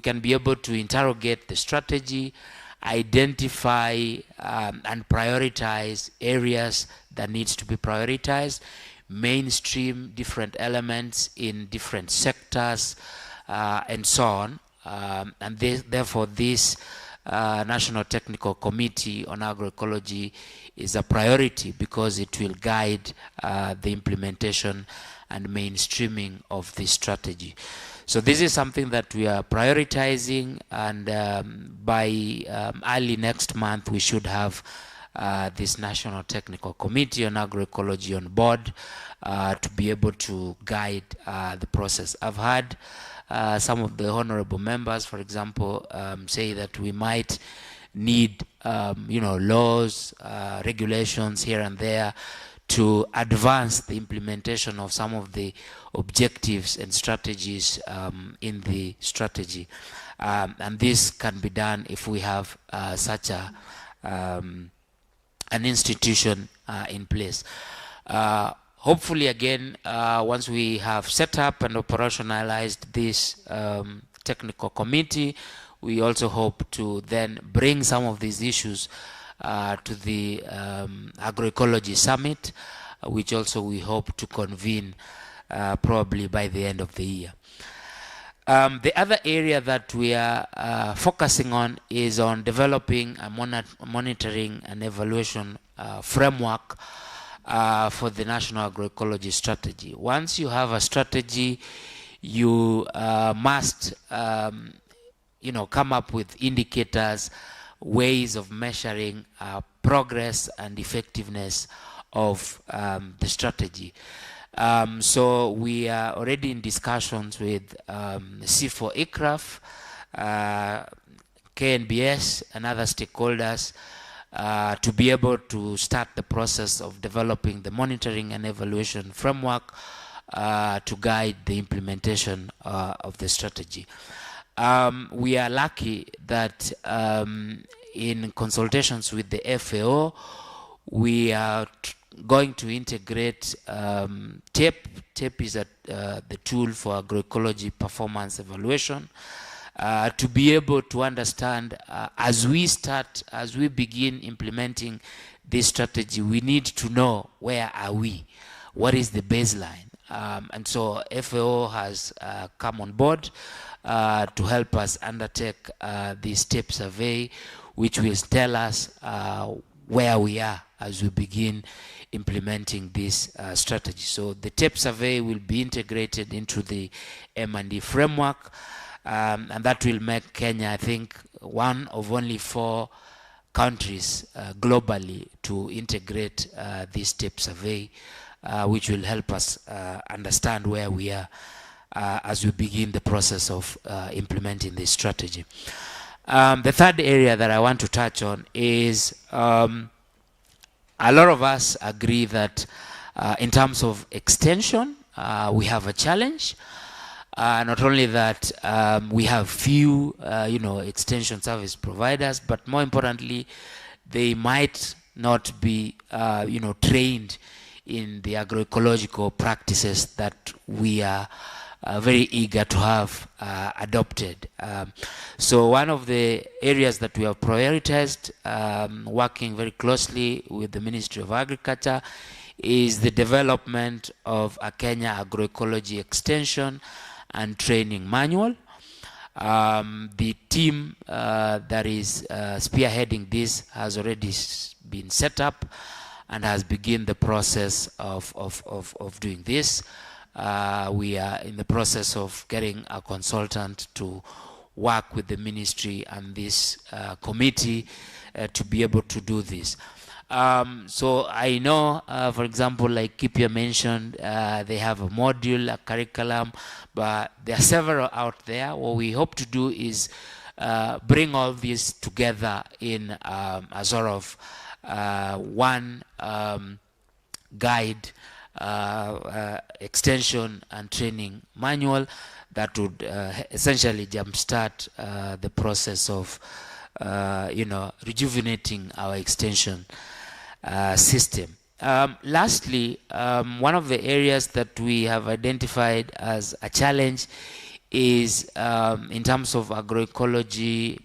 can be able to interrogate the strategy, identify and prioritize areas that needs to be prioritized, mainstream different elements in different sectors, and so on. And therefore this National Technical Committee on Agroecology is a priority because it will guide the implementation and mainstreaming of this strategy. So this is something that we are prioritizing, and by early next month we should have this National Technical Committee on Agroecology on board to be able to guide the process. I've had some of the honorable members, for example, say that we might need, laws, regulations here and there to advance the implementation of some of the objectives and strategies in the strategy. And this can be done if we have such an institution in place. Hopefully, again, once we have set up and operationalized this technical committee, we also hope to then bring some of these issues to the Agroecology Summit, which also we hope to convene probably by the end of the year. The other area that we are focusing on is on developing a monitoring and evaluation framework for the National Agroecology Strategy. Once you have a strategy, you must come up with indicators, ways of measuring progress and effectiveness of the strategy. So we are already in discussions with C4 ICRAF, KNBS and other stakeholders to be able to start the process of developing the monitoring and evaluation framework to guide the implementation of the strategy. We are lucky that in consultations with the FAO, we are going to integrate TAPE. TAPE is the tool for agroecology performance evaluation, to be able to understand as we begin implementing this strategy, we need to know where are we, what is the baseline. And so FAO has come on board to help us undertake this TAPE survey, which will tell us where we are as we begin implementing this strategy. So the TAPE survey will be integrated into the M&E framework, and that will make Kenya, I think, one of only 4 countries globally to integrate this TAPE survey, which will help us understand where we are as we begin the process of implementing this strategy. The third area that I want to touch on is a lot of us agree that in terms of extension, we have a challenge. Not only that, we have few, extension service providers, but more importantly, they might not be, trained in the agroecological practices that we are very eager to have adopted. So one of the areas that we have prioritized, working very closely with the Ministry of Agriculture, is the development of a Kenya Agroecology Extension and Training Manual. The team that is spearheading this has already been set up and has begun the process of doing this. We are in the process of getting a consultant to work with the ministry and this committee to be able to do this. So I know, for example, like Kipia mentioned, they have a module, a curriculum, but there are several out there. What we hope to do is bring all these together in a sort of one guide, extension and training manual that would essentially jumpstart the process of rejuvenating our extension system. Lastly, one of the areas that we have identified as a challenge is in terms of agroecology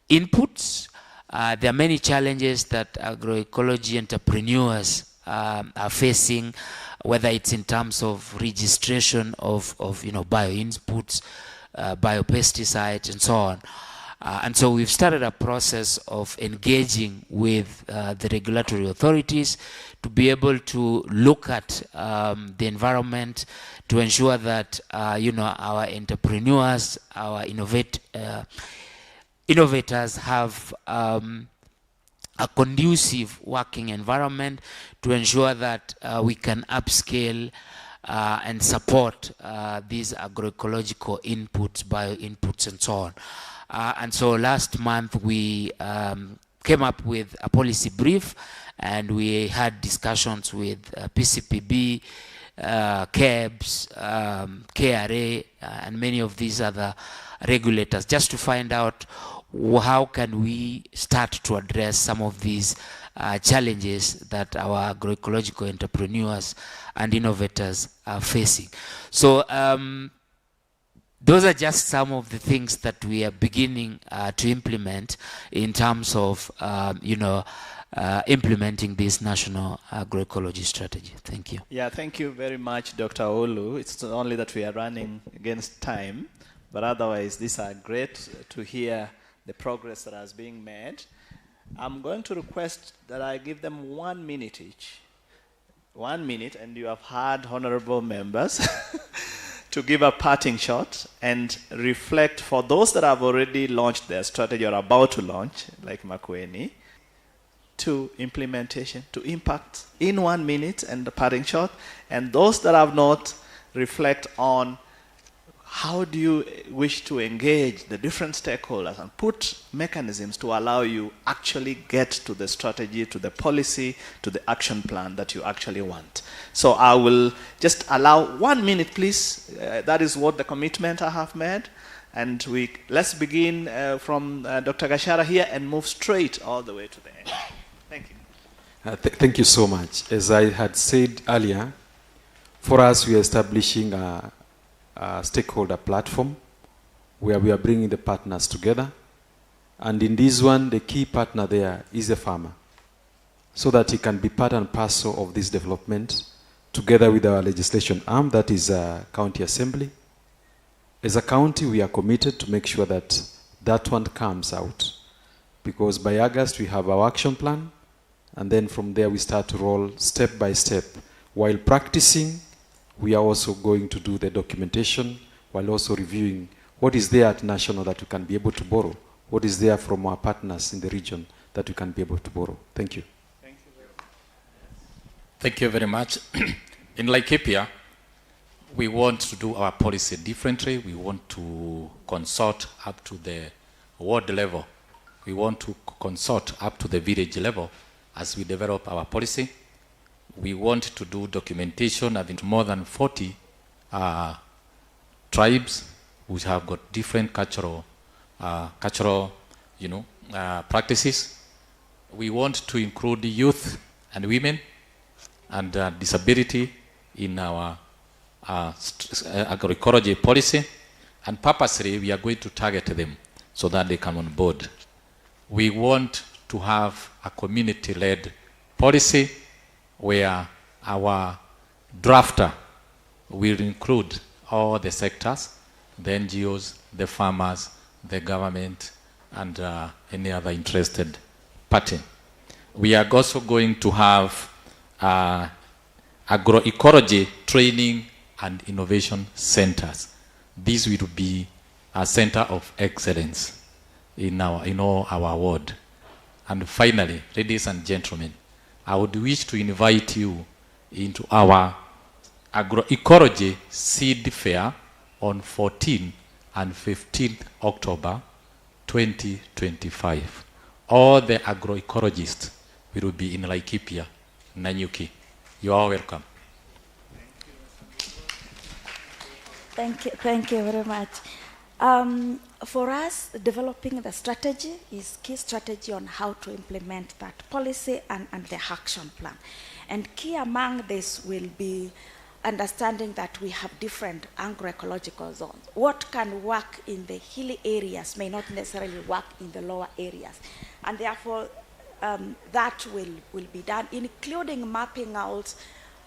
inputs. There are many challenges that agroecology entrepreneurs are facing, whether it's in terms of registration of bio-inputs, biopesticides, and so on. And so we've started a process of engaging with the regulatory authorities to be able to look at the environment, to ensure that our entrepreneurs, our innovators have a conducive working environment to ensure that we can upscale and support these agroecological inputs, bio-inputs, and so on. And so last month we came up with a policy brief, and we had discussions with PCPB, KEBS, KRA, and many of these other regulators, just to find out how can we start to address some of these challenges that our agroecological entrepreneurs and innovators are facing. So those are just some of the things that we are beginning to implement in terms of, implementing this national agroecology strategy. Thank you. Yeah, thank you very much, Dr. Olu. It's not only that we are running against time, but otherwise these are great to hear the progress that is being made. I'm going to request that I give them 1 minute each. 1 minute, and you have heard honorable members to give a parting shot and reflect for those that have already launched their strategy or about to launch, like Makueni, to implementation, to impact in 1 minute and the parting shot. And those that have not, reflect on how do you wish to engage the different stakeholders and put mechanisms to allow you actually get to the strategy, to the policy, to the action plan that you actually want. So I will just allow 1 minute, please. That is what the commitment I have made. And let's begin from Dr. Gashara here and move straight all the way to the end. Thank you. Thank you so much. As I had said earlier, for us, we are establishing a stakeholder platform where we are bringing the partners together. And in this one, the key partner there is the farmer, so that he can be part and parcel of this development together with our legislation arm, that is County Assembly. As a county, we are committed to make sure that that one comes out, because by August we have our action plan, and then from there we start to roll step by step. While practicing, we are also going to do the documentation, while also reviewing what is there at national that we can be able to borrow, what is there from our partners in the region that we can be able to borrow. Thank you. Thank you very much. In Laikipia, we want to do our policy differently. We want to consult up to the ward level. We want to consult up to the village level as we develop our policy. We want to do documentation of more than 40 tribes which have got different cultural practices. We want to include youth and women and disability in our agroecology policy, and purposely we are going to target them so that they come on board. We want to have a community-led policy where our drafter will include all the sectors, the NGOs, the farmers, the government, and any other interested party. We are also going to have agroecology training and innovation centers. This will be a center of excellence in all our ward. And finally, ladies and gentlemen, I would wish to invite you into our agroecology seed fair on 14th and 15th October 2025. All the agroecologists will be in Laikipia, Nanyuki. You are welcome. Thank you very much. For us, developing the strategy is key strategy on how to implement that policy and the action plan. And key among this will be understanding that we have different agroecological zones. What can work in the hilly areas may not necessarily work in the lower areas. And therefore, that will be done, including mapping out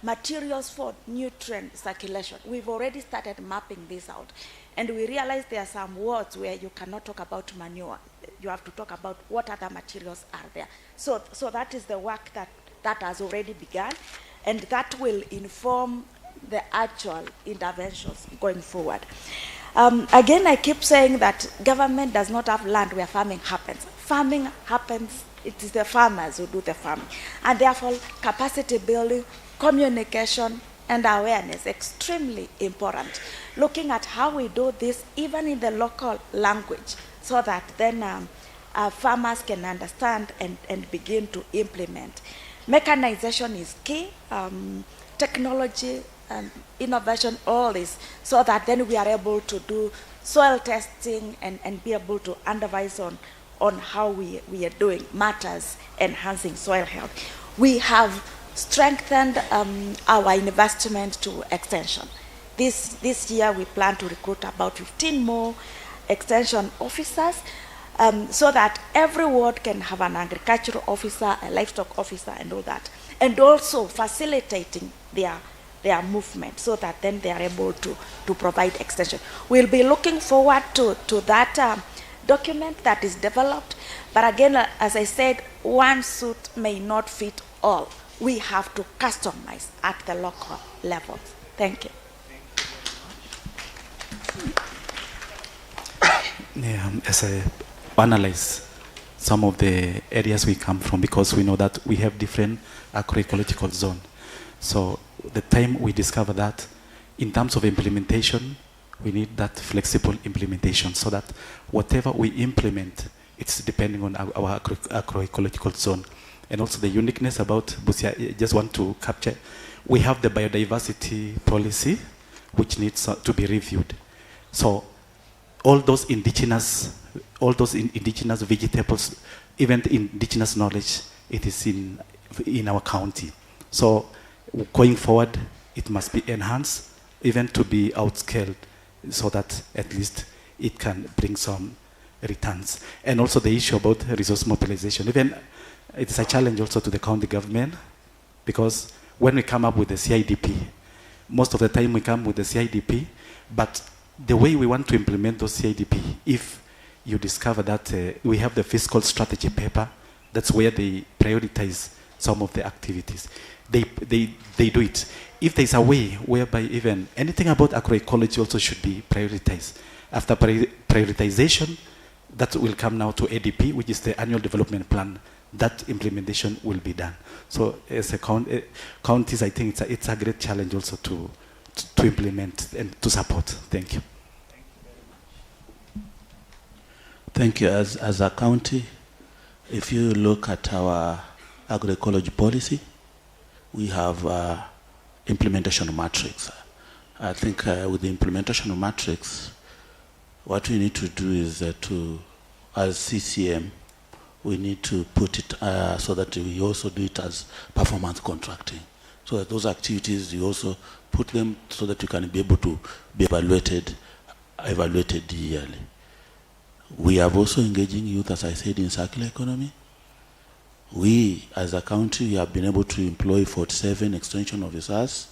materials for nutrient circulation. We've already started mapping this out. And we realize there are some wards where you cannot talk about manure. You have to talk about what other materials are there. So that is the work that has already begun, and that will inform the actual interventions going forward. Again, I keep saying that government does not have land where farming happens. Farming happens, it is the farmers who do the farming. And therefore, capacity building, communication, and awareness, extremely important. Looking at how we do this, even in the local language, so that then farmers can understand and begin to implement. Mechanization is key, technology, innovation, all this, so that then we are able to do soil testing and be able to advise on how we are doing matters enhancing soil health. We have strengthened our investment to extension. This year we plan to recruit about 15 more extension officers, so that every ward can have an agricultural officer, a livestock officer, and all that. And also facilitating their movement, so that then they are able to provide extension. We'll be looking forward to that document that is developed. But again, as I said, one suit may not fit all. We have to customize at the local level. Thank you. Yeah, as I analyze some of the areas we come from, because we know that we have different agroecological zones. So the time we discover that in terms of implementation, we need that flexible implementation, so that whatever we implement, it's depending on our agroecological zone. And also the uniqueness about Busia, I just want to capture, we have the biodiversity policy, which needs to be reviewed. So all those indigenous vegetables, even the indigenous knowledge, it is in our county. So going forward, it must be enhanced, even to be outscaled, so that at least it can bring some returns. And also the issue about resource mobilization. Even it's a challenge also to the county government, because when we come up with the CIDP, most of the time we come with the CIDP, but the way we want to implement those CIDP, if you discover that we have the fiscal strategy paper, that's where they prioritize some of the activities. They do it. If there's a way whereby even anything about agroecology also should be prioritized. After prioritization, that will come now to ADP, which is the annual development plan. That implementation will be done. So as a counties, I think it's a great challenge also to implement and to support. Thank you. Thank you. As a county, if you look at our agroecology policy, we have implementation matrix. I think with the implementation matrix, what we need to do is as CCM, we need to put it so that we also do it as performance contracting. So that those activities, you also put them so that you can be able to be evaluated yearly. We have also engaging youth, as I said, in circular economy. We, as a country, we have been able to employ 47 extension officers.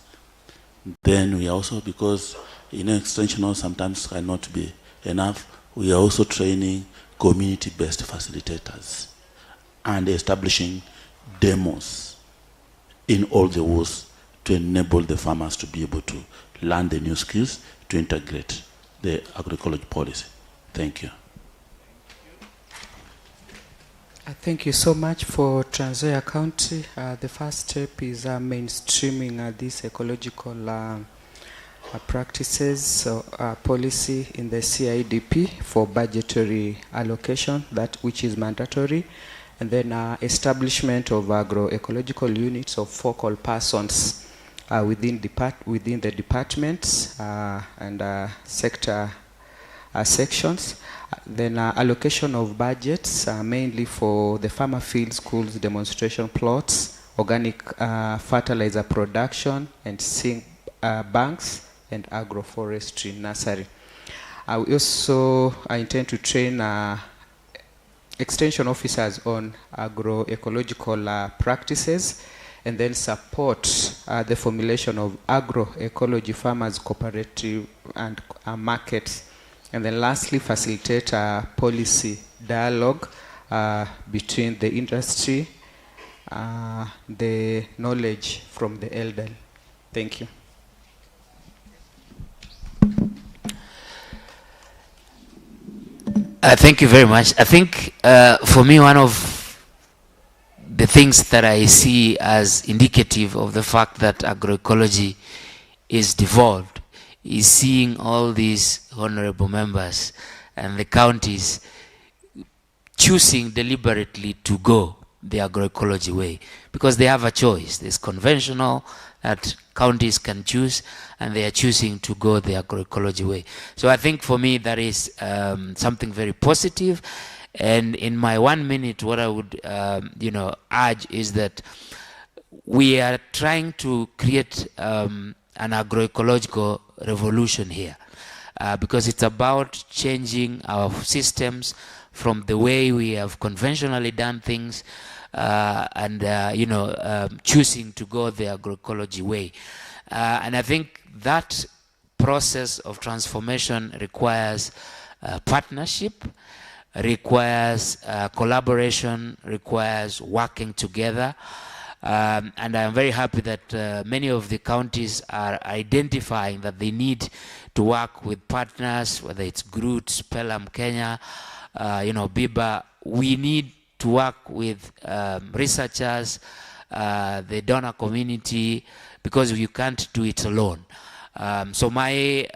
Then we also, because extension sometimes cannot be enough, we are also training community-based facilitators and establishing demos in all the wards to enable the farmers to be able to learn the new skills to integrate the agroecology policy. Thank you. Thank you so much for Trans Nzoia County. The first step is mainstreaming these ecological practices, policy in the CIDP for budgetary allocation, that which is mandatory, and then establishment of agroecological units of focal persons within the departments and sector sections. Then allocation of budgets, mainly for the farmer field schools, demonstration plots, organic fertilizer production, and seed banks, and agroforestry nursery. We also intend to train extension officers on agroecological practices, and then support the formulation of agroecology farmers cooperative and markets. And then lastly, facilitate policy dialogue between the industry, the knowledge from the elderly. Thank you. Thank you very much. I think for me, one of the things that I see as indicative of the fact that agroecology is devolved is seeing all these honorable members and the counties choosing deliberately to go the agroecology way, because they have a choice. There's conventional that counties can choose, and they are choosing to go the agroecology way. So I think for me that is something very positive. And in my 1 minute, what I would urge is that we are trying to create an agroecological revolution here. Because it's about changing our systems from the way we have conventionally done things and choosing to go the agroecology way. And I think that process of transformation requires partnership, requires collaboration, requires working together. And I'm very happy that many of the counties are identifying that they need to work with partners, whether it's Groot, Pelham, Kenya, Biba. We need to work with researchers, the donor community, because you can't do it alone. So my,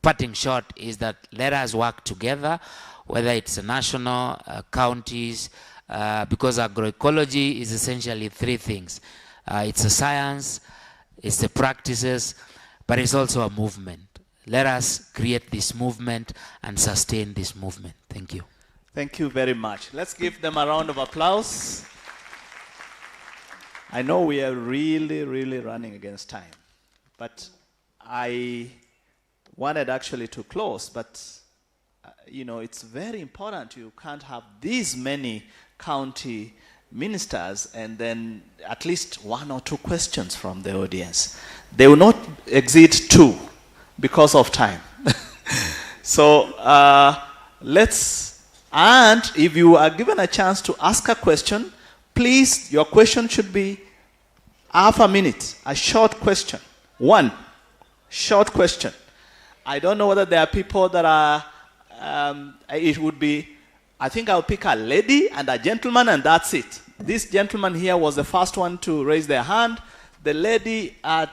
parting shot is that let us work together, whether it's national, counties, because agroecology is essentially three things. It's a science, it's the practices, but it's also a movement. Let us create this movement and sustain this movement. Thank you. Thank you very much. Let's give them a round of applause. I know we are really, really running against time, but I wanted actually to close, but it's very important. You can't have these many county ministers and then at least one or two questions from the audience. They will not exceed 2 because of time. So and if you are given a chance to ask a question, please, your question should be half a minute, a short question. One short question. I don't know whether there are people that are, it would be, I think I'll pick a lady and a gentleman and that's it. This gentleman here was the first one to raise their hand. The lady on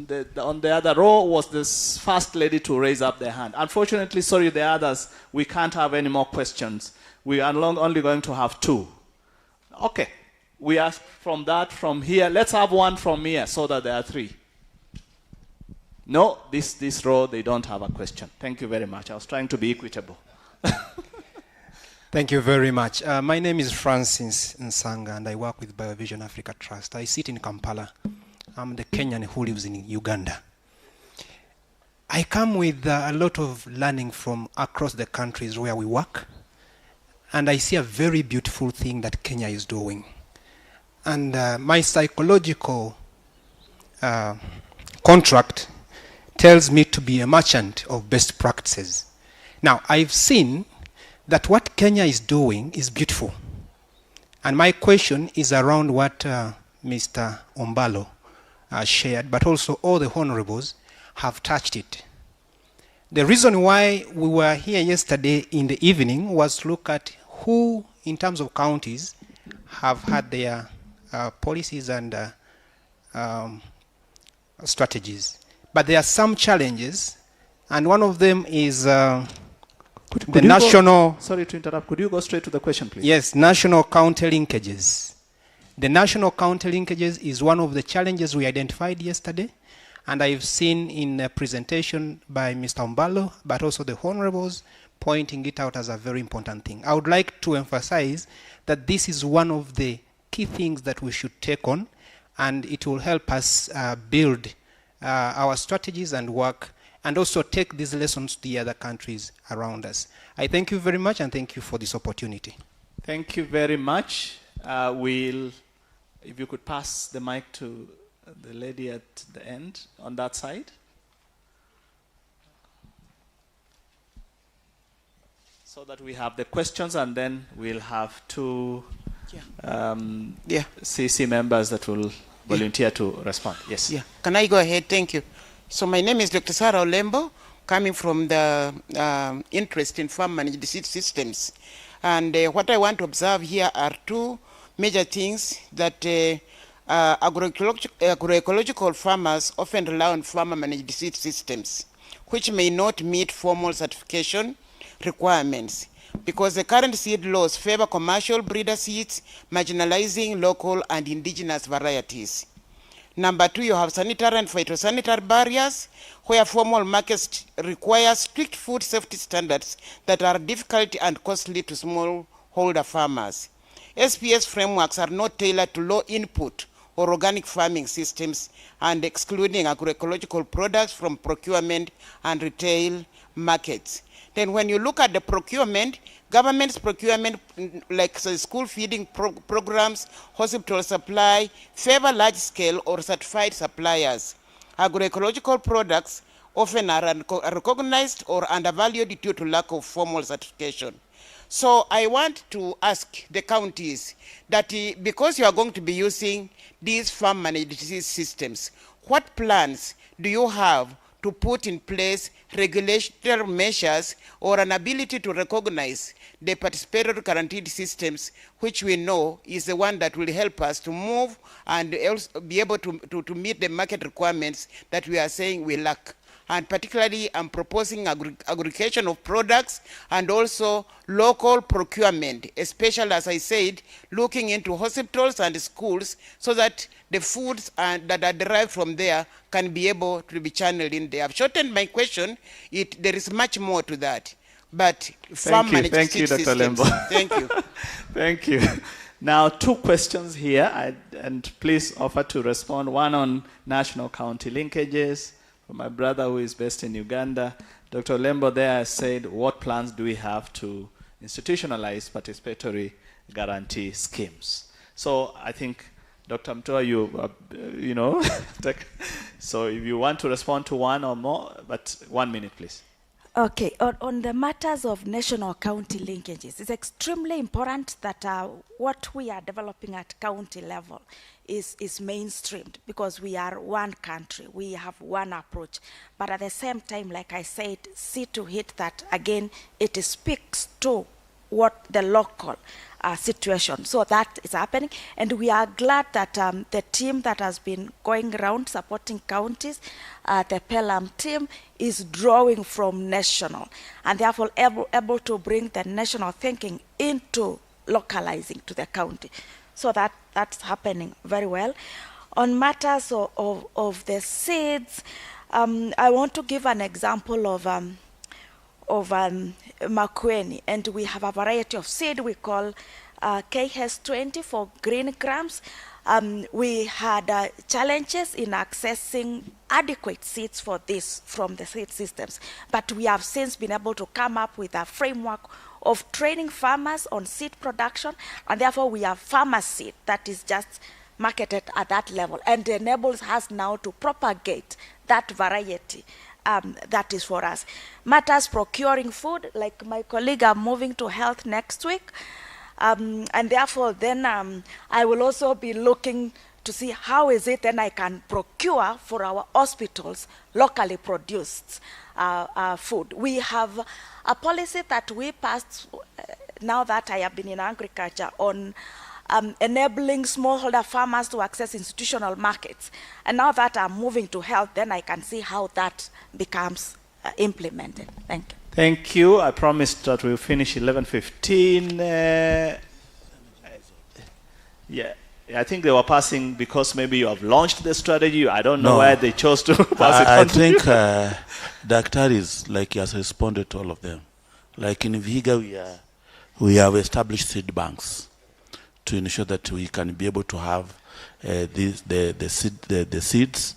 the other row was the first lady to raise up their hand. Unfortunately, sorry, the others, we can't have any more questions. We are only going to have 2. Okay, we ask from here. Let's have one from here so that there are 3. No, this row, they don't have a question. Thank you very much. I was trying to be equitable. Thank you very much. My name is Francis Nsanga, and I work with BioVision Africa Trust. I sit in Kampala. I'm the Kenyan who lives in Uganda. I come with a lot of learning from across the countries where we work, and I see a very beautiful thing that Kenya is doing. And my psychological contract tells me to be a merchant of best practices. Now, I've seen that what Kenya is doing is beautiful. And my question is around what Mr. Ombalo shared, but also all the honorables have touched it. The reason why we were here yesterday in the evening was to look at who, in terms of counties, have had their policies and strategies. But there are some challenges, and one of them is national... Sorry to interrupt. Could you go straight to the question, please? Yes, national county linkages. The national county linkages is one of the challenges we identified yesterday, and I've seen in a presentation by Mr. Ombalo, but also the honorables, pointing it out as a very important thing. I would like to emphasize that this is one of the key things that we should take on, and it will help us build our strategies and work, and also take these lessons to the other countries around us. I thank you very much, and thank you for this opportunity. Thank you very much. If you could pass the mic to the lady at the end, on that side. So that we have the questions, and then we'll have 2 CC members that will volunteer to respond. Yes. Yeah. Can I go ahead? Thank you. So my name is Dr. Sarah Olembo, coming from the interest in farm managed seed systems. And what I want to observe here are 2 major things that agroecological farmers often rely on farmer managed seed systems, which may not meet formal certification requirements, because the current seed laws favor commercial breeder seeds, marginalizing local and indigenous varieties. Number 2, you have sanitary and phytosanitary barriers, where formal markets require strict food safety standards that are difficult and costly to smallholder farmers. SPS frameworks are not tailored to low input or organic farming systems, and excluding agroecological products from procurement and retail markets. Then when you look at the procurement, government's procurement, like school feeding programs, hospital supply, favor large-scale or certified suppliers. Agroecological products often are unrecognized or undervalued due to lack of formal certification. So I want to ask the counties that because you are going to be using these farm managed disease systems, what plans do you have to put in place regulatory measures or an ability to recognize the participatory guaranteed systems, which we know is the one that will help us to move and also be able to meet the market requirements that we are saying we lack. And particularly, I'm proposing aggregation of products and also local procurement, especially, as I said, looking into hospitals and schools so that the foods that are derived from there can be able to be channeled in there. I've shortened my question. There is much more to that. But Thank you, Dr. Lembo. Thank you. Thank you. Now, 2 questions here, and please offer to respond. One on national-county linkages. For my brother who is based in Uganda, Dr. Lembo there said, what plans do we have to institutionalize participatory guarantee schemes? So I think, Dr. Mtoa, you know, so if you want to respond to one or more, but 1 minute, please. Okay, on the matters of national county linkages, it's extremely important that what we are developing at county level is mainstreamed, because we are one country, we have one approach. But at the same time, like I said, see to it that, again, it speaks to what the local situation. So that is happening, and we are glad that the team that has been going around supporting counties, the PELAM team, is drawing from national, and therefore able to bring the national thinking into localizing to the county. So that's happening very well. On matters of the seeds, I want to give an example of Makueni, and we have a variety of seed we call KS20 for green grams. We had challenges in accessing adequate seeds for this from the seed systems, but we have since been able to come up with a framework of training farmers on seed production, and therefore we have farmer seed that is just marketed at that level and enables us now to propagate that variety. That is for us. Matters procuring food, like my colleague, are moving to health next week. And therefore then I will also be looking to see how is it then I can procure for our hospitals locally produced food. We have a policy that we passed now that I have been in agriculture on enabling smallholder farmers to access institutional markets. And now that I'm moving to health, then I can see how that becomes implemented. Thank you. Thank you. I promised that we'll finish 11:15. Yeah, I think they were passing because maybe you have launched the strategy. I don't know why they chose to pass it on. I think Dr. is like he has responded to all of them. Like in Vihiga, we have established seed banks to ensure that we can be able to have the seeds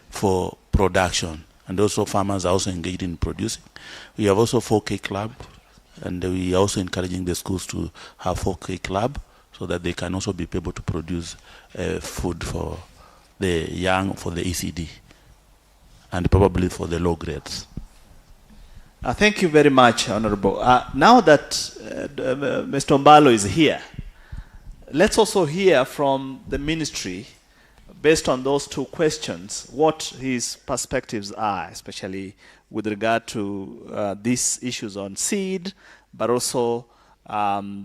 for production, and also farmers are also engaged in producing. We have also 4K Club, and we are also encouraging the schools to have 4K Club so that they can also be able to produce food for the young, for the ECD, and probably for the low grades. Thank you very much, Honorable. Now that Mr. Mbalo is here, let's also hear from the ministry, based on those 2 questions, what his perspectives are, especially with regard to these issues on seed, but also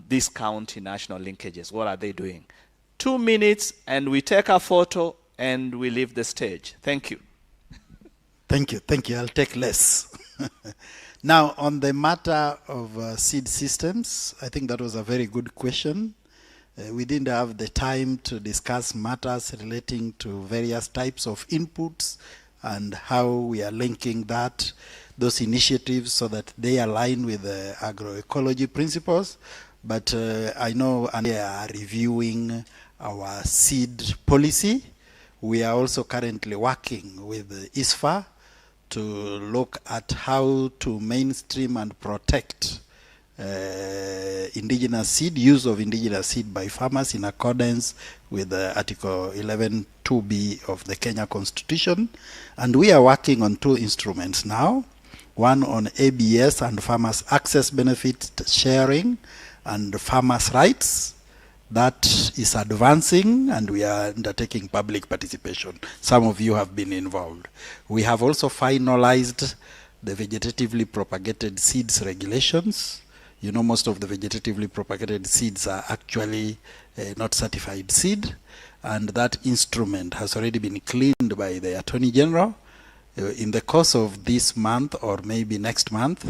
these county national linkages. What are they doing? 2 minutes, and we take a photo, and we leave the stage. Thank you. Thank you. Thank you. I'll take less. Now, on the matter of seed systems, I think that was a very good question. We didn't have the time to discuss matters relating to various types of inputs and how we are linking those initiatives so that they align with the agroecology principles. But I know and they are reviewing our seed policy. We are also currently working with ISFA to look at how to mainstream and protect indigenous seed, use of indigenous seed by farmers in accordance with Article 11(2)(b) of the Kenya Constitution. And we are working on 2 instruments now, one on ABS and farmers access benefit sharing and farmers' rights. That is advancing, and we are undertaking public participation. Some of you have been involved. We have also finalized the vegetatively propagated seeds regulations. You know, most of the vegetatively propagated seeds are actually not certified seed, and that instrument has already been cleaned by the Attorney General. In the course of this month or maybe next month,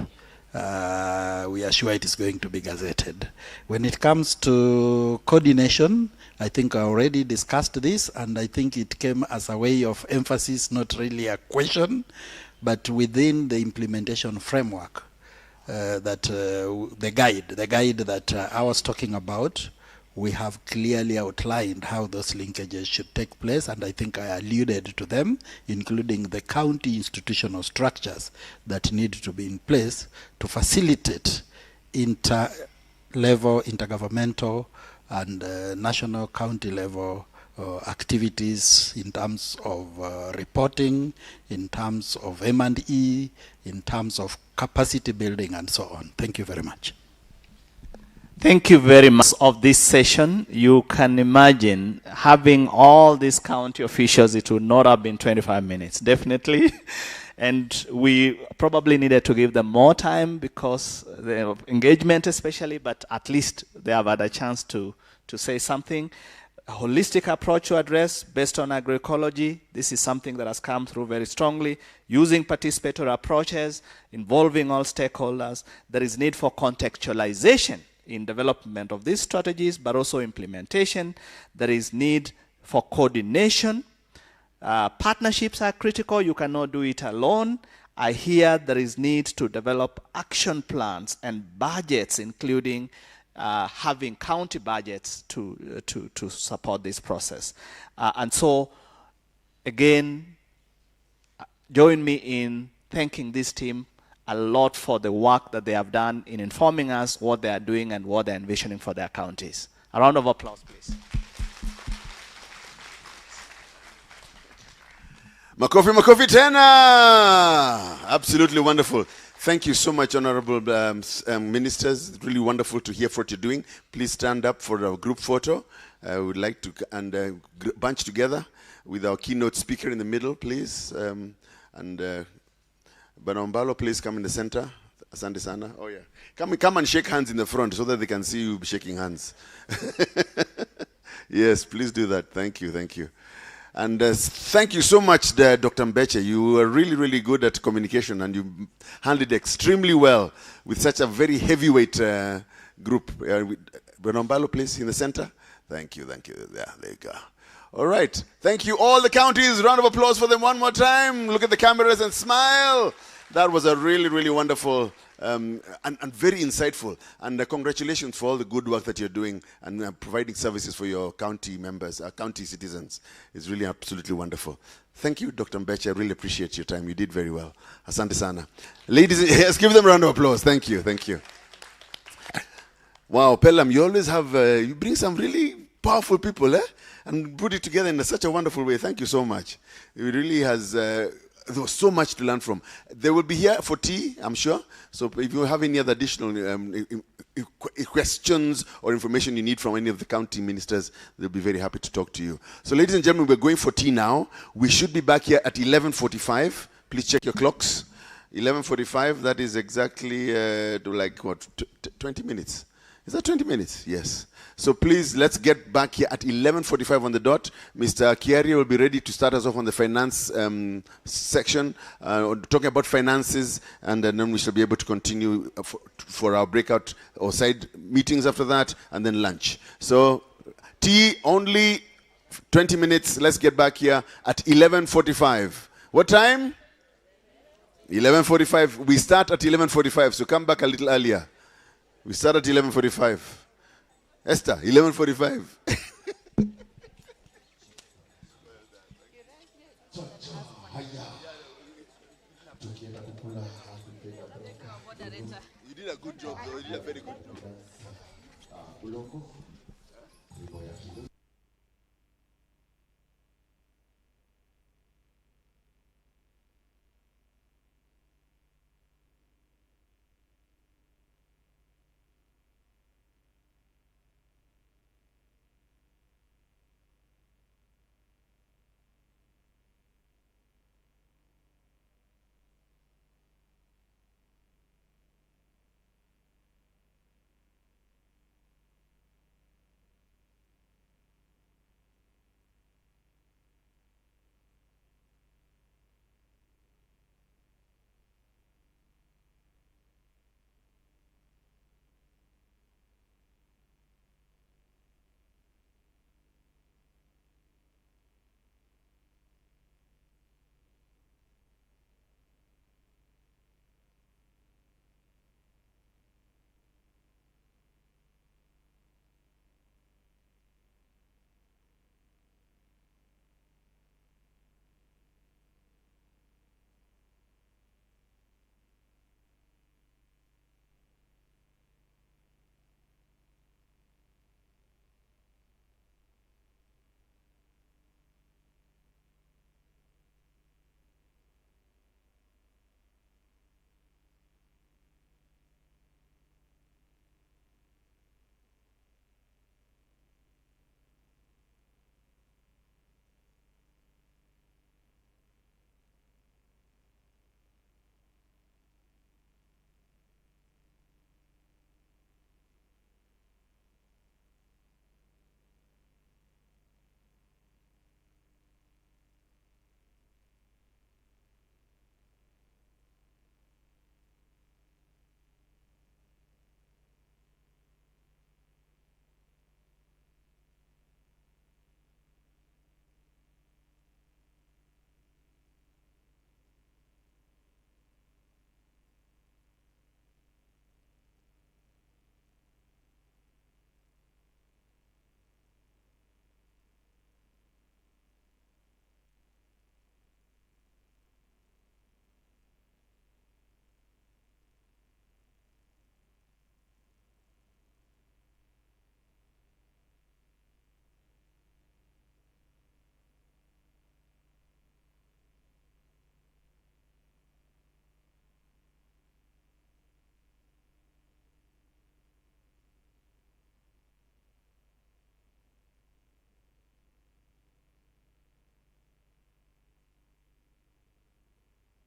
we are sure it is going to be gazetted. When it comes to coordination, I think I already discussed this, and I think it came as a way of emphasis, not really a question, but within the implementation framework, the guide that I was talking about, we have clearly outlined how those linkages should take place, and I think I alluded to them, including the county institutional structures that need to be in place to facilitate inter-level, intergovernmental, and national county level activities in terms of reporting, in terms of M&E, in terms of capacity building, and so on. Thank you very much. Thank you very much of this session. You can imagine having all these county officials, it would not have been 25 minutes, definitely. And we probably needed to give them more time because the engagement especially, but at least they have had a chance to say something. A holistic approach to address based on agroecology. This is something that has come through very strongly. Using participatory approaches, involving all stakeholders. There is need for contextualization in development of these strategies, but also implementation. There is need for coordination. Partnerships are critical. You cannot do it alone. I hear there is need to develop action plans and budgets, including having county budgets to support this process. And so, again, join me in thanking this team a lot for the work that they have done in informing us what they are doing and what they're envisioning for their counties. A round of applause, please. Makofi, makofi tena! Absolutely wonderful. Thank you so much, honorable ministers. It's really wonderful to hear what you're doing. Please stand up for a group photo. I would like to bunch together with our keynote speaker in the middle, please. Banombalo, please come in the center. Asante sana. Oh yeah. Come and shake hands in the front so that they can see you shaking hands. Yes, please do that. Thank you, thank you. And thank you so much, Dr. Mbeche. You were really, really good at communication, and you handled it extremely well with such a very heavyweight group. Banombalo, please, in the center. Thank you, thank you. Yeah, there you go. All right. Thank you, all the counties. Round of applause for them one more time. Look at the cameras and smile. That was a really, really wonderful and very insightful. And congratulations for all the good work that you're doing and providing services for your county members, county citizens. It's really absolutely wonderful. Thank you, Dr. Mbeche. I really appreciate your time. You did very well. Asante sana. Ladies, yes, give them a round of applause. Thank you, thank you. Wow, Pelham, you always have, you bring some really powerful people, and put it together in such a wonderful way. Thank you so much. It really has, there was so much to learn from. They will be here for tea, I'm sure. So if you have any other additional questions or information you need from any of the county ministers, they'll be very happy to talk to you. So ladies and gentlemen, we're going for tea now. We should be back here at 11:45. Please check your clocks. 11:45, that is exactly to like, what, 20 minutes? Is that 20 minutes? Yes. So please, let's get back here at 11:45 on the dot. Mr. Kiari will be ready to start us off on the finance section, talking about finances, and then we shall be able to continue for our breakout or side meetings after that, and then lunch. So tea only 20 minutes. Let's get back here at 11:45. What time? 11:45. We start at 11:45, so come back a little earlier. We start at 11:45. Esther, 11:45. You did a good job, though. You did a very good job.